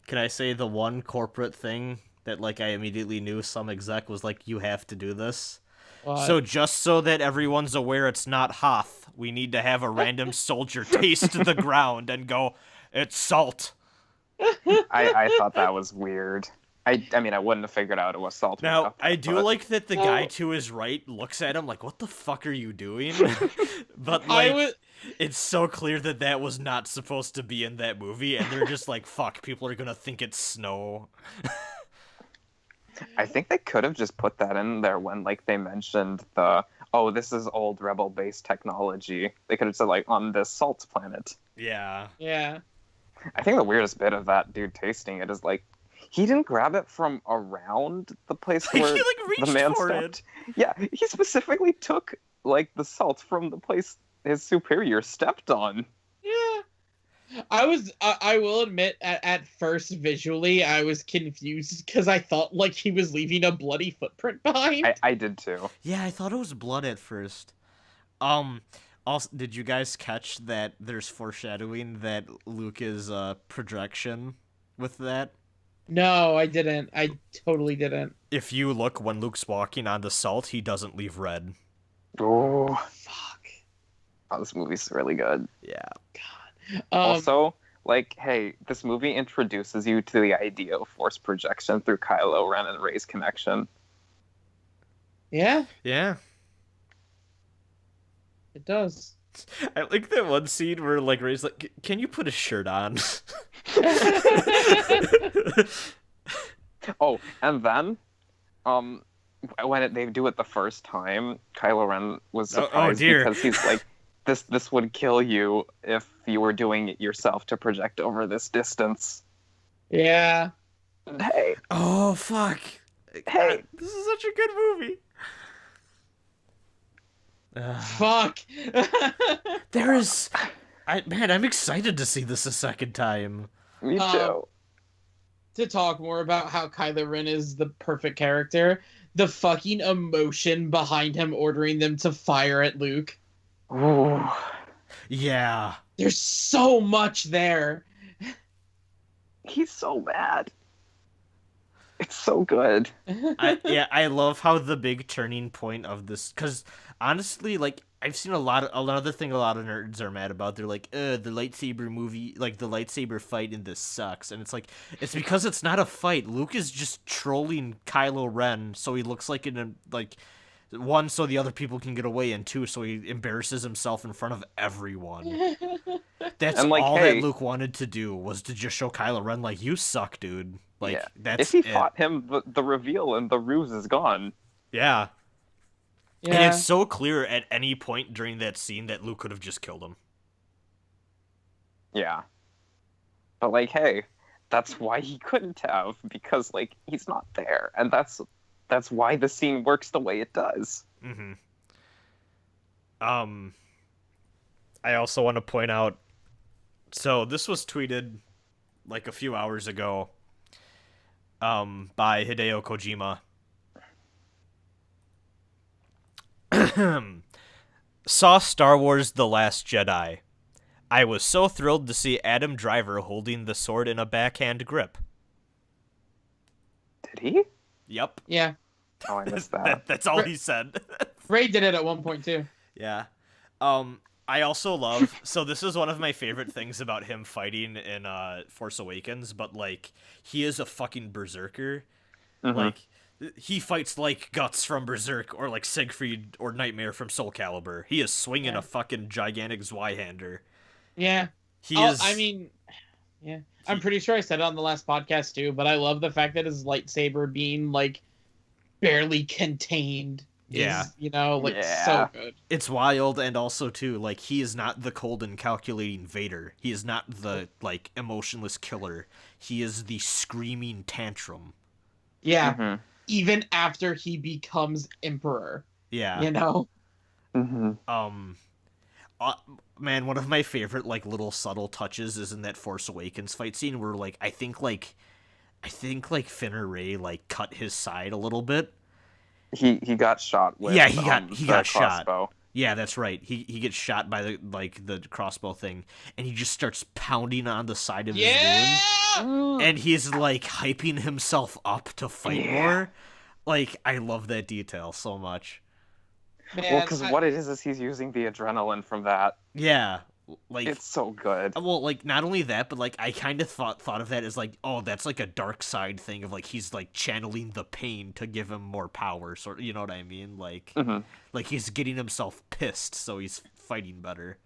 A: can I say the one corporate thing that, like, I immediately knew some exec was like, you have to do this?
C: What?
A: So just so that everyone's aware it's not Hoth, we need to have a random soldier taste the ground and go, it's salt.
B: I thought that was weird. I mean, I wouldn't have figured out it was salt.
A: Now, I do like that the guy to his right looks at him like, what the fuck are you doing? But, like, it's so clear that that was not supposed to be in that movie, and they're just like, fuck, people are gonna think it's snow.
B: I think they could have just put that in there when, like, they mentioned this is old Rebel-based technology. They could have said, like, on this salt planet.
A: Yeah.
C: Yeah.
B: I think the weirdest bit of that dude tasting it is, like, he didn't grab it from around the place
A: He,
B: where
A: like,
B: the
A: reached
B: man
A: for
B: stepped. Yeah, he specifically took, like, the salt from the place his superior stepped on.
C: Yeah. I will admit, at first, visually, I was confused because I thought, like, he was leaving a bloody footprint behind.
B: I did too.
A: Yeah, I thought it was blood at first. Also, did you guys catch that there's foreshadowing that Luke is projection with that?
C: No, I didn't. I totally didn't.
A: If you look when Luke's walking on the salt, he doesn't leave red.
B: Oh,
C: Fuck.
B: oh, this movie's really good.
A: Yeah.
B: Also, like, hey, this movie introduces you to the idea of force projection through Kylo Ren and Rey's connection.
C: Yeah,
A: Yeah.
C: it does.
A: I like that one scene where, like, Rey's like, can you put a shirt on?
B: Oh, and then, when they do it the first time, Kylo Ren was surprised because he's like, this would kill you if you were doing it yourself to project over this distance.
C: Yeah.
B: And hey,
A: Oh, fuck.
B: Hey.
A: This is such a good movie.
C: Fuck.
A: I'm excited to see this a second time.
B: me too.
C: To talk more about how Kylo Ren is the perfect character, the fucking emotion behind him ordering them to fire at Luke.
B: Ooh.
A: Yeah.
C: There's so much there.
B: He's so mad. It's so good.
A: I love how the big turning point of this, because honestly, like, I've seen another thing a lot of nerds are mad about. They're like, the lightsaber movie, like, the lightsaber fight in this sucks. And it's like, it's because it's not a fight. Luke is just trolling Kylo Ren so he looks like one, so the other people can get away, and two, so he embarrasses himself in front of everyone. That's
B: And, like,
A: all
B: hey,
A: that Luke wanted to do, was to just show Kylo Ren, like, you suck, dude. Like,
B: yeah.
A: that's
B: if he
A: it.
B: fought him, the reveal and the ruse is gone.
A: Yeah.
C: Yeah.
A: And it's so clear at any point during that scene that Luke could have just killed him.
B: Yeah. But, like, hey, that's why he couldn't have, because, like, he's not there. And that's why the scene works the way it does.
A: Mm-hmm. I also want to point out, so this was tweeted like a few hours ago by Hideo Kojima. Saw Star Wars The Last Jedi. I was so thrilled to see Adam Driver holding the sword in a backhand grip.
B: Did he?
A: Yep.
C: Yeah.
B: Oh, I missed that.
A: That's all he said.
C: Ray did it at one point too.
A: Yeah. I also love, so this is one of my favorite things about him fighting in Force Awakens, but like he is a fucking berserker. Like he fights like Guts from Berserk or like Siegfried or Nightmare from Soul Calibur. He is swinging
C: Yeah.
A: a fucking gigantic Zweihander.
C: Yeah.
A: He is.
C: I mean, yeah. I'm pretty sure I said it on the last podcast too, but I love the fact that his lightsaber being like barely contained
A: Yeah.
C: is, you know, like
B: Yeah.
C: so good.
A: It's wild, and also too, like he is not the cold and calculating Vader. He is not the like emotionless killer. He is the screaming tantrum.
C: Yeah.
B: Mm-hmm.
C: Even after he becomes emperor,
A: Yeah.
C: you know?
A: Um, man, one of my favorite like little subtle touches is in that Force Awakens fight scene where like I think like Finn or Rey like cut his side a little bit.
B: He got shot with
A: Yeah, he
B: the
A: got shot.
B: crossbow.
A: Yeah, that's right. He gets shot by the crossbow thing, and he just starts pounding on the side of his wound, and he's like hyping himself up to fight more. Like I love that detail so much.
C: Man,
B: Well, because what it is he's using the adrenaline from that.
A: Yeah, like
B: It's so good.
A: well, like not only that, but like I kind of thought of that as like, oh, that's like a dark side thing of like he's like channeling the pain to give him more power, sort of, you know what I mean? Like, like he's getting himself pissed, so he's fighting better.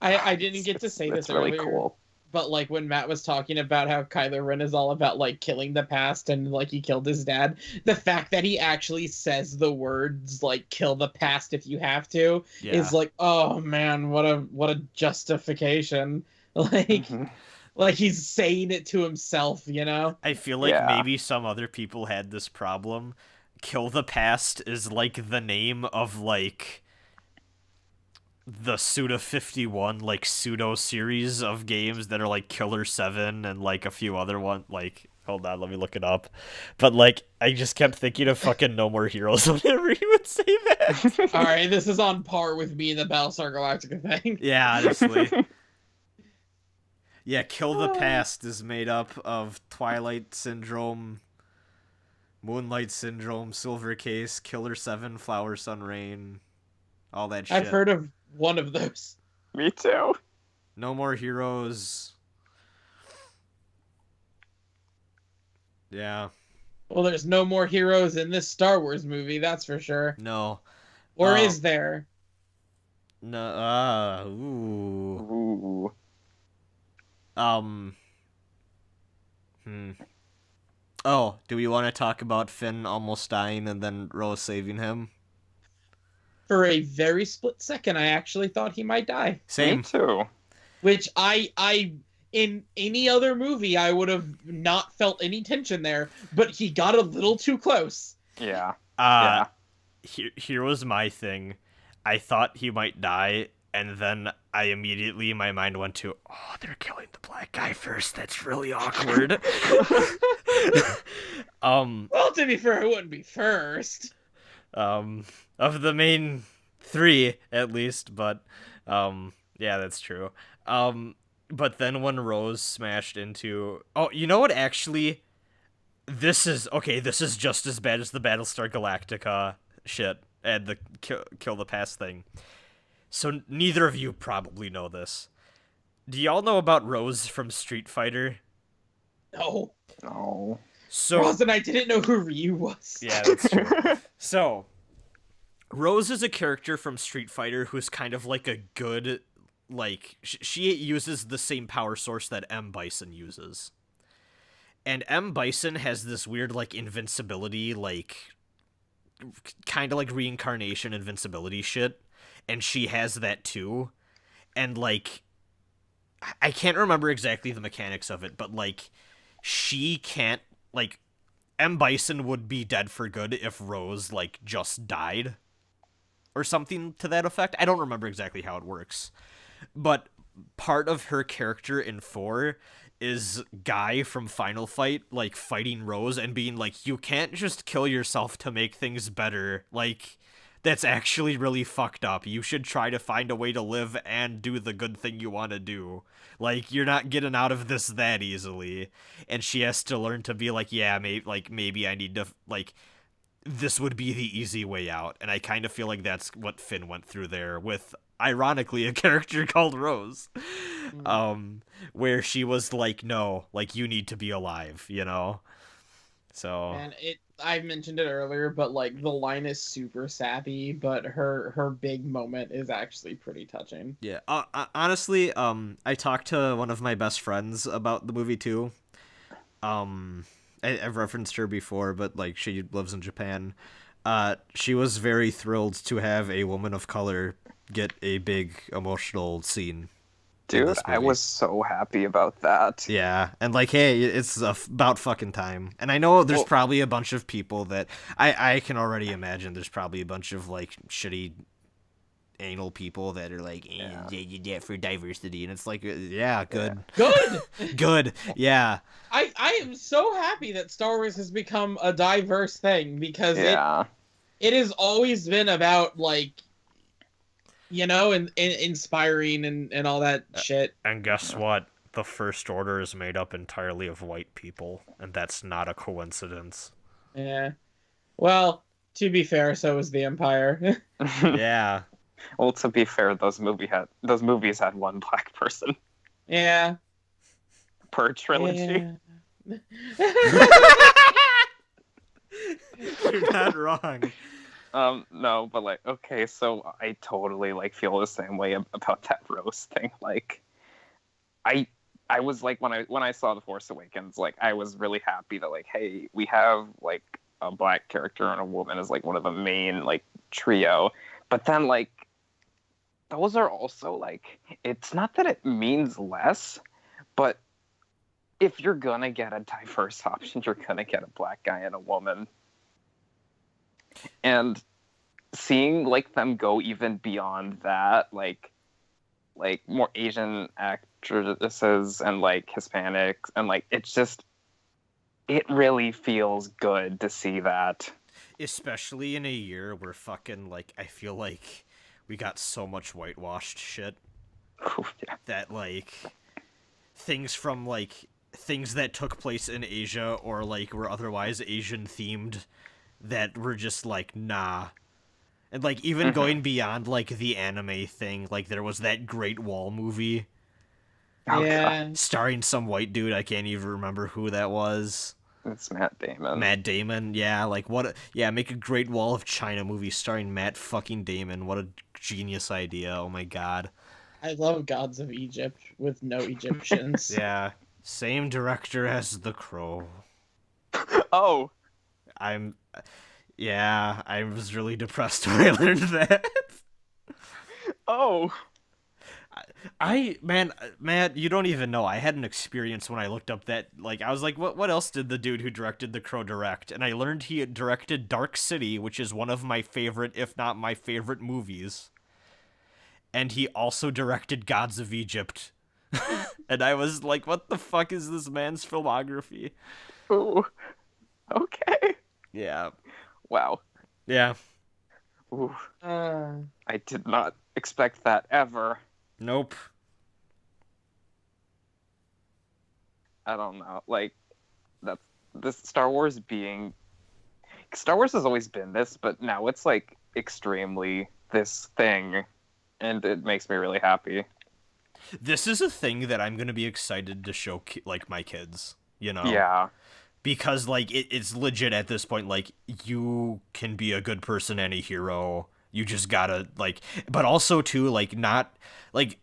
C: I didn't get to say this
B: It's really
C: earlier,
B: cool.
C: but like when Matt was talking about how Kylo Ren is all about like killing the past and like he killed his dad, the fact that he actually says the words like "kill the past if you have to"
A: Yeah.
C: is like, oh man, what a justification. Like, like he's saying it to himself, you know?
A: I feel like
B: Yeah.
A: maybe some other people had this problem. Kill the Past is like the name of like the Suda 51 like pseudo series of games that are like Killer 7 and like a few other one like hold on, let me look it up. But like I just kept thinking of fucking No More Heroes whenever he would say that.
C: All right, this is on par with me and the Battlestar Galactica thing.
A: Yeah, honestly. Yeah, Kill the Past is made up of Twilight Syndrome, Moonlight Syndrome, Silver Case, Killer 7, Flower Sun Rain, all that shit.
C: I've heard of one of those.
B: Me too.
A: No More Heroes. Yeah.
C: Well, there's no more heroes in this Star Wars movie, that's for sure.
A: No.
C: Or is there?
A: No. Ooh.
B: Ooh.
A: Oh, do we want to talk about Finn almost dying and then Rose saving him?
C: For a very split second, I actually thought he might die.
A: Same.
B: Me too.
C: Which I in any other movie, I would have not felt any tension there. But he got a little too close.
B: Yeah.
A: Here was my thing. I thought he might die, and then my mind went to, oh, they're killing the black guy first. That's really awkward.
C: Well, to be fair, it wouldn't be first.
A: Of the main three, at least, but, yeah, that's true. But then when Rose smashed into, oh, you know what, actually, this is just as bad as the Battlestar Galactica shit, and the kill the past thing. So neither of you probably know this. Do y'all know about Rose from Street Fighter?
C: No.
B: No.
A: So
C: Ross and I didn't know who Ryu was.
A: yeah, that's true. So Rose is a character from Street Fighter who's kind of like a good, like, she uses the same power source that M. Bison uses. And M. Bison has this weird, like, invincibility, like, kind of like reincarnation invincibility shit. And she has that too. And, like, I can't remember exactly the mechanics of it, but, like, she can't, like, M. Bison would be dead for good if Rose, like, just died. Or something to that effect. I don't remember exactly how it works. But part of her character in 4 is Guy from Final Fight, like, fighting Rose and being like, you can't just kill yourself to make things better. Like, that's actually really fucked up. You should try to find a way to live and do the good thing you want to do. Like, you're not getting out of this that easily. And she has to learn to be like, yeah, maybe I need to, like, this would be the easy way out, and I kind of feel like that's what Finn went through there with, ironically, a character called Rose, where she was like, no, like, you need to be alive, you know? So...
C: And I mentioned it earlier, but like the line is super sappy, but her big moment is actually pretty touching.
A: Yeah, honestly, I talked to one of my best friends about the movie too. I've referenced her before, but like she lives in Japan. She was very thrilled to have a woman of color get a big emotional scene.
B: Dude, I was so happy about that.
A: Yeah, and like, hey, it's about fucking time. And I know there's probably a bunch of people that I can already imagine. There's probably a bunch of like shitty anal people that are like, yeah, for diversity, and it's like, yeah, good, good, yeah.
C: I am so happy that Star Wars has become a diverse thing, because it has always been about like, you know, and inspiring and all that shit.
A: And guess what? The First Order is made up entirely of white people, and that's not a coincidence.
C: Yeah. Well, to be fair, so is the Empire.
A: Yeah.
B: Well, to be fair, those movies had one black person.
C: Yeah.
B: Per trilogy.
C: Yeah.
A: You're not wrong.
B: No, but like, okay, so I totally like feel the same way about that Rose thing. Like, I was like, when I saw The Force Awakens, like, I was really happy that like, hey, we have like a black character and a woman as like one of the main like trio. But then like, those are also like, it's not that it means less, but if you're gonna get a diverse option, you're gonna get a black guy and a woman. And seeing like them go even beyond that, like more Asian actresses and like Hispanics, and like it really feels good to see that.
A: Especially in a year where fucking like, I feel like we got so much whitewashed shit.
B: Ooh, yeah.
A: That like things that took place in Asia or like were otherwise Asian themed that were just like, nah. And like even going beyond like the anime thing, like there was that Great Wall movie.
C: Yeah.
A: Starring some white dude, I can't even remember who that was.
B: It's Matt Damon.
A: Matt Damon, yeah, like make a Great Wall of China movie starring Matt fucking Damon. What a genius idea. Oh my god.
C: I love Gods of Egypt with no Egyptians.
A: Yeah. Same director as The Crow.
B: Oh.
A: I was really depressed when I learned that.
B: Oh.
A: Matt, you don't even know. I had an experience when I looked up that, like, I was like, what else did the dude who directed The Crow direct? And I learned he had directed Dark City, which is one of my favorite, if not my favorite movies. And he also directed Gods of Egypt. And I was like, what the fuck is this man's filmography?
B: Ooh. Okay.
A: Yeah.
B: Wow.
A: Yeah.
B: Ooh. I did not expect that ever.
A: Nope.
B: I don't know. Like, that's this Star Wars has always been this, but now it's like extremely this thing, and it makes me really happy.
A: This is a thing that I'm gonna be excited to show like my kids, you know?
B: Yeah.
A: Because like it's legit at this point. Like, you can be a good person and a hero. You just gotta like, but also too like not like.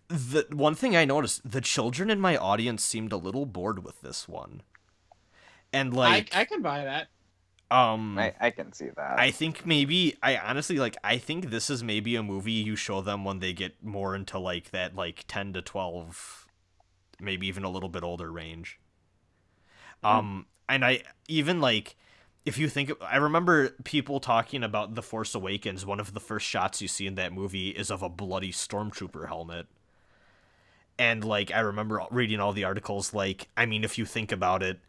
A: The one thing I noticed, the children in my audience seemed a little bored with this one, and like
C: I can buy that.
B: I can see that.
A: I think maybe I think this is maybe a movie you show them when they get more into like that like 10 to 12, maybe even a little bit older range. And I even like, if you think, I remember people talking about The Force Awakens. One of the first shots you see in that movie is of a bloody stormtrooper helmet. And like, I remember reading all the articles, like, I mean, if you think about it,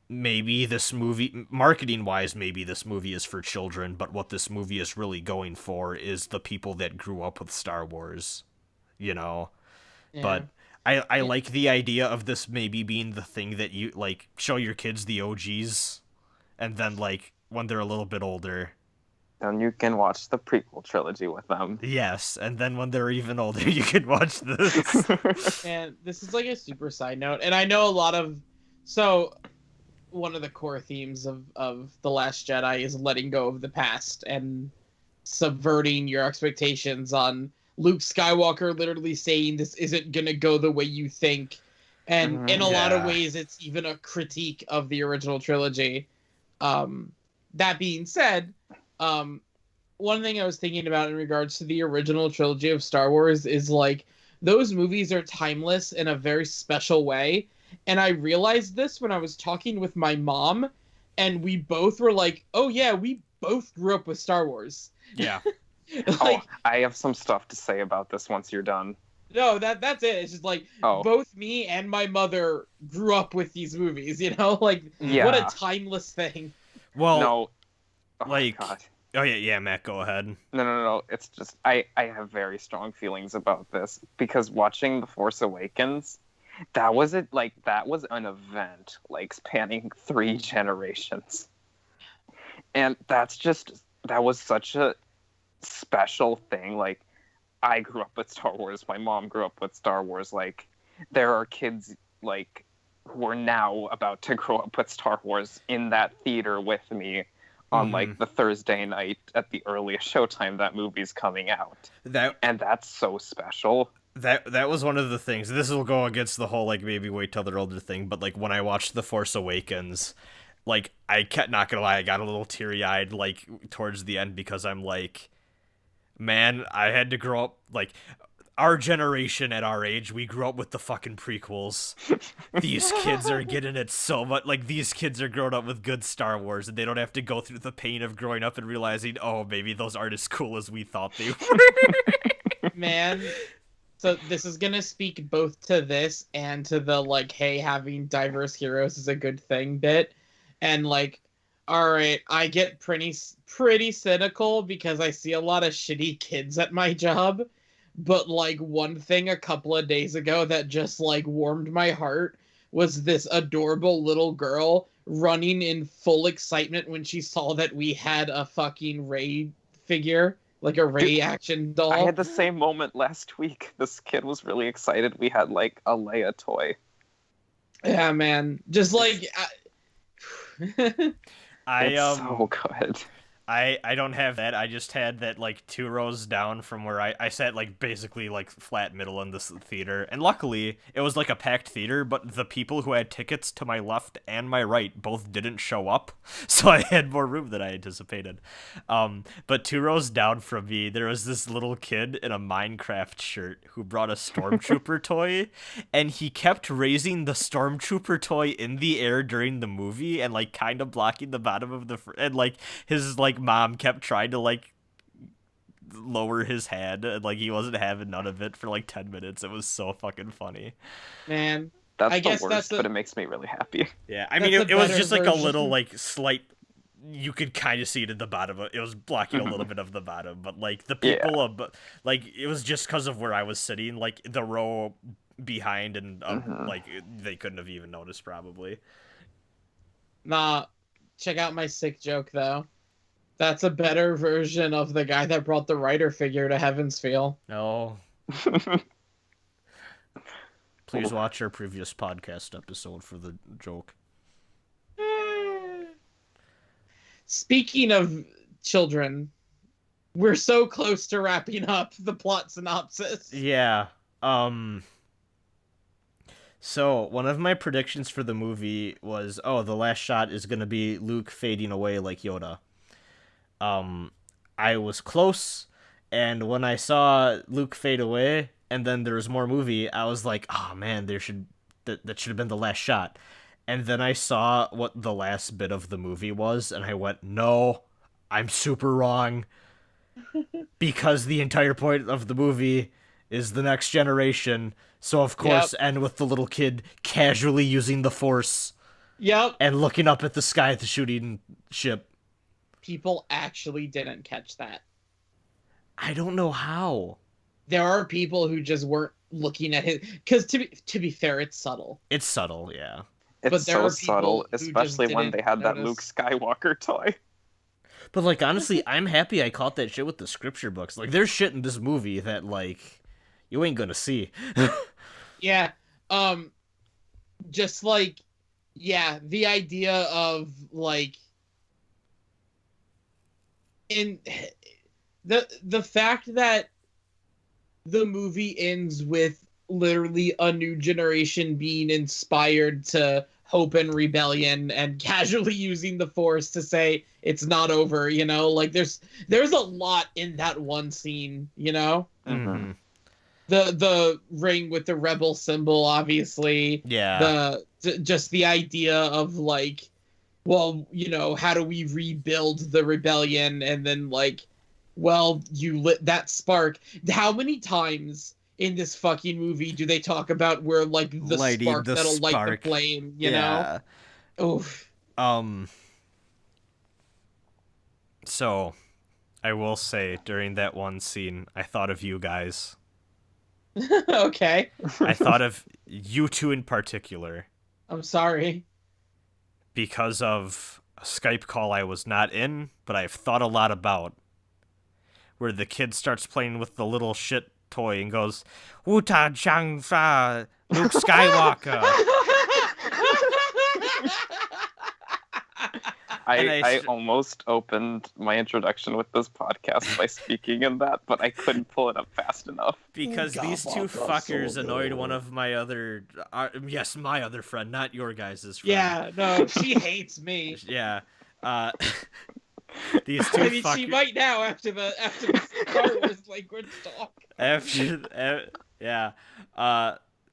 A: maybe this movie, marketing wise, maybe this movie is for children, but what this movie is really going for is the people that grew up with Star Wars, you know? Yeah. But I like the idea of this maybe being the thing that you like show your kids the OGs and then like when they're a little bit older.
B: Then you can watch the prequel trilogy with them.
A: Yes, and then when they're even older, you can watch this.
C: And this is like a super side note, and I know a lot of so one of the core themes of The Last Jedi is letting go of the past and subverting your expectations on Luke Skywalker literally saying this isn't gonna go the way you think. And in a lot of ways, it's even a critique of the original trilogy. That being said, one thing I was thinking about in regards to the original trilogy of Star Wars is like those movies are timeless in a very special way. And I realized this when I was talking with my mom, and we both were like, "Oh yeah, we both grew up with Star Wars."
A: Yeah.
C: Like,
B: I have some stuff to say about this once you're done.
C: no, that's it. It's just like both me and my mother grew up with these movies. You know, like what a timeless thing.
A: Well,
B: no,
A: like, oh yeah, Matt, go ahead.
B: No. It's just I have very strong feelings about this because watching The Force Awakens, that was an event like spanning 3 generations, and that was such a special thing. Like, I grew up with Star Wars. My mom grew up with Star Wars. Like, there are kids like who are now about to grow up with Star Wars in that theater with me on like the Thursday night at the earliest showtime that movie's coming out. And that's so special.
A: That was one of the things. This will go against the whole like maybe wait till they're older thing, but like when I watched The Force Awakens, like I kept, not gonna lie, I got a little teary-eyed like towards the end because I'm like, man, I had to grow up like our generation at our age, we grew up with the fucking prequels. These kids are getting it so much. Like, these kids are growing up with good Star Wars, and they don't have to go through the pain of growing up and realizing, oh, maybe those aren't as cool as we thought they were.
C: Man, so this is gonna speak both to this and to the, like, hey, having diverse heroes is a good thing bit. And, like, alright, I get pretty cynical because I see a lot of shitty kids at my job. But, like, one thing a couple of days ago that just, like, warmed my heart was this adorable little girl running in full excitement when she saw that we had a fucking Rey figure, like a Rey action doll.
B: I had the same moment last week. This kid was really excited we had, like, a Leia toy.
C: Yeah, man. Just, like...
B: it's so good.
A: I don't have that. I just had that, like, 2 rows down from where I sat, like, basically, like, flat middle in this theater. And luckily, it was, like, a packed theater, but the people who had tickets to my left and my right both didn't show up, so I had more room than I anticipated. But 2 rows down from me, there was this little kid in a Minecraft shirt who brought a Stormtrooper toy, and he kept raising the Stormtrooper toy in the air during the movie and, like, kind of blocking the bottom of the... and, like, his, like, mom kept trying to like lower his hand and like he wasn't having none of it for like 10 minutes. It was so fucking funny,
C: man.
B: That's
C: I
B: the
C: guess
B: worst, but it makes me really happy.
A: Yeah, I mean it was just like a little like slight, you could kind of see it at the bottom. It was blocking a little bit of the bottom, but like the people like it was just because of where I was sitting, like the row behind, and like they couldn't have even noticed probably.
C: Nah, check out my sick joke though. That's a better version of the guy that brought the Rider figure to Heavensfield.
A: No. Please watch our previous podcast episode for the joke.
C: Speaking of children, we're so close to wrapping up the plot synopsis.
A: Yeah. So, one of my predictions for the movie was, the last shot is going to be Luke fading away like Yoda. I was close, and when I saw Luke fade away, and then there was more movie, I was like, oh man, that should have been the last shot. And then I saw what the last bit of the movie was, and I went, no, I'm super wrong. Because the entire point of the movie is the next generation, so of course end with the little kid casually using the Force.
C: Yep.
A: And looking up at the sky at the shooting ship.
C: People actually didn't catch that.
A: I don't know how.
C: There are people who just weren't looking at his... Because to be fair, it's subtle.
A: It's subtle, yeah.
B: It's
C: But there
B: so
C: are people
B: subtle,
C: who just
B: especially when they
C: didn't
B: had that
C: notice.
B: Luke Skywalker toy.
A: But like honestly, I'm happy I caught that shit with the scripture books. Like there's shit in this movie that like you ain't gonna see.
C: Yeah. Just like, yeah, the idea of like in the fact that the movie ends with literally a new generation being inspired to hope and rebellion and casually using the force to say it's not over, you know, like there's a lot in that one scene, you know.
A: Mm-hmm.
C: The ring with the rebel symbol, obviously.
A: Yeah.
C: Just the idea of like, well, you know, how do we rebuild the rebellion? And then like, well, you lit that spark. How many times in this fucking movie do they talk about where like the
A: Lighting
C: spark
A: the
C: that'll light the
A: spark.
C: flame? You
A: Yeah.
C: know. Oof.
A: So I will say during that one scene, I thought of you guys.
C: Okay.
A: I thought of you two in particular
C: I'm sorry.
A: because of a Skype call I was not in, but I've thought a lot about. Where the kid starts playing with the little shit toy and goes, Wuta Chang Fa, Luke Skywalker.
B: I almost opened my introduction with this podcast by speaking in that, but I couldn't pull it up fast enough.
A: Because these two fuckers annoyed one of my other, my other friend, not your guys' friend.
C: Yeah, no, she hates me.
A: Yeah. These two
C: I mean,
A: fuckers.
C: she might now after the Star Wars language talk.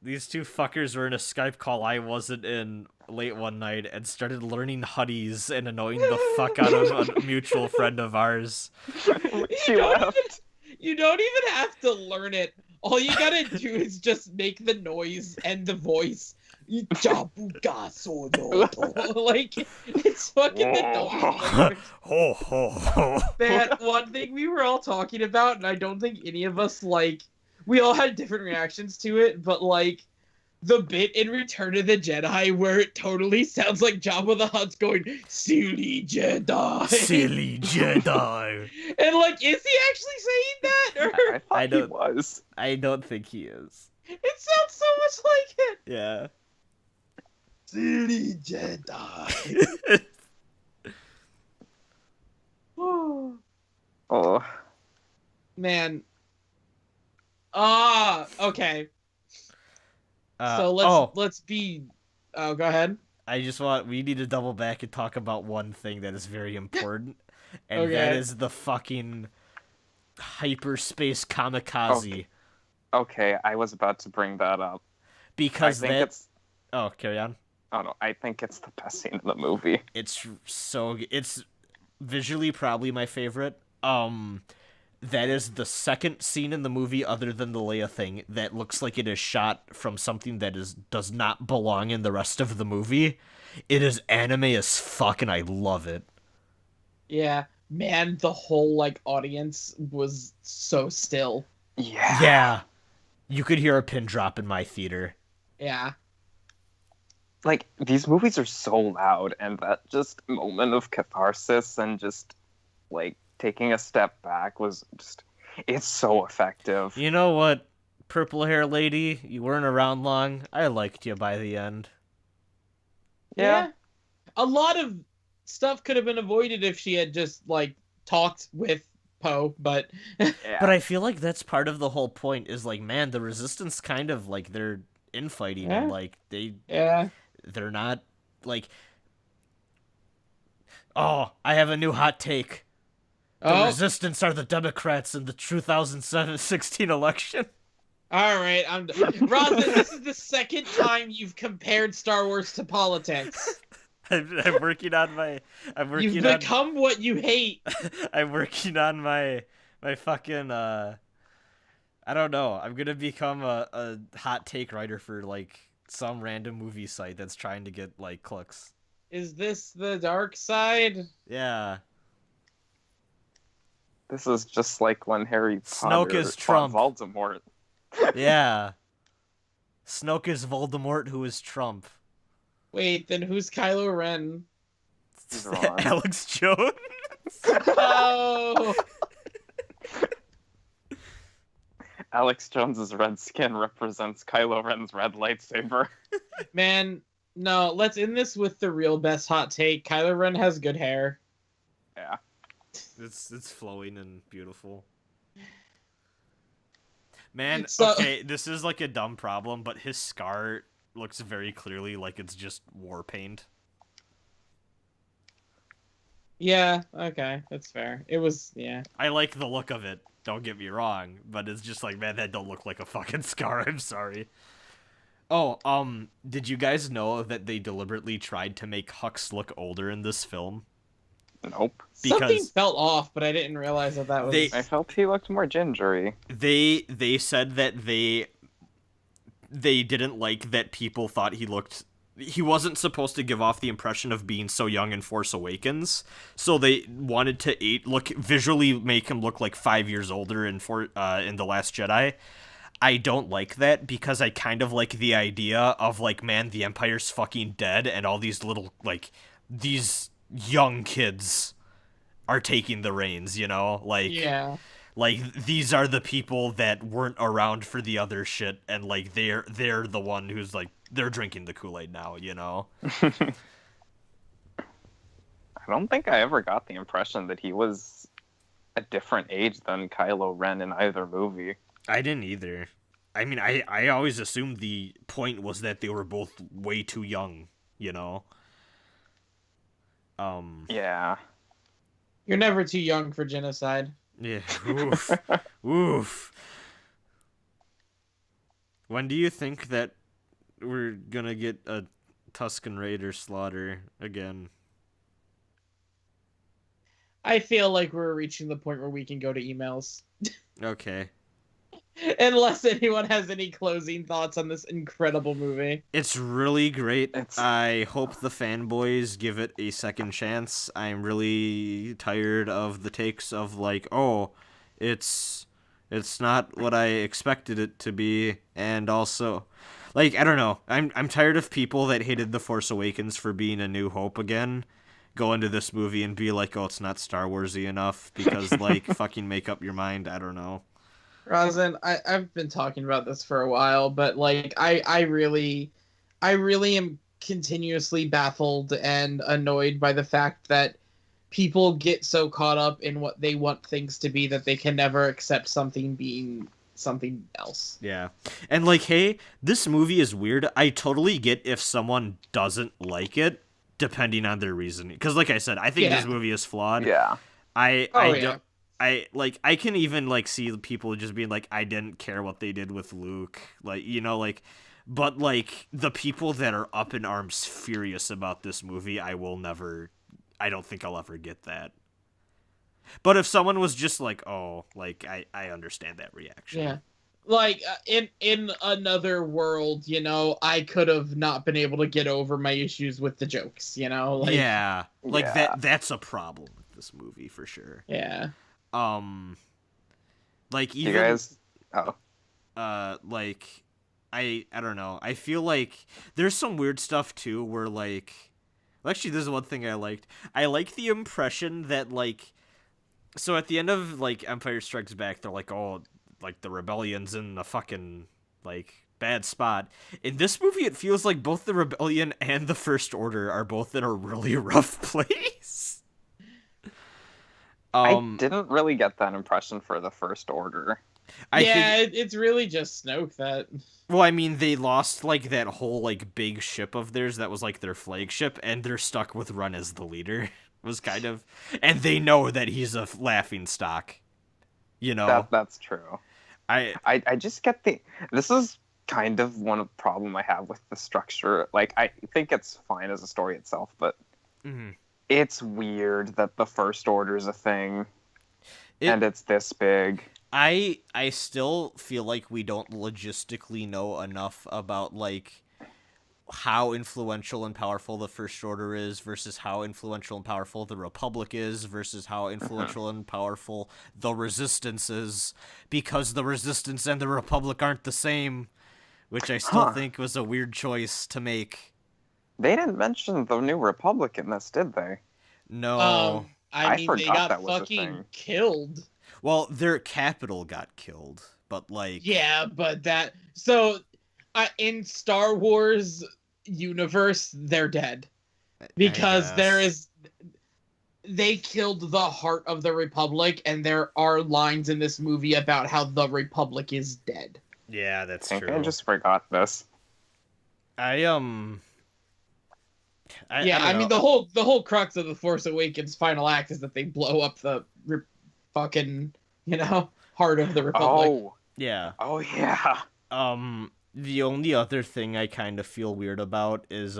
A: These two fuckers were in a Skype call I wasn't in late one night and started learning Huddies and annoying the fuck out of a mutual friend of ours.
B: She laughed.
C: You don't even have to learn it. All you gotta do is just make the noise and the voice. Jabuga sono. Like, it's fucking the noise.
A: Ho ho ho.
C: Man, one thing we were all talking about, and I don't think any of us, like, we all had different reactions to it, but, like, the bit in Return of the Jedi where it totally sounds like Jabba the Hutt's going, Silly Jedi.
A: Silly Jedi.
C: And, like, is he actually saying that? Or...
B: I thought he was.
A: I don't think he is.
C: It sounds so much like it.
A: Yeah.
C: Silly Jedi.
B: Oh.
C: Man. Okay. So let's be. Oh, go ahead.
A: We need to double back and talk about one thing that is very important, and
C: Okay.
A: that is the fucking hyperspace kamikaze.
B: Okay, I was about to bring that up.
A: Because
B: I think it's.
A: Oh, carry on.
B: Oh no, I think it's the best scene in the movie.
A: It's visually probably my favorite. That is the second scene in the movie other than the Leia thing that looks like it is shot from something that does not belong in the rest of the movie. It is anime as fuck and I love it.
C: Yeah, man, the whole like audience was so still.
B: Yeah.
A: Yeah. You could hear a pin drop in my theater.
C: Yeah.
B: Like, these movies are so loud, and that just moment of catharsis and just, like, taking a step back was just, it's so effective.
A: You know what, purple hair lady, you weren't around long. I liked you by the end.
C: Yeah. A lot of stuff could have been avoided if she had just like talked with Poe, but
B: Yeah.
A: But I feel like that's part of the whole point is like, man, the Resistance kind of like they're infighting and like they're not like, oh, I have a new hot take. The Resistance are the Democrats in the 2016 election.
C: All right, I'm Ron. This is the second time you've compared Star Wars to politics.
A: I'm working on my.
C: You've become what you hate.
A: I'm working on my fucking. I don't know. I'm gonna become a hot take writer for like some random movie site that's trying to get like clicks.
C: Is this the dark side?
A: Yeah.
B: This is just like when Harry
A: Snoke
B: Potter
A: is Trump.
B: fought Voldemort.
A: Yeah. Snoke is Voldemort, who is Trump.
C: Wait, then who's Kylo Ren?
B: He's wrong.
A: Alex Jones.
C: Oh,
B: Alex Jones's red skin represents Kylo Ren's red lightsaber.
C: man, no. Let's end this with the real best hot take. Kylo Ren has good hair.
B: Yeah.
A: It's flowing and beautiful. Man,
C: So-
A: okay, this is like a dumb problem, but his scar looks very clearly like it's just war paint.
C: Yeah, okay, that's fair. It was, yeah.
A: I like the look of it, don't get me wrong, but it's just like, man, that don't look like a fucking scar, I'm sorry. Oh, did you guys know that they deliberately tried to make Hux look older in this film?
B: Nope.
C: Something
A: Because
C: felt off, but I didn't realize that was.
A: They-
B: I felt he looked more gingery.
A: they said that they didn't like that people thought he wasn't supposed to give off the impression of being so young in Force Awakens, so they wanted to visually make him look like 5 years older in The Last Jedi. I don't like that because I kind of like the idea of like, man, the Empire's fucking dead and all these little like these young kids are taking the reins, you know? Like
C: Yeah.
A: like these are the people that weren't around for the other shit, and like they're the one who's like they're drinking the Kool-Aid now, you know?
B: I don't think I ever got the impression that he was a different age than Kylo Ren in either movie.
A: I didn't either. I mean, I always assumed the point was that they were both way too young, you know?
B: Yeah.
C: You're never too young for genocide.
A: Yeah. Oof. Oof. When do you think that we're gonna get a Tusken Raider slaughter again?
C: I feel like we're reaching the point where we can go to emails.
A: Okay.
C: Unless anyone has any closing thoughts on this incredible movie.
A: It's really great.
B: It's-
A: I hope the fanboys give it a second chance. I'm really tired of the takes of like, oh, it's not what I expected it to be, and also, like, I don't know. I'm tired of people that hated The Force Awakens for being A New Hope again go into this movie and be like, oh, it's not Star Warsy enough because like fucking make up your mind. I don't know.
C: Rasen, I've been talking about this for a while, but like I really am continuously baffled and annoyed by the fact that people get so caught up in what they want things to be that they can never accept something being something else.
A: Yeah. And like, hey, this movie is weird. I totally get if someone doesn't like it, depending on their reasoning. Because like I said, I think this movie is flawed.
B: Yeah.
A: I
C: yeah.
A: don't. I can even like see people just being like, I didn't care what they did with Luke, like, you know, like, but like the people that are up in arms furious about this movie, I don't think I'll ever get that. But if someone was just like, oh, like I understand that reaction.
C: Yeah. Like in another world, you know, I could have not been able to get over my issues with the jokes, you know? Like,
A: yeah, like
B: Yeah.
A: that's a problem with this movie for sure.
C: Yeah.
A: Like
B: You
A: even
B: guys. Oh.
A: like I don't know. I feel like there's some weird stuff too where like actually this is one thing I liked. I like the impression that like so at the end of like Empire Strikes Back they're like, oh, like the rebellion's in a fucking like bad spot. In this movie it feels like both the rebellion and the First Order are both in a really rough place.
B: I didn't really get that impression for the First Order.
A: I think
C: it's really just Snoke that.
A: well, I mean, they lost, like, that whole, like, big ship of theirs that was, like, their flagship, and they're stuck with Run as the leader, was kind of... And they know that he's a laughing stock, you know?
B: That's true.
A: I
B: just get the... This is kind of one problem I have with the structure. Like, I think it's fine as a story itself, but it's weird that the First Order is a thing, and it's this big.
A: I still feel like we don't logistically know enough about, like, how influential and powerful the First Order is versus how influential and powerful the Republic is versus how influential and powerful the Resistance is, because the Resistance and the Republic aren't the same, which I still think was a weird choice to make.
B: They didn't mention the New Republic in this, did they?
A: No.
B: I
C: They
B: forgot
C: got
B: that was a
C: fucking
B: thing.
C: killed.
A: Well, their capital got killed, but like
C: Yeah, but in Star Wars universe, they're dead because they killed the heart of the Republic, and there are lines in this movie about how the Republic is dead.
A: Yeah, that's
B: I think
A: true.
B: I just forgot this.
A: I don't
C: mean
A: know.
C: the whole crux of the Force Awakens final act is that they blow up the fucking heart of the Republic.
A: Yeah.
B: Oh yeah.
A: The only other thing I kind of feel weird about is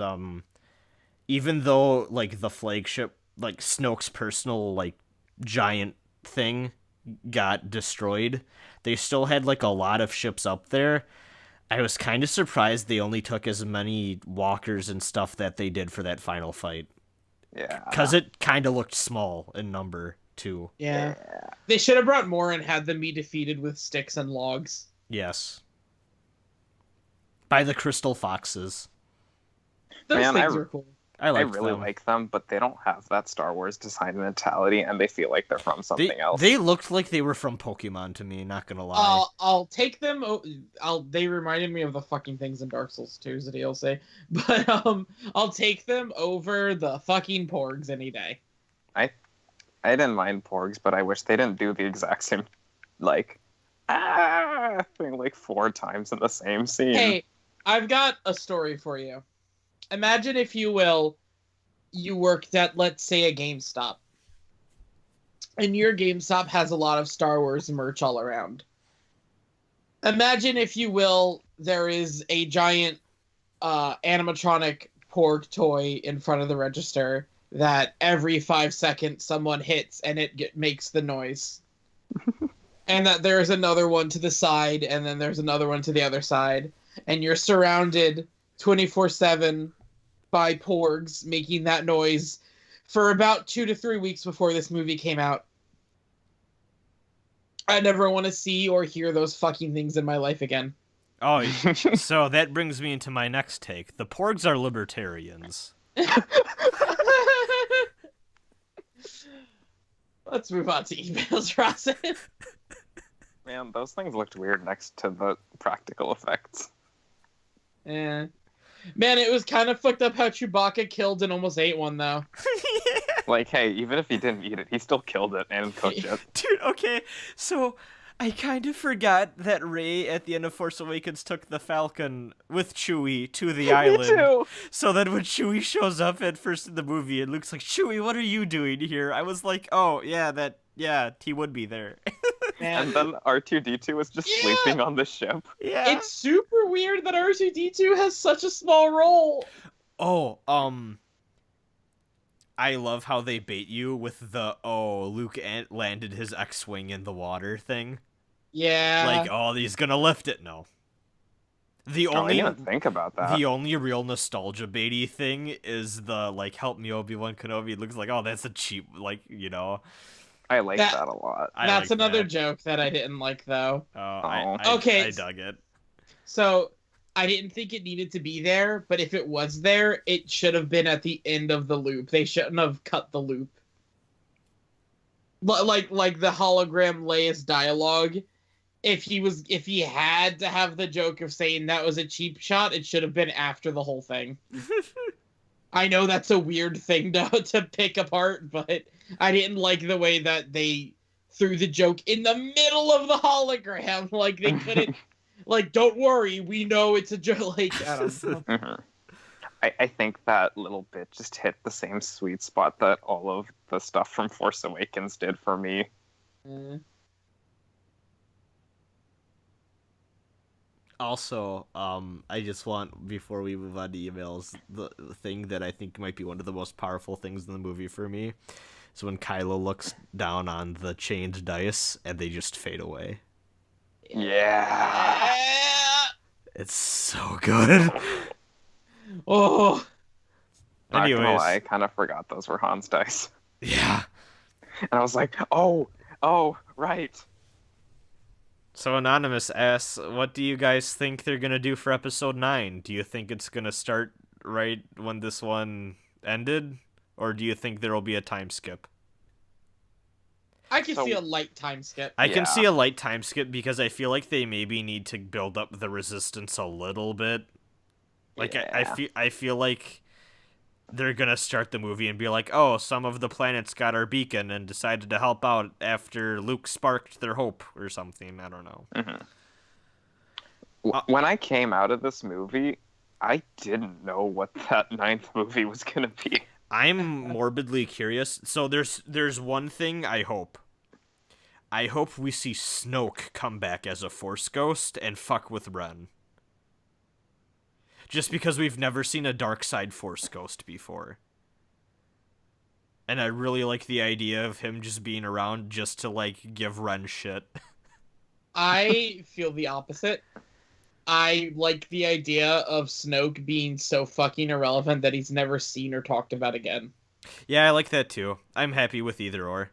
A: even though like the flagship, like Snoke's personal like giant thing got destroyed, they still had like a lot of ships up there. I was kind of surprised they only took as many walkers and stuff that they did for that final fight.
B: Yeah.
A: Because it kind of looked small in number, too.
C: Yeah. They should have brought more and had them be defeated with sticks and logs.
A: Yes. By the Crystal Foxes.
C: Those things are cool.
A: I
B: really like them, but they don't have that Star Wars design mentality, and they feel like they're from something else.
A: They looked like they were from Pokemon to me, not gonna lie.
C: I'll take them. They reminded me of the fucking things in Dark Souls 2 as a DLC, but I'll take them over the fucking Porgs any day.
B: I didn't mind Porgs, but I wish they didn't do the exact same thing like 4 times in the same scene.
C: Hey, I've got a story for you. Imagine, if you will, you worked at, let's say, a GameStop. And your GameStop has a lot of Star Wars merch all around. Imagine, if you will, there is a giant animatronic Porg toy in front of the register that every 5 seconds someone hits and it makes the noise. And that there's another one to the side, and then there's another one to the other side. And you're surrounded 24/7 by Porgs making that noise for about 2 to 3 weeks before this movie came out. I never want to see or hear those fucking things in my life again.
A: Oh, so that brings me into my next take. The Porgs are libertarians.
C: Let's move on to emails, Rasen.
B: Man, those things looked weird next to the practical effects.
C: Yeah. Man, it was kind of fucked up how Chewbacca killed and almost ate one, though.
B: Like, hey, even if he didn't eat it, he still killed it and cooked it.
A: Dude, okay, so I kind of forgot that Rey at the end of Force Awakens took the Falcon with Chewie to the island.
B: Me too.
A: So then when Chewie shows up at first in the movie, it looks like, Chewie, what are you doing here? I was like, oh, yeah, he would be there.
B: And then R2-D2 was just sleeping on the ship.
A: Yeah.
C: It's super weird that R2-D2 has such a small role.
A: Oh, I love how they bait you with the, Luke landed his X-Wing in the water thing.
C: Yeah.
A: Like, he's gonna lift it. No.
B: I didn't even think about that.
A: The only real nostalgia baity thing is the, help me Obi-Wan Kenobi. It looks like, that's a cheap,
B: I like that a lot.
C: That's another joke that I didn't like, though.
A: I dug it.
C: So, I didn't think it needed to be there, but if it was there, it should have been at the end of the loop. They shouldn't have cut the loop. Like the hologram Leia's dialogue. If he had to have the joke of saying that was a cheap shot, it should have been after the whole thing. I know that's a weird thing to pick apart, but I didn't like the way that they threw the joke in the middle of the hologram. Like, they couldn't... don't worry, we know it's a joke. I don't know.
B: Mm-hmm. I think that little bit just hit the same sweet spot that all of the stuff from Force Awakens did for me.
A: Also, I just want, before we move on to emails, the thing that I think might be one of the most powerful things in the movie for me is when Kylo looks down on the chained dice and they just fade away.
B: Yeah.
A: It's so good.
C: Oh.
A: Anyways.
B: Not gonna lie, I kind of forgot those were Han's dice.
A: Yeah.
B: And I was like, oh, right.
A: So Anonymous asks, what do you guys think they're going to do for episode 9? Do you think it's going to start right when this one ended, or do you think there will be a time skip?
C: I can
B: So-
C: see a light time skip.
A: I can
B: Yeah.
A: see a light time skip because I feel like they maybe need to build up the resistance a little bit. Like
B: Yeah.
A: I feel like they're gonna start the movie and be like, oh, some of the planets got our beacon and decided to help out after Luke sparked their hope or something. I don't know.
B: When I came out of this movie, I didn't know what that 9th movie was gonna be.
A: I'm morbidly curious. So there's one thing I hope. I hope we see Snoke come back as a Force ghost and fuck with Ren. Just because we've never seen a dark side Force ghost before. And I really like the idea of him just being around just to, like, give Ren shit.
C: I feel the opposite. I like the idea of Snoke being so fucking irrelevant that he's never seen or talked about again.
A: Yeah, I like that too. I'm happy with either or.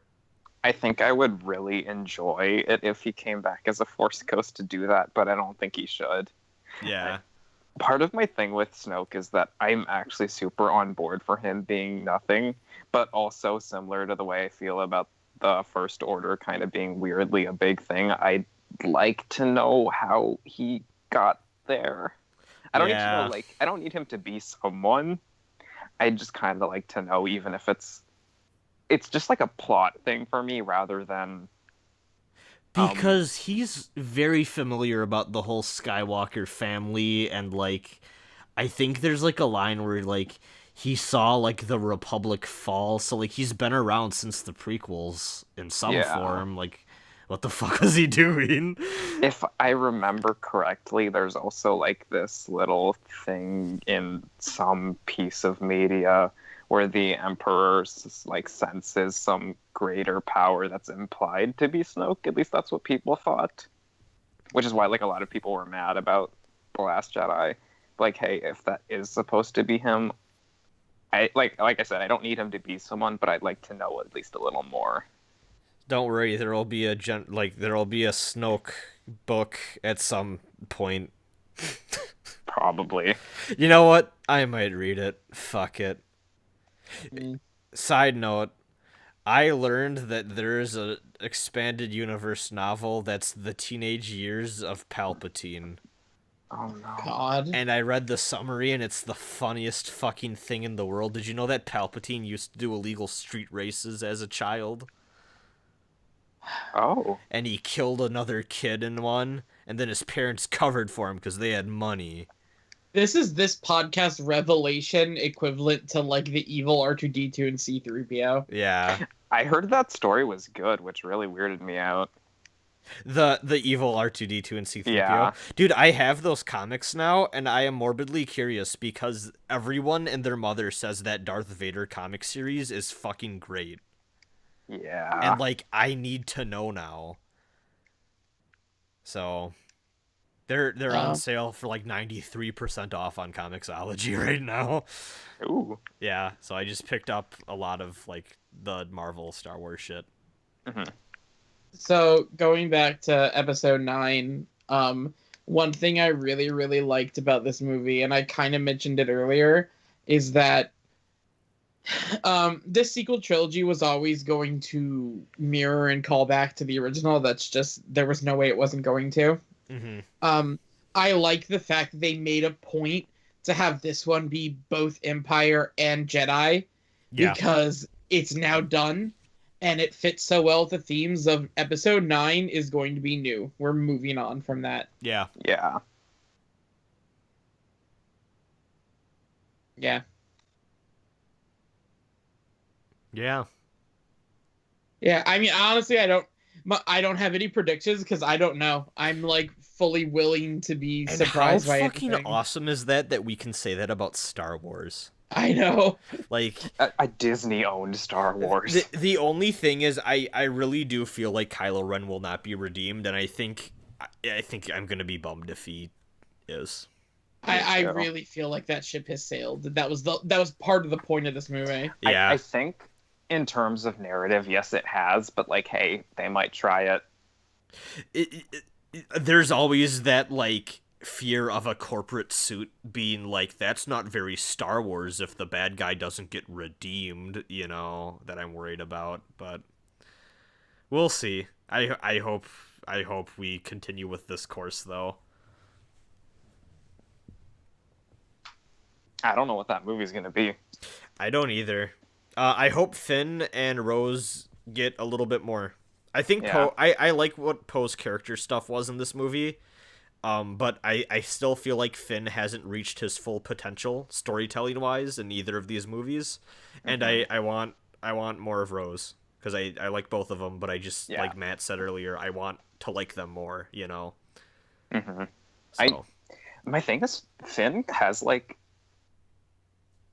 B: I think I would really enjoy it if he came back as a Force Ghost to do that, but I don't think he should.
A: Yeah.
B: Part of my thing with Snoke is that I'm actually super on board for him being nothing, but also similar to the way I feel about the First Order kind of being weirdly a big thing. I'd like to know how he got there. I don't need to know, like, I don't need him to be someone. I just kind of like to know, even if it's just like a plot thing for me rather than
A: Because he's very familiar about the whole Skywalker family, and, like, I think there's, like, a line where, like, he saw, like, the Republic fall, so, like, he's been around since the prequels in some
B: Yeah.
A: form. Like, what the fuck was he doing?
B: if I remember correctly, there's also like this little thing in some piece of media where the Emperor like senses some greater power that's implied to be Snoke. At least that's what people thought, which is why like a lot of people were mad about The Last Jedi. Like, hey, if that is supposed to be him, I like I said, I don't need him to be someone, but I'd like to know at least a little more.
A: Don't worry, there'll be a Snoke book at some point.
B: Probably.
A: You know what? I might read it. Fuck it.
C: Mm.
A: Side note, I learned that there's a expanded universe novel that's the teenage years of Palpatine.
B: Oh no.
C: God.
A: And I read the summary, and it's the funniest fucking thing in the world. Did you know that Palpatine used to do illegal street races as a child?
B: Oh.
A: And he killed another kid in one, and then his parents covered for him because they had money.
C: This is this podcast revelation equivalent to like the evil R2D2 and C3PO.
A: Yeah.
B: I heard that story was good, which really weirded me out.
A: The evil R2D2 and C3PO.
B: Yeah.
A: Dude, I have those comics now, and I am morbidly curious because everyone and their mother says that Darth Vader comic series is fucking great.
B: Yeah.
A: And, like, I need to know now. So, they're on sale for, like, 93% off on Comixology right now.
B: Ooh.
A: Yeah, so I just picked up a lot of, like, the Marvel Star Wars shit.
B: Mm-hmm.
C: So going back to episode 9, one thing I really, really liked about this movie, and I kind of mentioned it earlier, is that this sequel trilogy was always going to mirror and call back to the original. That's just, there was no way it wasn't going to.
A: Mm-hmm.
C: I like the fact that they made a point to have this one be both Empire and Jedi,
A: Yeah.
C: because it's now done. And it fits so well with the themes of episode 9 is going to be new. We're moving on from that.
A: Yeah.
B: Yeah.
C: Yeah.
A: Yeah.
C: Yeah, I mean, honestly, I don't have any predictions because I don't know. I'm like fully willing to be
A: And
C: surprised
A: how
C: by
A: fucking
C: anything.
A: awesome is that we can say that about Star Wars?
C: I know.
A: Like,
B: A Disney-owned Star Wars.
A: the only thing is, I really do feel like Kylo Ren will not be redeemed, and I think I'm gonna be bummed if he is.
C: I
B: Yeah.
C: really feel like that ship has sailed. That was part of the point of this movie.
A: Yeah.
B: I think in terms of narrative, yes, it has, but like, hey, they might try it.
A: There's always that, like, fear of a corporate suit being like, that's not very Star Wars if the bad guy doesn't get redeemed, that I'm worried about. But we'll see. I hope we continue with this course, though.
B: I don't know what that movie's gonna be.
A: I don't either. I hope Finn and Rose get a little bit more. I think Poe. I like what Poe's character stuff was in this movie. But I still feel like Finn hasn't reached his full potential storytelling wise in either of these movies, and I want more of Rose because I like both of them, but I just like Matt said earlier, I want to like them more, So.
B: My thing is Finn has like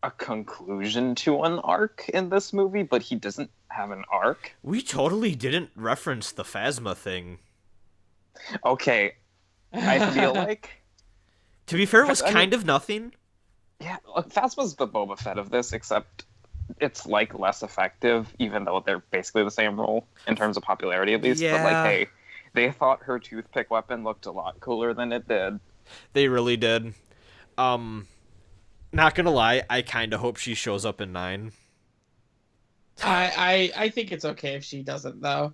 B: a conclusion to an arc in this movie, but he doesn't have an arc.
A: We totally didn't reference the Phasma thing.
B: Okay. I feel like...
A: To be fair, it was kind of nothing.
B: Yeah, Phasma's the Boba Fett of this, except it's, like, less effective, even though they're basically the same role, in terms of popularity at least.
A: Yeah.
B: But, like, hey, they thought her toothpick weapon looked a lot cooler than it did.
A: They really did. Not gonna lie, I kind of hope she shows up in 9.
C: I think it's okay if she doesn't, though.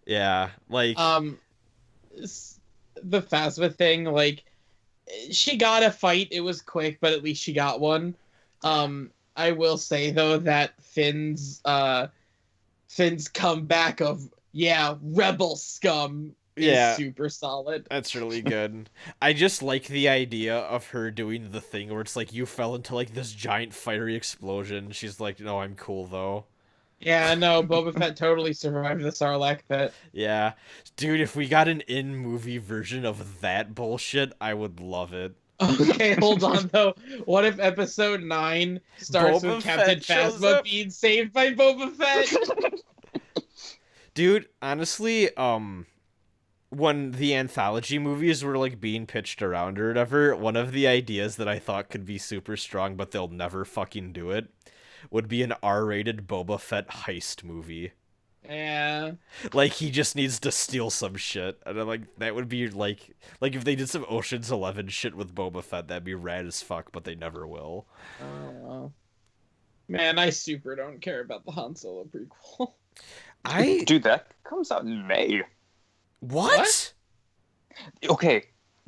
A: Yeah, like...
C: The Phasma thing, like, she got a fight. It was quick, but at least she got one. I will say though that Finn's comeback of rebel scum is super solid.
A: That's really good. I just like the idea of her doing the thing where it's like you fell into like this giant fiery explosion. She's like, "No, I'm cool though."
C: Yeah, no, Boba Fett totally survived the Sarlacc pit.
A: Yeah. Dude, if we got an in-movie version of that bullshit, I would love it.
C: Okay, hold on, though. What if Episode 9 starts with Captain Phasma being saved by Boba Fett?
A: Dude, honestly, when the anthology movies were, like, being pitched around or whatever, one of the ideas that I thought could be super strong, but they'll never fucking do it, would be an R-rated Boba Fett heist movie.
C: Yeah.
A: Like, he just needs to steal some shit. And I'm like, that would be, like if they did some Ocean's 11 shit with Boba Fett, that'd be rad as fuck, but they never will.
C: Oh, well. Man, I super don't care about the Han Solo prequel.
B: Dude, that comes out in May.
A: What?
B: Okay.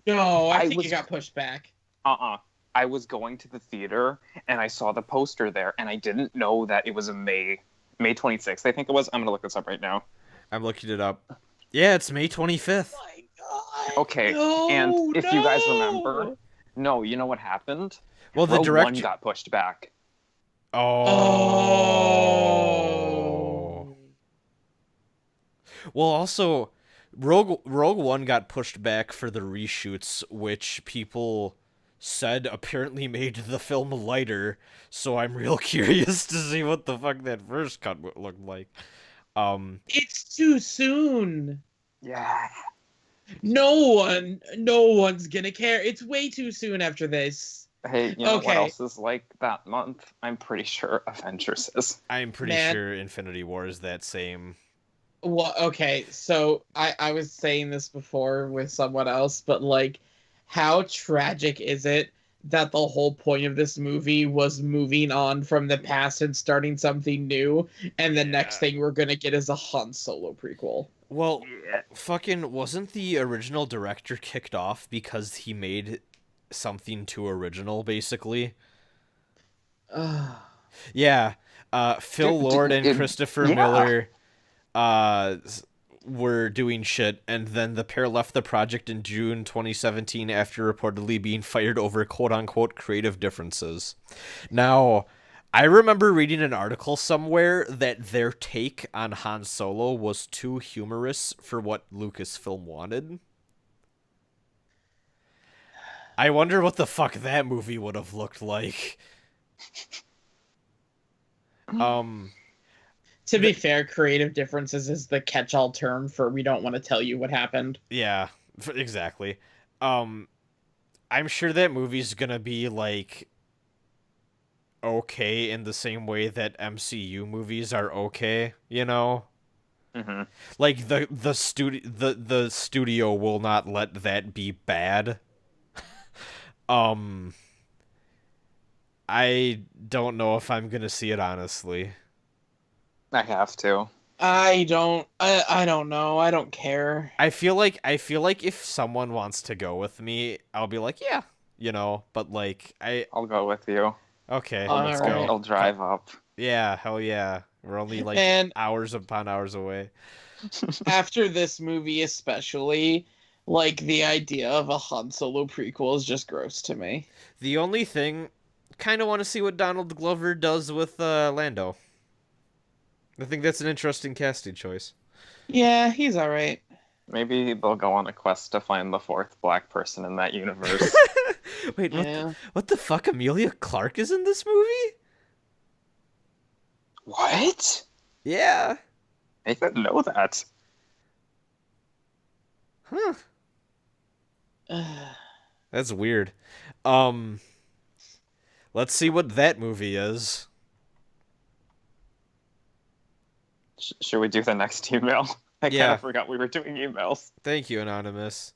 C: No, I think it got pushed back.
B: I was going to the theater and I saw the poster there and I didn't know that it was a May 26th, I think it was. I'm going to look this up right now.
A: I'm looking it up. Yeah, it's May 25th.
C: Oh my God.
B: Okay, and if you guys remember, you know what happened?
A: Well, the
B: Rogue One got pushed back.
A: Oh. Well, also, Rogue One got pushed back for the reshoots, which people said apparently made the film lighter, so I'm real curious to see what the fuck that first cut looked like.
C: It's too soon.
B: Yeah.
C: No one's gonna care. It's way too soon after this.
B: Hey, you know what else is like that month? I'm pretty sure Avengers is.
A: I'm pretty sure Infinity War is that same.
C: Well, okay, so I was saying this before with someone else, but like, how tragic is it that the whole point of this movie was moving on from the past and starting something new, and the next thing we're gonna get is a Han Solo prequel?
A: Well, fucking wasn't the original director kicked off because he made something too original, basically? Yeah, Phil Lord and Christopher Miller were doing shit, and then the pair left the project in June 2017 after reportedly being fired over quote-unquote creative differences. Now, I remember reading an article somewhere that their take on Han Solo was too humorous for what Lucasfilm wanted. I wonder what the fuck that movie would have looked like.
C: To be fair, creative differences is the catch-all term for we don't want to tell you what happened.
A: Yeah, exactly. I'm sure that movie's gonna be, like, okay in the same way that MCU movies are okay, you know?
B: Mm-hmm.
A: Like, the studio will not let that be bad, I don't know if I'm gonna see it, honestly.
B: I have to.
C: I don't know. I don't care.
A: I feel like if someone wants to go with me, I'll be like, yeah, but like
B: I'll go with you.
A: okay,
C: All
A: let's
C: right.
A: go.
B: I'll drive up.
A: Yeah, hell yeah. We're only like
C: And
A: hours upon hours away.
C: after this movie especially, like the idea of a Han Solo prequel is just gross to me.
A: The only thing, kind of want to see what Donald Glover does with Lando. I think that's an interesting casting choice.
C: Yeah, he's all right.
B: Maybe they'll go on a quest to find the fourth black person in that universe.
A: Wait,
C: Yeah.
A: what the fuck? Amelia Clark is in this movie?
B: What?
A: Yeah.
B: I didn't know that.
A: Huh. That's weird. Let's see what that movie is.
B: Should we do the next email? I kind
A: Yeah.
B: of forgot we were doing emails.
A: Thank you, Anonymous.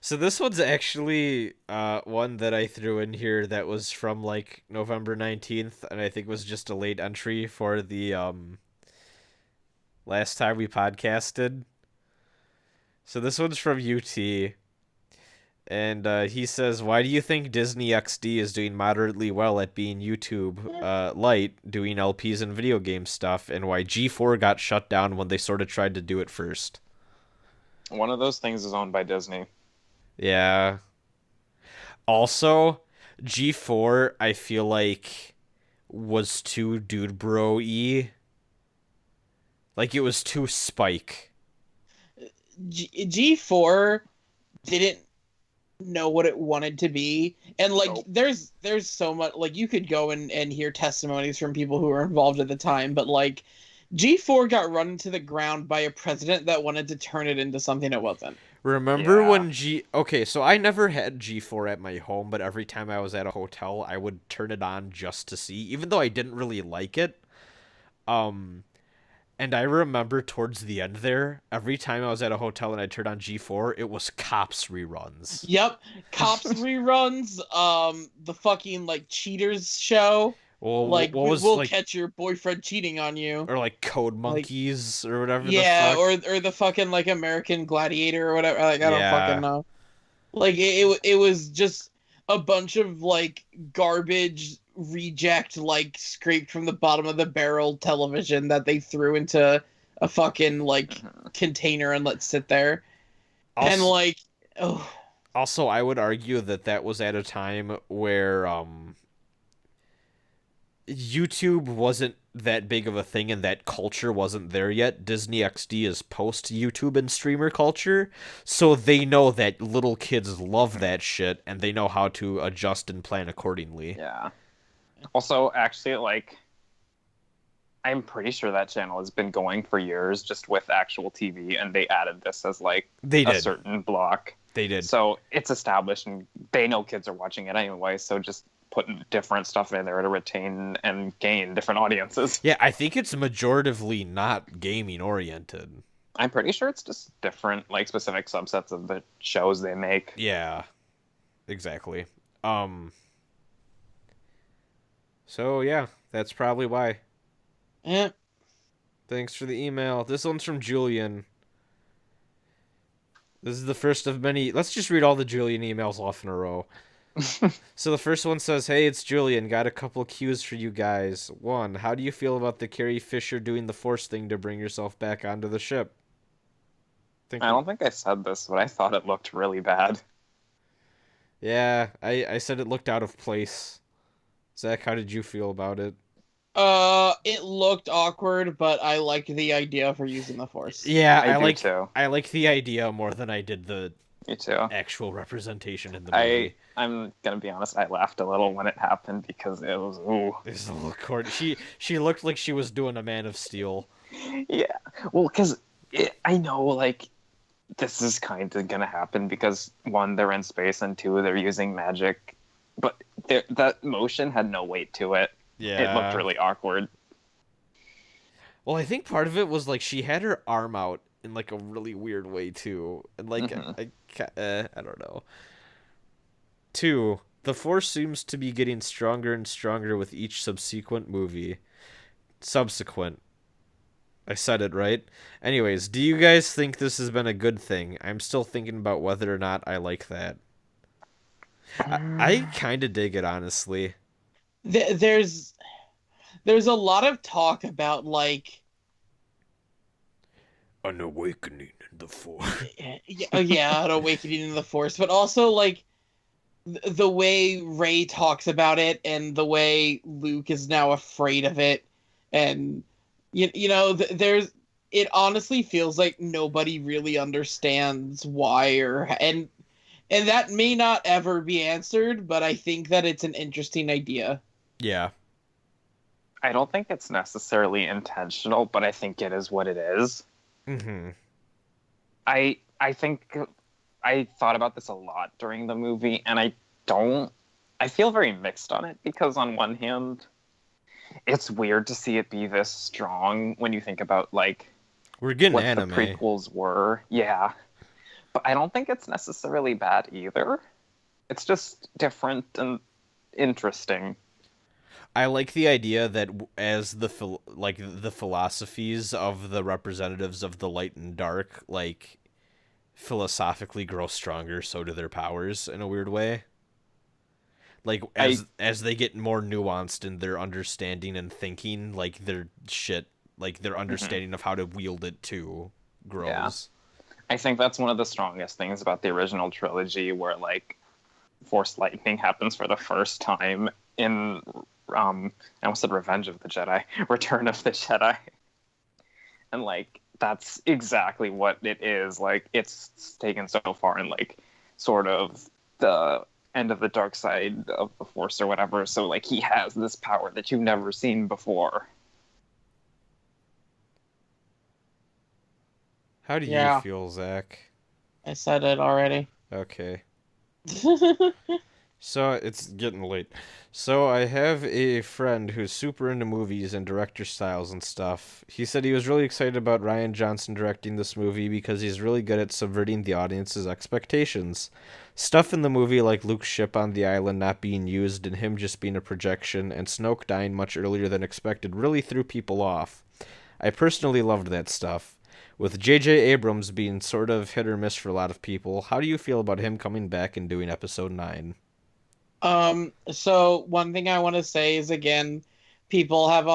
A: So this one's actually one that I threw in here that was from like November 19th, and I think was just a late entry for the last time we podcasted. So this one's from UT, and he says, "Why do you think Disney XD is doing moderately well at being YouTube light, doing LPs and video game stuff, and why G4 got shut down when they sort of tried to do it first?"
B: One of those things is owned by Disney.
A: Yeah. Also, G4, I feel like, was too dude bro-y. Like, it was too Spike.
C: G4 didn't know what it wanted to be, and like
B: Nope.
C: there's so much, like you could go and hear testimonies from people who were involved at the time, but like G4 got run into the ground by a president that wanted to turn it into something it wasn't.
A: Remember
B: Yeah.
A: when Okay, so I never had G4 at my home, but every time I was at a hotel, I would turn it on just to see, even though I didn't really like it. And I remember towards the end there, every time I was at a hotel and I turned on G4, it was Cops reruns.
C: Yep, Cops reruns, the fucking like Cheaters show,
A: Well,
C: like
A: what was
C: we'll
A: like,
C: catch your boyfriend cheating on you.
A: or like Code Monkeys or whatever
C: Yeah,
A: the fuck.
C: or the fucking like American Gladiator or whatever. Like I don't
A: Yeah.
C: fucking know. Like it was just a bunch of like garbage reject, like scraped from the bottom of the barrel television that they threw into a fucking like container and let sit there. And
A: Also,
C: like,
A: also, I would argue that was at a time where YouTube wasn't that big of a thing and that culture wasn't there yet. Disney XD is post YouTube and streamer culture, so they know that little kids love that shit and they know how to adjust and plan accordingly.
B: Yeah. Also, actually, like, I'm pretty sure that channel has been going for years just with actual TV, and they added this as, like,
A: They
B: a
A: did.
B: certain block.
A: They did.
B: So it's established, and they know kids are watching it anyway, so just putting different stuff in there to retain and gain different audiences.
A: Yeah, I think it's majoritively not gaming oriented.
B: I'm pretty sure it's just different, like, specific subsets of the shows they make.
A: Yeah. Exactly. So yeah, that's probably why.
C: yeah.
A: Thanks for the email. This one's from Julian. This is the first of many. Let's just read all the Julian emails off in a row. So the first one says, "Hey, it's Julian. Got a couple cues for you guys. 1. How do you feel about the Carrie Fisher doing the Force thing to bring yourself back onto the ship?"
B: I don't think I said this, but I thought it looked really bad.
A: Yeah, I said it looked out of place. Zach, how did you feel about it?
C: It looked awkward, but I liked the idea for using the Force.
A: Yeah,
B: I do
A: like
B: too.
A: I like the idea more than I did the
B: Me too.
A: actual representation in the movie.
B: I'm gonna be honest, I laughed a little when it happened because it was ooh.
A: There's a little cord. She looked like she was doing a Man of Steel.
B: Yeah. Well, because I know, like, this is kind of gonna happen because 1, they're in space, and 2, they're using magic, but that motion had no weight to it.
A: Yeah,
B: It looked really awkward.
A: Well, I think part of it was like she had her arm out in like a really weird way too, and like
B: Mhm.
A: I don't know. 2. The Force seems to be getting stronger and stronger with each subsequent movie. Subsequent. I said it right. Anyways, do you guys think this has been a good thing? I'm still thinking about whether or not I like that. I kind of dig it, honestly.
C: There's a lot of talk about like
A: An awakening in the Force.
C: yeah, an awakening in the Force, but also like the way Rey talks about it and the way Luke is now afraid of it, and you know, it honestly feels like nobody really understands why and that may not ever be answered, but I think that it's an interesting idea.
A: Yeah.
B: I don't think it's necessarily intentional, but I think it is what it is.
A: Mm-hmm.
B: I think I thought about this a lot during the movie, and I feel very mixed on it, because on one hand, it's weird to see it be this strong when you think about like
A: We're getting
B: what
A: anime.
B: the prequels were. Yeah. But I don't think it's necessarily bad either. It's just different and interesting.
A: I like the idea that as the philosophies of the representatives of the light and dark like philosophically grow stronger, so do their powers in a weird way. Like as they get more nuanced in their understanding and thinking, like their shit, like their understanding of how to wield it too grows.
B: Yeah. I think that's one of the strongest things about the original trilogy, where like Force lightning happens for the first time in I almost said Revenge of the Jedi, Return of the Jedi. And like that's exactly what it is. Like it's taken so far in like sort of the end of the dark side of the Force or whatever. So like he has this power that you've never seen before.
A: How do you feel, Zach?
C: I said it already.
A: Okay. So, it's getting late. So, I have a friend who's super into movies and director styles and stuff. He said he was really excited about Rian Johnson directing this movie because he's really good at subverting the audience's expectations. Stuff in the movie like Luke's ship on the island not being used and him just being a projection and Snoke dying much earlier than expected really threw people off. I personally loved that stuff. With J.J. Abrams being sort of hit or miss for a lot of people, how do you feel about him coming back and doing episode 9?
C: So one thing I want to say is, again, people have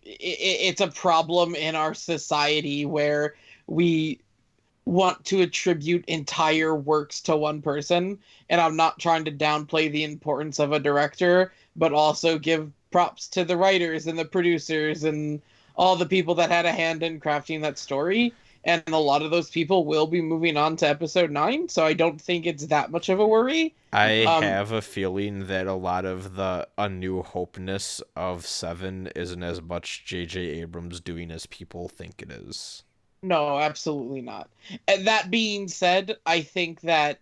C: it's a problem in our society where we want to attribute entire works to one person, and I'm not trying to downplay the importance of a director, but also give props to the writers and the producers and all the people that had a hand in crafting that story. And a lot of those people will be moving on to episode 9, so I don't think it's that much of a worry.
A: I have a feeling that a lot of the A New Hopeness of 7 isn't as much J.J. Abrams doing as people think it is.
C: No, absolutely not. And that being said, I think that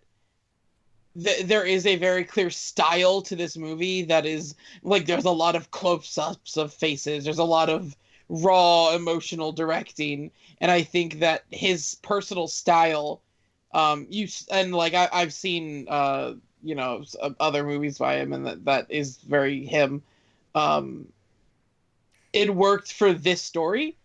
C: there is a very clear style to this movie that is, like, there's a lot of close-ups of faces, there's a lot of raw emotional directing, and I think that his personal style, I've seen other movies by him, and that is very him. It worked for this story.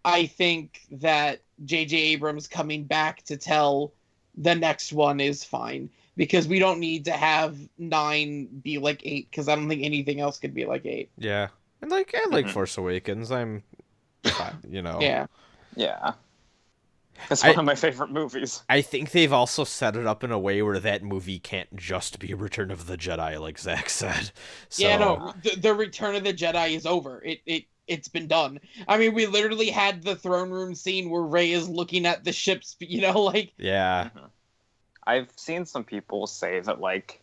C: I think that J.J. Abrams coming back to tell the next one is fine, because we don't need to have 9 be like 8, because I don't think anything else could be like 8.
A: Yeah. And I like Force Awakens. I'm,
C: Yeah.
B: Yeah. It's one of my favorite movies.
A: I think they've also set it up in a way where that movie can't just be Return of the Jedi, like Zach said. So...
C: Yeah, no, the Return of the Jedi is over. It's been done. I mean, we literally had the throne room scene where Rey is looking at the ships,
A: Yeah.
B: Mm-hmm. I've seen some people say that, like,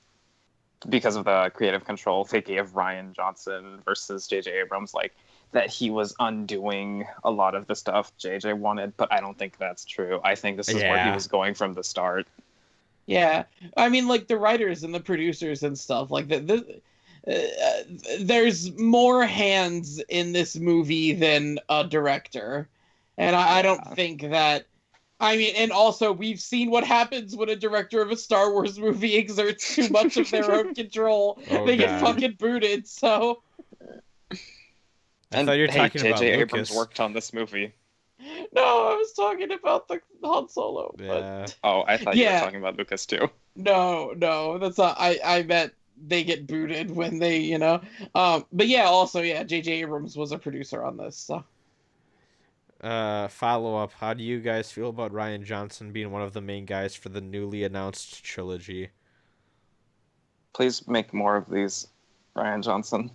B: because of the creative control they gave Rian Johnson versus J.J. Abrams, like, that he was undoing a lot of the stuff J.J. wanted, but I don't think that's true. I think this is where he was going from the start.
C: Yeah. I mean, like, the writers and the producers and stuff, like, there's more hands in this movie than a director. And I don't think that I mean, and also we've seen what happens when a director of a Star Wars movie exerts too much of their own control.
A: Oh,
C: They get
A: God.
C: fucking booted. So
A: I thought you were talking about
B: J.J. Abrams
A: Lucas.
B: worked on this movie.
C: no, I was talking about the Han Solo.
A: Yeah.
B: Oh, I thought you were
C: Yeah.
B: talking about Lucas too.
C: No, that's not. I meant they get booted when they, But yeah, also yeah, J.J. Abrams was a producer on this. So
A: Follow up. How do you guys feel about Ryan Johnson being one of the main guys for the newly announced trilogy?
B: Please make more of these, Ryan Johnson.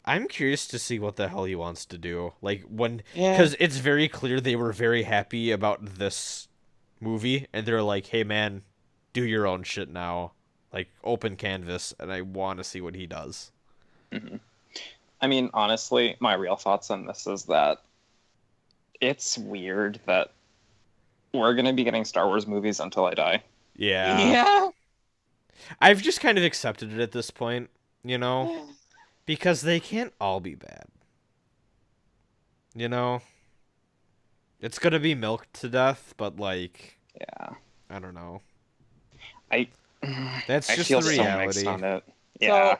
A: I'm curious to see what the hell he wants to do. Like when,
C: yeah,
A: because it's very clear they were very happy about this movie, and they're like, "Hey man, do your own shit now, like open canvas." And I want to see what he does.
B: Mm-hmm. I mean, honestly, my real thoughts on this is that it's weird that we're gonna be getting Star Wars movies until I die.
C: yeah.
A: I've just kind of accepted it at this point, you know, because they can't all be bad. You know, it's gonna be milked to death, but like,
B: Yeah,
A: I don't know.
B: I
A: That's
B: I
A: just
B: feel
A: the
B: so mixed
A: reality.
B: on it. Yeah,
C: So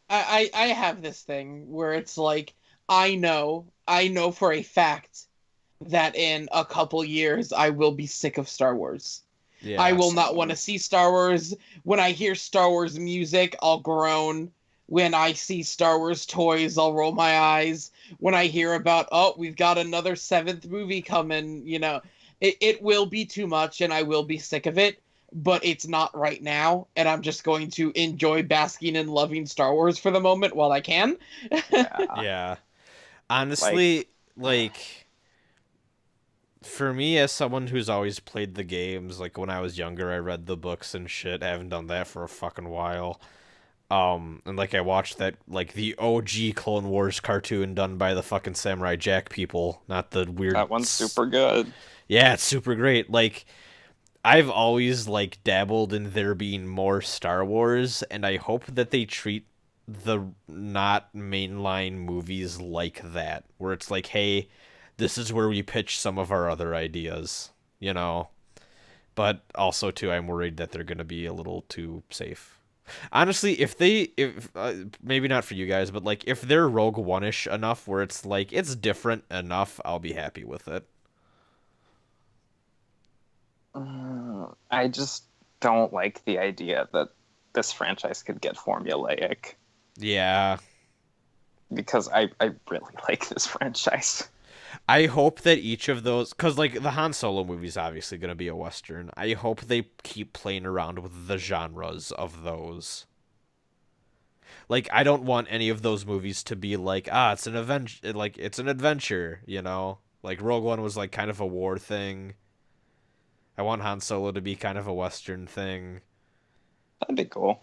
C: I have this thing where it's like I know for a fact that in a couple years I will be sick of Star Wars.
A: Yeah.
C: I will not want to see Star Wars. When I hear Star Wars music, I'll groan. When I see Star Wars toys, I'll roll my eyes. When I hear about, oh, we've got another seventh movie coming, it will be too much and I will be sick of it, but it's not right now. And I'm just going to enjoy basking and loving Star Wars for the moment while I can.
B: yeah.
A: Yeah. Honestly, like for me, as someone who's always played the games, like when I was younger, I read the books and shit. I haven't done that for a fucking while. And like I watched that, like the OG Clone Wars cartoon done by the fucking Samurai Jack people, not the weird.
B: That one's super good.
A: Yeah, it's super great. Like I've always like dabbled in there being more Star Wars, and I hope that they treat the not mainline movies like that, where it's like, hey, this is where we pitch some of our other ideas, you know. But also too, I'm worried that they're gonna be a little too safe. Honestly, if maybe not for you guys, but like if they're Rogue One-ish enough, where it's like it's different enough, I'll be happy with it.
B: I just don't like the idea that this franchise could get formulaic
A: Yeah.
B: because I really like this franchise.
A: I hope that each of those, because like the Han Solo movie is obviously going to be a Western. I hope they keep playing around with the genres of those. Like, I don't want any of those movies to be like, it's an it's an adventure, you know? Like, Rogue One was like kind of a war thing. I want Han Solo to be kind of a Western thing.
B: That'd be cool.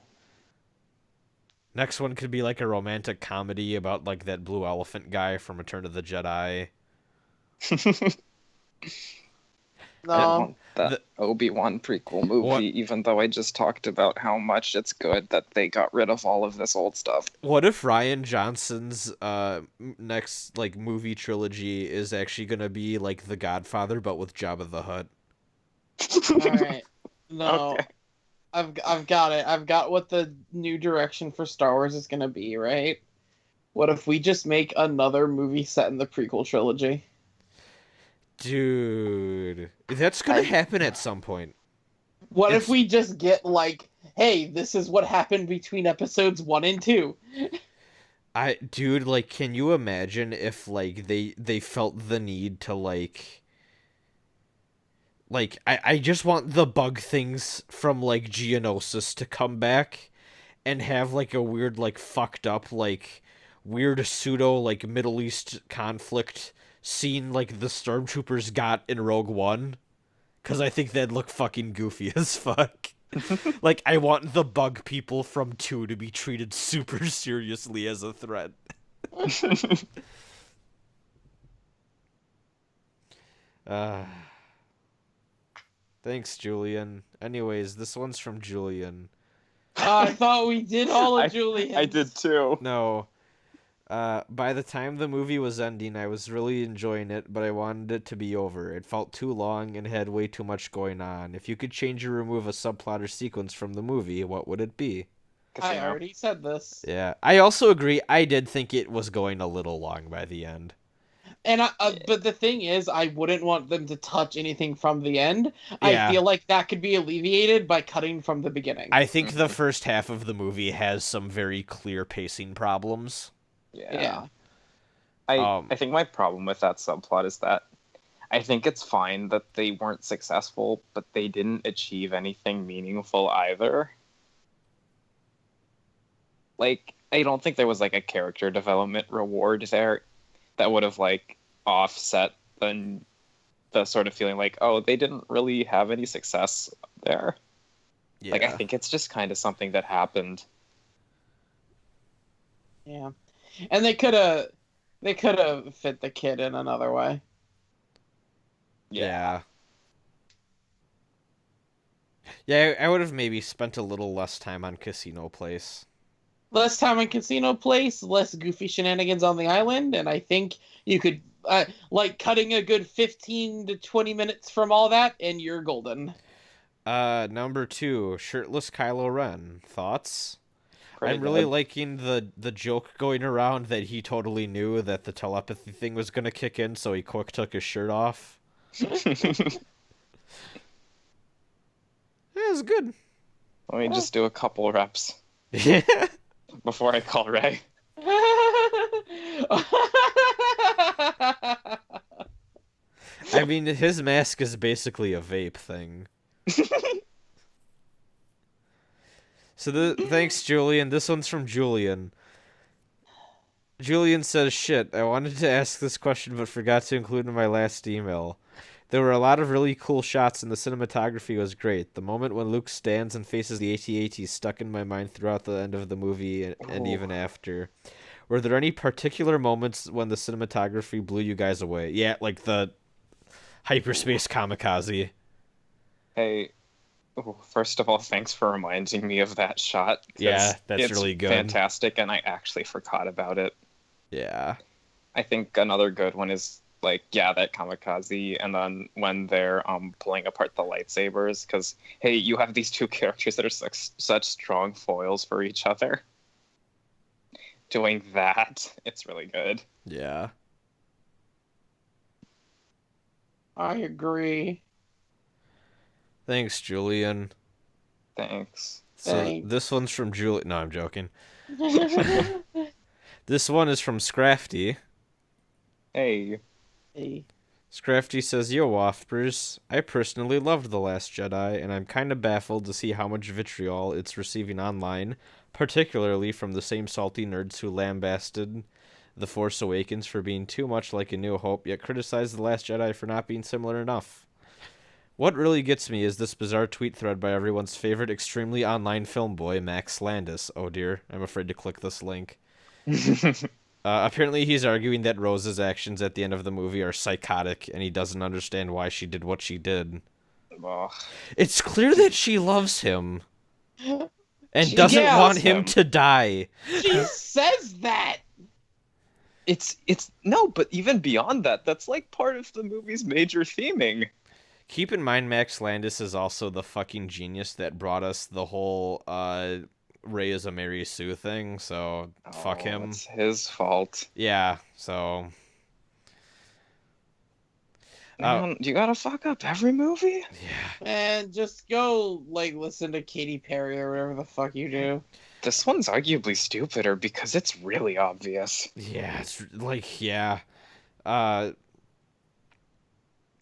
A: Next one could be like a romantic comedy about like that blue elephant guy from Return of the Jedi.
B: I
C: No.
B: want that Obi-Wan prequel movie, even though I just talked about how much it's good that they got rid of all of this old stuff.
A: What if Ryan Johnson's next like movie trilogy is actually gonna be like The Godfather but with Jabba the Hutt?
C: All right. No.
B: Okay.
C: I've got it. I've got what the new direction for Star Wars is going to be, right? What if we just make another movie set in the prequel trilogy?
A: Dude, that's gonna happen at some point.
C: What
A: It's-
C: if we just get like, hey, this is what happened between episodes 1 and 2?
A: Dude, like, can you imagine if like they felt the need to I just want the bug things from like Geonosis to come back and have like a weird like fucked up like weird pseudo like Middle East conflict scene like the stormtroopers got in Rogue One, cuz I think that'd look fucking goofy as fuck. Like I want the bug people from 2 to be treated super seriously as a threat. Uh Thanks, Julian. Anyways, this one's from Julian.
C: I thought we did all of Julian.
B: I did too.
A: No. By the time the movie was ending, I was really enjoying it, but I wanted it to be over. It felt too long and had way too much going on. If you could change or remove a subplot or sequence from the movie, what would it be?
C: I
B: Casino.
C: already said this.
A: Yeah, I also agree. I did think it was going a little long by the end.
C: And but the thing is, I wouldn't want them to touch anything from the end.
A: Yeah.
C: I feel like that could be alleviated by cutting from the beginning.
A: I think the first half of the movie has some very clear pacing problems.
C: Yeah.
B: I think my problem with that subplot is that I think it's fine that they weren't successful, but they didn't achieve anything meaningful either. Like, I don't think there was like a character development reward there that would have like offset the sort of feeling like, oh, they didn't really have any success there.
A: Yeah.
B: Like, I think it's just kind of something that happened.
C: Yeah. And they could have fit the kid in another way.
A: Yeah. Yeah, I would have maybe spent a little less time on Casino Place.
C: Less time in Casino Place, less goofy shenanigans on the island, and I think you could like cutting a good 15 to 20 minutes from all that, and you're golden.
A: Number 2, shirtless Kylo Ren. Thoughts?
B: Pretty
A: I'm really
B: good.
A: liking the joke going around that he totally knew that the telepathy thing was gonna kick in, so he quick took his shirt off. It was good.
B: Let me just do a couple reps
A: Yeah.
B: before I call Ray.
A: I mean, his mask is basically a vape thing. So thanks, Julian. This one's from Julian. Julian says, shit, I wanted to ask this question but forgot to include in my last email. There were a lot of really cool shots and the cinematography was great. The moment when Luke stands and faces the AT-AT stuck in my mind throughout the end of the movie and even after. Were there any particular moments when the cinematography blew you guys away? Yeah, like the hyperspace kamikaze.
B: Hey, first of all, thanks for reminding me of that shot. 'Cause
A: Yeah, that's
B: it's
A: really good.
B: fantastic, and I actually forgot about it.
A: Yeah.
B: I think another good one is like, yeah, that kamikaze, and then when they're pulling apart the lightsabers, because hey, you have these two characters that are such strong foils for each other. Doing that, it's really good.
A: Yeah.
C: I agree.
A: Thanks, Julian.
B: Thanks.
A: So
C: Thanks.
A: this one's from Julian. No, I'm joking. This one is from Scrafty.
B: Hey.
C: Hey.
A: Scrafty says, yo, Waffers, I personally loved The Last Jedi, and I'm kind of baffled to see how much vitriol it's receiving online, particularly from the same salty nerds who lambasted The Force Awakens for being too much like A New Hope, yet criticized The Last Jedi for not being similar enough. What really gets me is this bizarre tweet thread by everyone's favorite extremely online film boy, Max Landis. Oh dear, I'm afraid to click this link. Apparently he's arguing that Rose's actions at the end of the movie are psychotic, and he doesn't understand why she did what she did.
B: Ugh.
A: It's clear that she loves him, and doesn't
C: Yeah.
A: want him to die.
C: She says that.
B: It's no, but even beyond that, that's like part of the movie's major theming.
A: Keep in mind, Max Landis is also the fucking genius that brought us the whole Rey is a Mary Sue thing, so fuck him.
B: It's his fault.
A: Yeah, so...
B: Man, you gotta fuck up every movie?
A: Yeah.
C: And just go like listen to Katy Perry or whatever the fuck you do.
B: This one's arguably stupider because it's really obvious.
A: Yeah, it's like, yeah.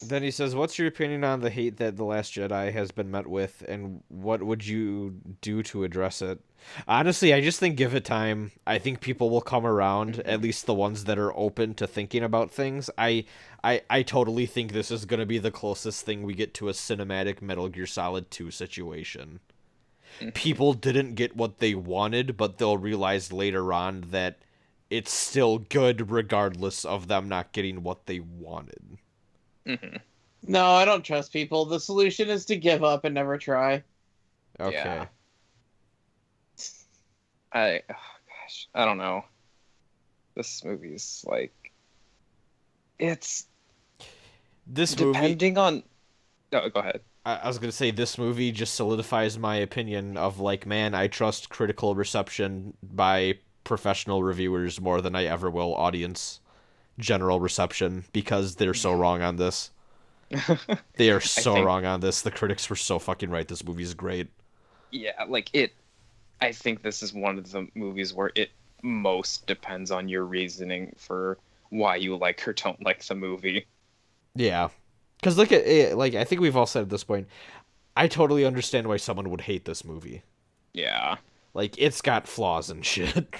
A: Then he says, what's your opinion on the hate that The Last Jedi has been met with, and what would you do to address it? Honestly, I just think give it time. I think people will come around, at least the ones that are open to thinking about things. I totally think this is going to be the closest thing we get to a cinematic Metal Gear Solid 2 situation. People didn't get what they wanted, but they'll realize later on that it's still good regardless of them not getting what they wanted.
B: Mm-hmm.
C: No, I don't trust people. The solution is to give up and never try.
A: Okay.
B: Yeah. I don't know. this movie's like, it's
A: This movie,
B: depending on. No, go ahead.
A: I was gonna say, this movie just solidifies my opinion of like, man, I trust critical reception by professional reviewers more than I ever will audience general reception, because they're so wrong on this. They are so
B: think-
A: wrong on this. The critics were so fucking right. This movie is great.
B: Yeah, like it. I think this is one of the movies where it most depends on your reasoning for why you like or don't like the movie.
A: Yeah, because look at it, like, I think we've all said at this point, I totally understand why someone would hate this movie.
B: Yeah.
A: Like, it's got flaws and shit.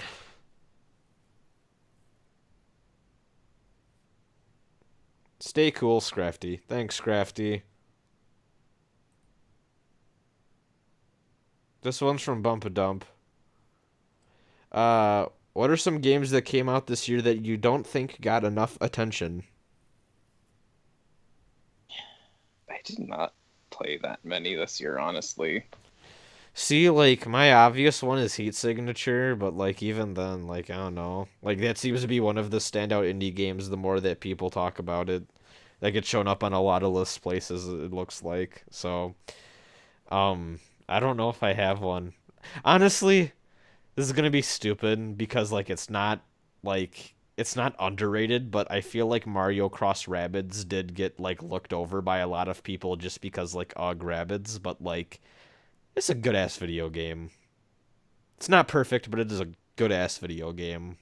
A: Stay cool, Scrafty. Thanks, Scrafty. This one's from Bump a Dump. What are some games that came out this year that you don't think got enough attention?
B: I did not play that many this year, honestly.
A: See, like, my obvious one is Heat Signature, but, like, even then, like, I don't know. Like, that seems to be one of the standout indie games the more that people talk about it. Like, it's shown up on a lot of lists places, it looks like. So, I don't know if I have one. Honestly, this is gonna be stupid because, like, it's not underrated, but I feel like Mario Cross Rabbids did get, like, looked over by a lot of people just because, like, ugh, Rabbids, but, like, it's a good-ass video game. It's not perfect, but it is a good-ass video game.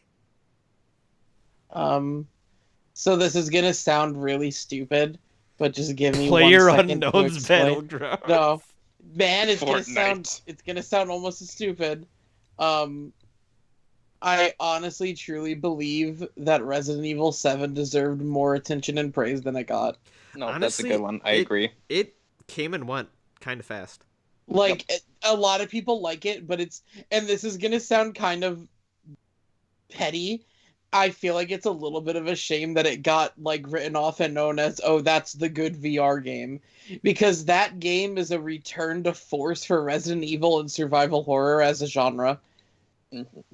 C: So this is gonna sound really stupid, but just give me
A: Player
C: 1 second to
A: Unknown's
C: explain.
A: Battlegrounds.
C: No, man, it's
B: Fortnite.
C: gonna sound almost as stupid. I honestly truly believe that Resident Evil 7 deserved more attention and praise than it got.
B: No,
A: Honestly,
B: that's a good one. I agree.
A: It came and went kind of fast.
C: Like a lot of people like it, but and this is gonna sound kind of petty. I feel like it's a little bit of a shame that it got like written off and known as, oh, that's the good VR game, because that game is a return to force for Resident Evil and survival horror as a genre.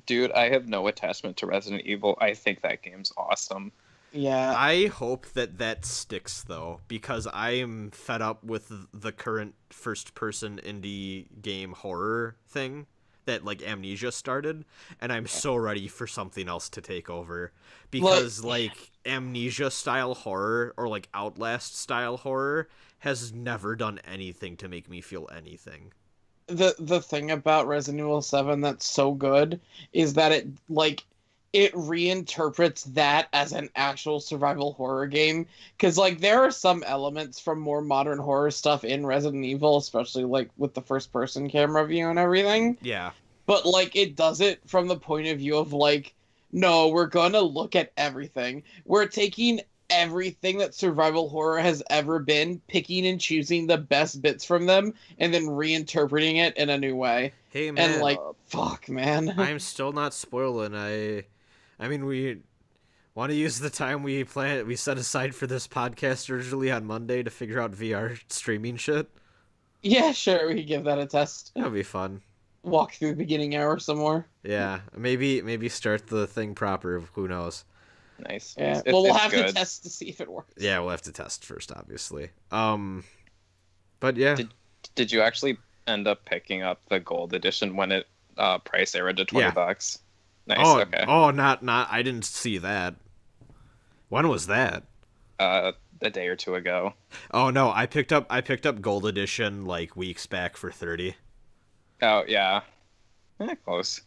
B: Dude, I have no attachment to Resident Evil. I think that game's awesome.
C: Yeah.
A: I hope that sticks, though, because I am fed up with the current first-person indie game horror thing that, like, Amnesia started, and I'm so ready for something else to take over. Because, like, Amnesia-style horror, or, like, Outlast-style horror, has never done anything to make me feel anything.
C: The thing about Resident Evil 7 that's so good is that it reinterprets that as an actual survival horror game, because like there are some elements from more modern horror stuff in Resident Evil, especially like with the first person camera view and everything,
A: Yeah.
C: but like it does it from the point of view of like, no, we're gonna look at everything, we're taking everything that survival horror has ever been, picking and choosing the best bits from them, and then reinterpreting it in a new way.
A: Hey, man.
C: And like, fuck, man.
A: I'm still not spoiling. I mean, we want to use the time we set aside for this podcast originally on Monday to figure out VR streaming shit.
C: Yeah, sure, we could give that a test.
A: That'll be fun.
C: Walk through the beginning hour some more.
A: Yeah, maybe start the thing proper. Who knows?
B: Nice.
C: Yeah.
B: It's-
C: Well, we'll
B: it's
C: have to
B: good.
C: test to see if it works.
A: Yeah, we'll have to test first, obviously. But yeah.
B: Did you actually end up picking up the gold edition when it price arrowed to $20? Nice. Okay.
A: Not. I didn't see that. When was that?
B: A day or two ago.
A: Oh no, I picked up gold edition like weeks back for 30.
B: Oh yeah. Close.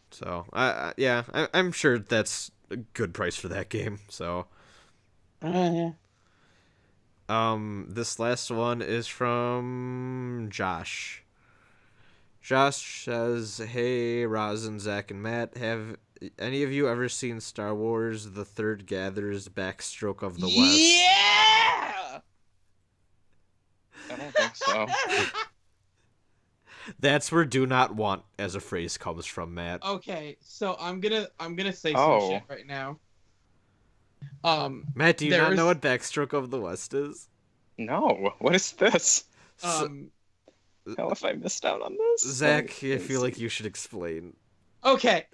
A: So I'm sure that's a good price for that game. So.
C: Yeah.
A: This last one is from Josh. Josh says, "Hey, Rasen, Zach, and Matt, have any of you ever seen Star Wars: The Third Gather's Backstroke of the West?"
C: Yeah.
B: I don't think so.
A: That's where "do not want" as a phrase comes from, Matt.
C: Okay, so I'm gonna say some
B: Oh.
C: shit right now.
A: Matt, do you not
C: there's-
A: know what Backstroke of the West is?
B: No. What is this?
C: Um.
B: Hell, if I missed out on this.
A: Zach, I feel like you should explain.
C: Okay.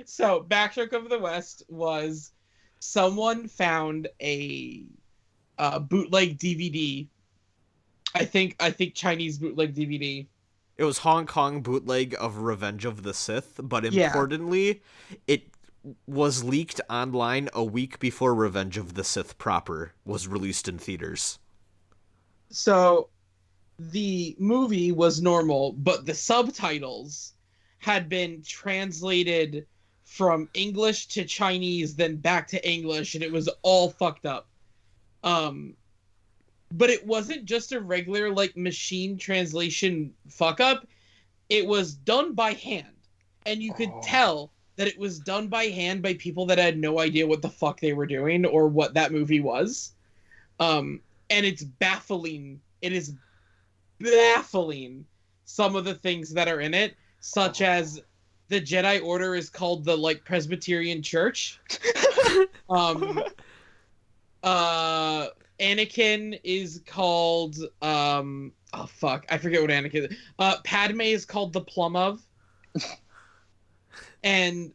C: So, Backstroke of the West was someone found a bootleg DVD. I think Chinese bootleg DVD.
A: It was Hong Kong bootleg of Revenge of the Sith, but
C: Yeah.
A: importantly, it was leaked online a week before Revenge of the Sith proper was released in theaters.
C: So, the movie was normal, but the subtitles had been translated from English to Chinese, then back to English, and it was all fucked up. But it wasn't just a regular like machine translation fuck up. It was done by hand, and you could tell that it was done by hand by people that had no idea what the fuck they were doing or what that movie was. And it's baffling. It is baffling some of the things that are in it, such as the Jedi Order is called the like Presbyterian Church. Anakin is called oh fuck, I forget what Anakin is. Padme is called the Plum of. And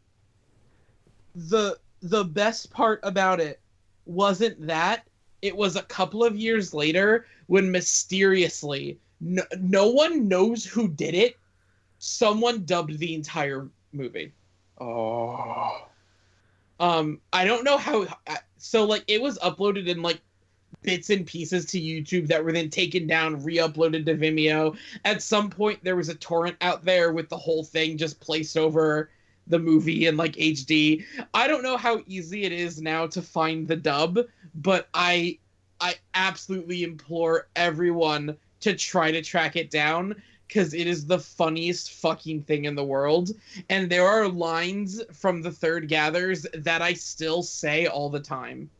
C: the best part about it wasn't that. It was a couple of years later when mysteriously no one knows who did it. Someone dubbed the entire movie.
B: Oh.
C: I don't know how. So like it was uploaded in like bits and pieces to YouTube that were then taken down, re-uploaded to Vimeo. At some point, there was a torrent out there with the whole thing just placed over the movie in like HD. I don't know how easy it is now to find the dub, but I absolutely implore everyone to try to track it down because it is the funniest fucking thing in the world. And there are lines from The Third Gathers that I still say all the time.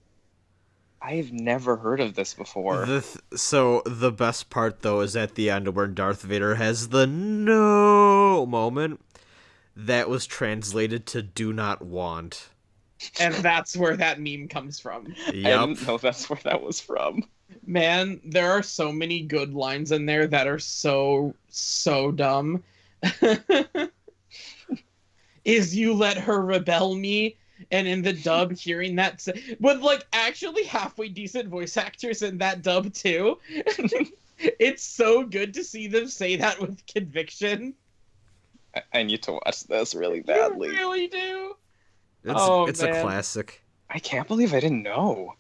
B: I've never heard of this before.
A: So the best part though is at the end where Darth Vader has the no moment. That was translated to "do not want."
C: And that's where that meme comes from.
A: Yep.
B: I didn't know that's where that was from.
C: Man, there are so many good lines in there that are so dumb. Is you let her rebel me? And in the dub, hearing that, with like actually halfway decent voice actors in that dub too. It's so good to see them say that with conviction.
B: I need to watch this really badly.
C: You really do.
A: It's a classic.
B: I can't believe I didn't know.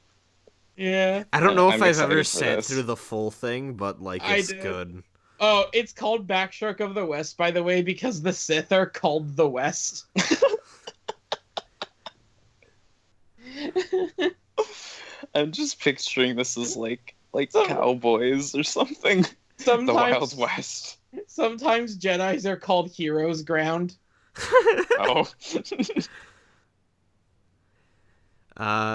C: Yeah.
A: I don't know if
B: I'm
A: I've ever
B: excited for
A: sat
B: this.
A: through the full thing, but like it's good.
C: Oh, it's called Backstroke of the West, by the way, because the Sith are called the West.
B: I'm just picturing this as like
C: So-
B: cowboys or something. The Wild West.
C: Sometimes Jedis are called Heroes Ground.
B: Oh.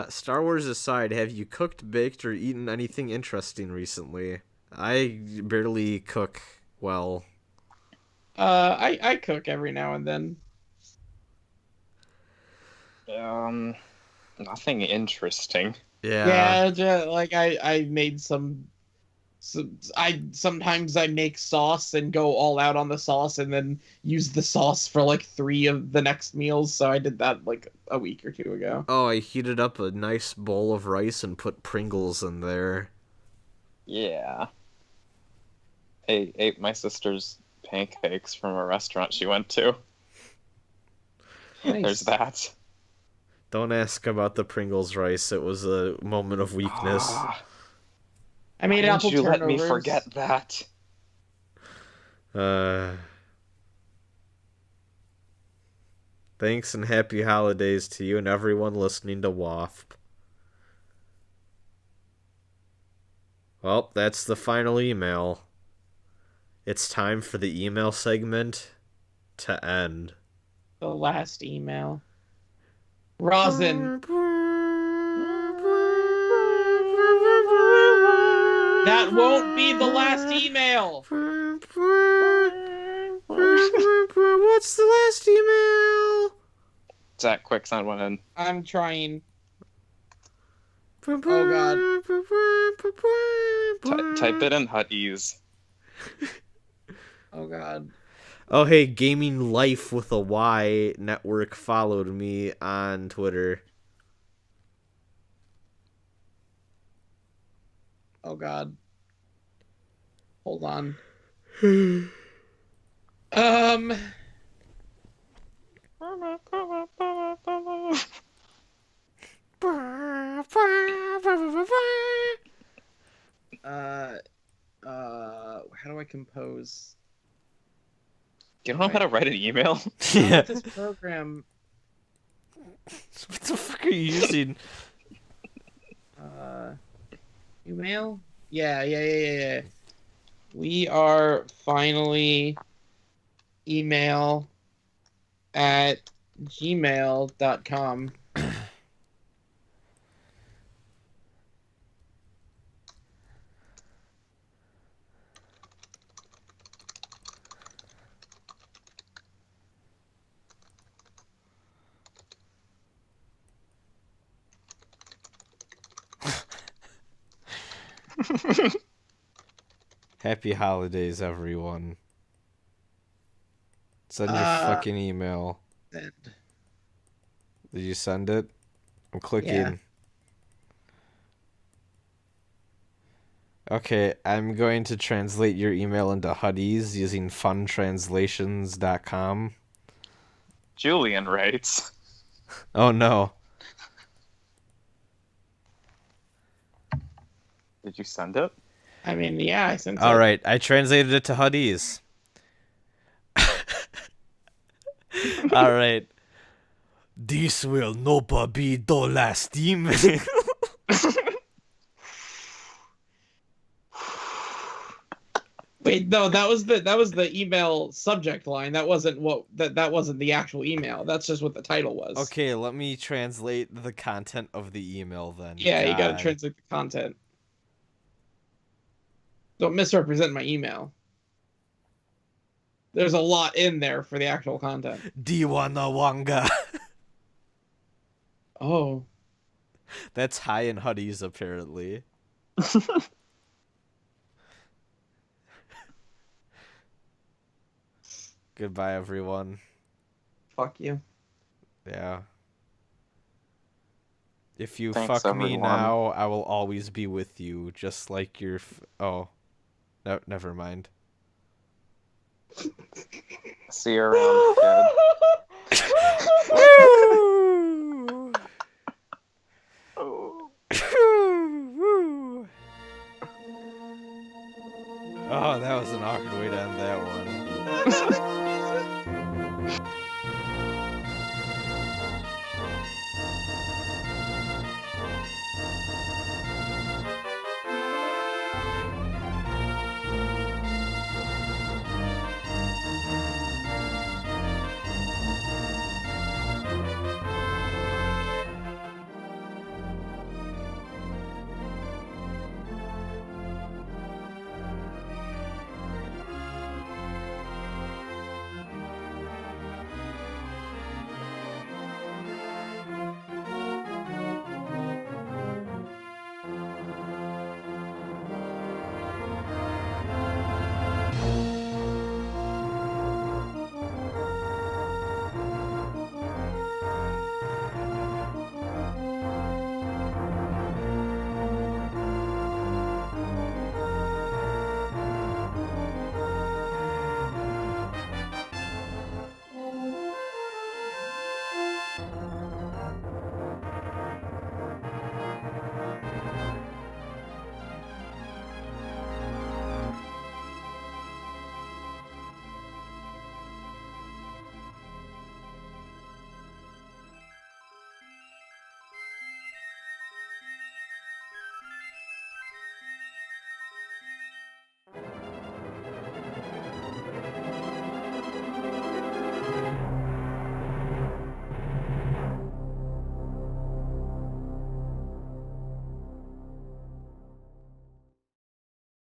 A: Star Wars aside, have you cooked, baked, or eaten anything interesting recently? I barely cook well.
C: I cook every now and then.
B: Nothing interesting.
A: Yeah.
C: Like I made some sometimes I make sauce and go all out on the sauce and then use the sauce for like 3 of the next meals. So I did that like a week or 2 ago.
A: Oh, I heated up a nice bowl of rice and put Pringles in there.
B: Yeah. I ate my sister's pancakes from a restaurant she went to.
C: Nice.
B: There's that.
A: Don't ask about the Pringles rice. It was a moment of weakness.
C: I made
B: Why
C: apple
B: didn't you
C: turnovers.
B: let me forget that?
A: Thanks and happy holidays to you and everyone listening to WAFP. Well, that's the final email. It's time for the email segment to end.
C: The last email. Rasen. That won't be the last email.
A: What's the last email?
B: Zach, quick, send one in.
C: I'm trying. Oh god.
B: Type it in Hut Ease.
C: Oh god.
A: Oh, hey, Gaming Life with a Y Network followed me on Twitter.
C: Oh God. Hold on. How do I compose?
B: You don't know how to write an email?
C: Not
A: Yeah.
C: with this program.
A: What the fuck are you using?
C: Email? Yeah. We are finally email at gmail.com.
A: Happy holidays, everyone. Send your fucking email.
C: Send.
A: Did you send it? I'm clicking.
C: Yeah.
A: Okay, I'm going to translate your email into Huddies using funtranslations.com.
B: Julian writes.
A: Oh no.
B: Did you send it?
C: I mean, yeah, I sent it.
A: Alright, I translated it to Huddies. Alright. This will not be the last email.
C: Wait, no, that was the email subject line. That wasn't that wasn't the actual email. That's just what the title was.
A: Okay, let me translate the content of the email then.
C: Yeah, you gotta
A: God.
C: translate the content. Don't misrepresent my email. There's a lot in there for the actual content.
A: Diwana Wanga.
C: Oh.
A: That's high in Huddies, apparently. Goodbye, everyone.
C: Fuck you.
A: Yeah. If you
B: Thanks,
A: fuck me
B: everyone.
A: now, I will always be with you, just like your. Oh. No, never mind.
B: See you around, kid.
A: Woo!
B: Oh.
A: Woo! Oh, that was an awkward way to end that one.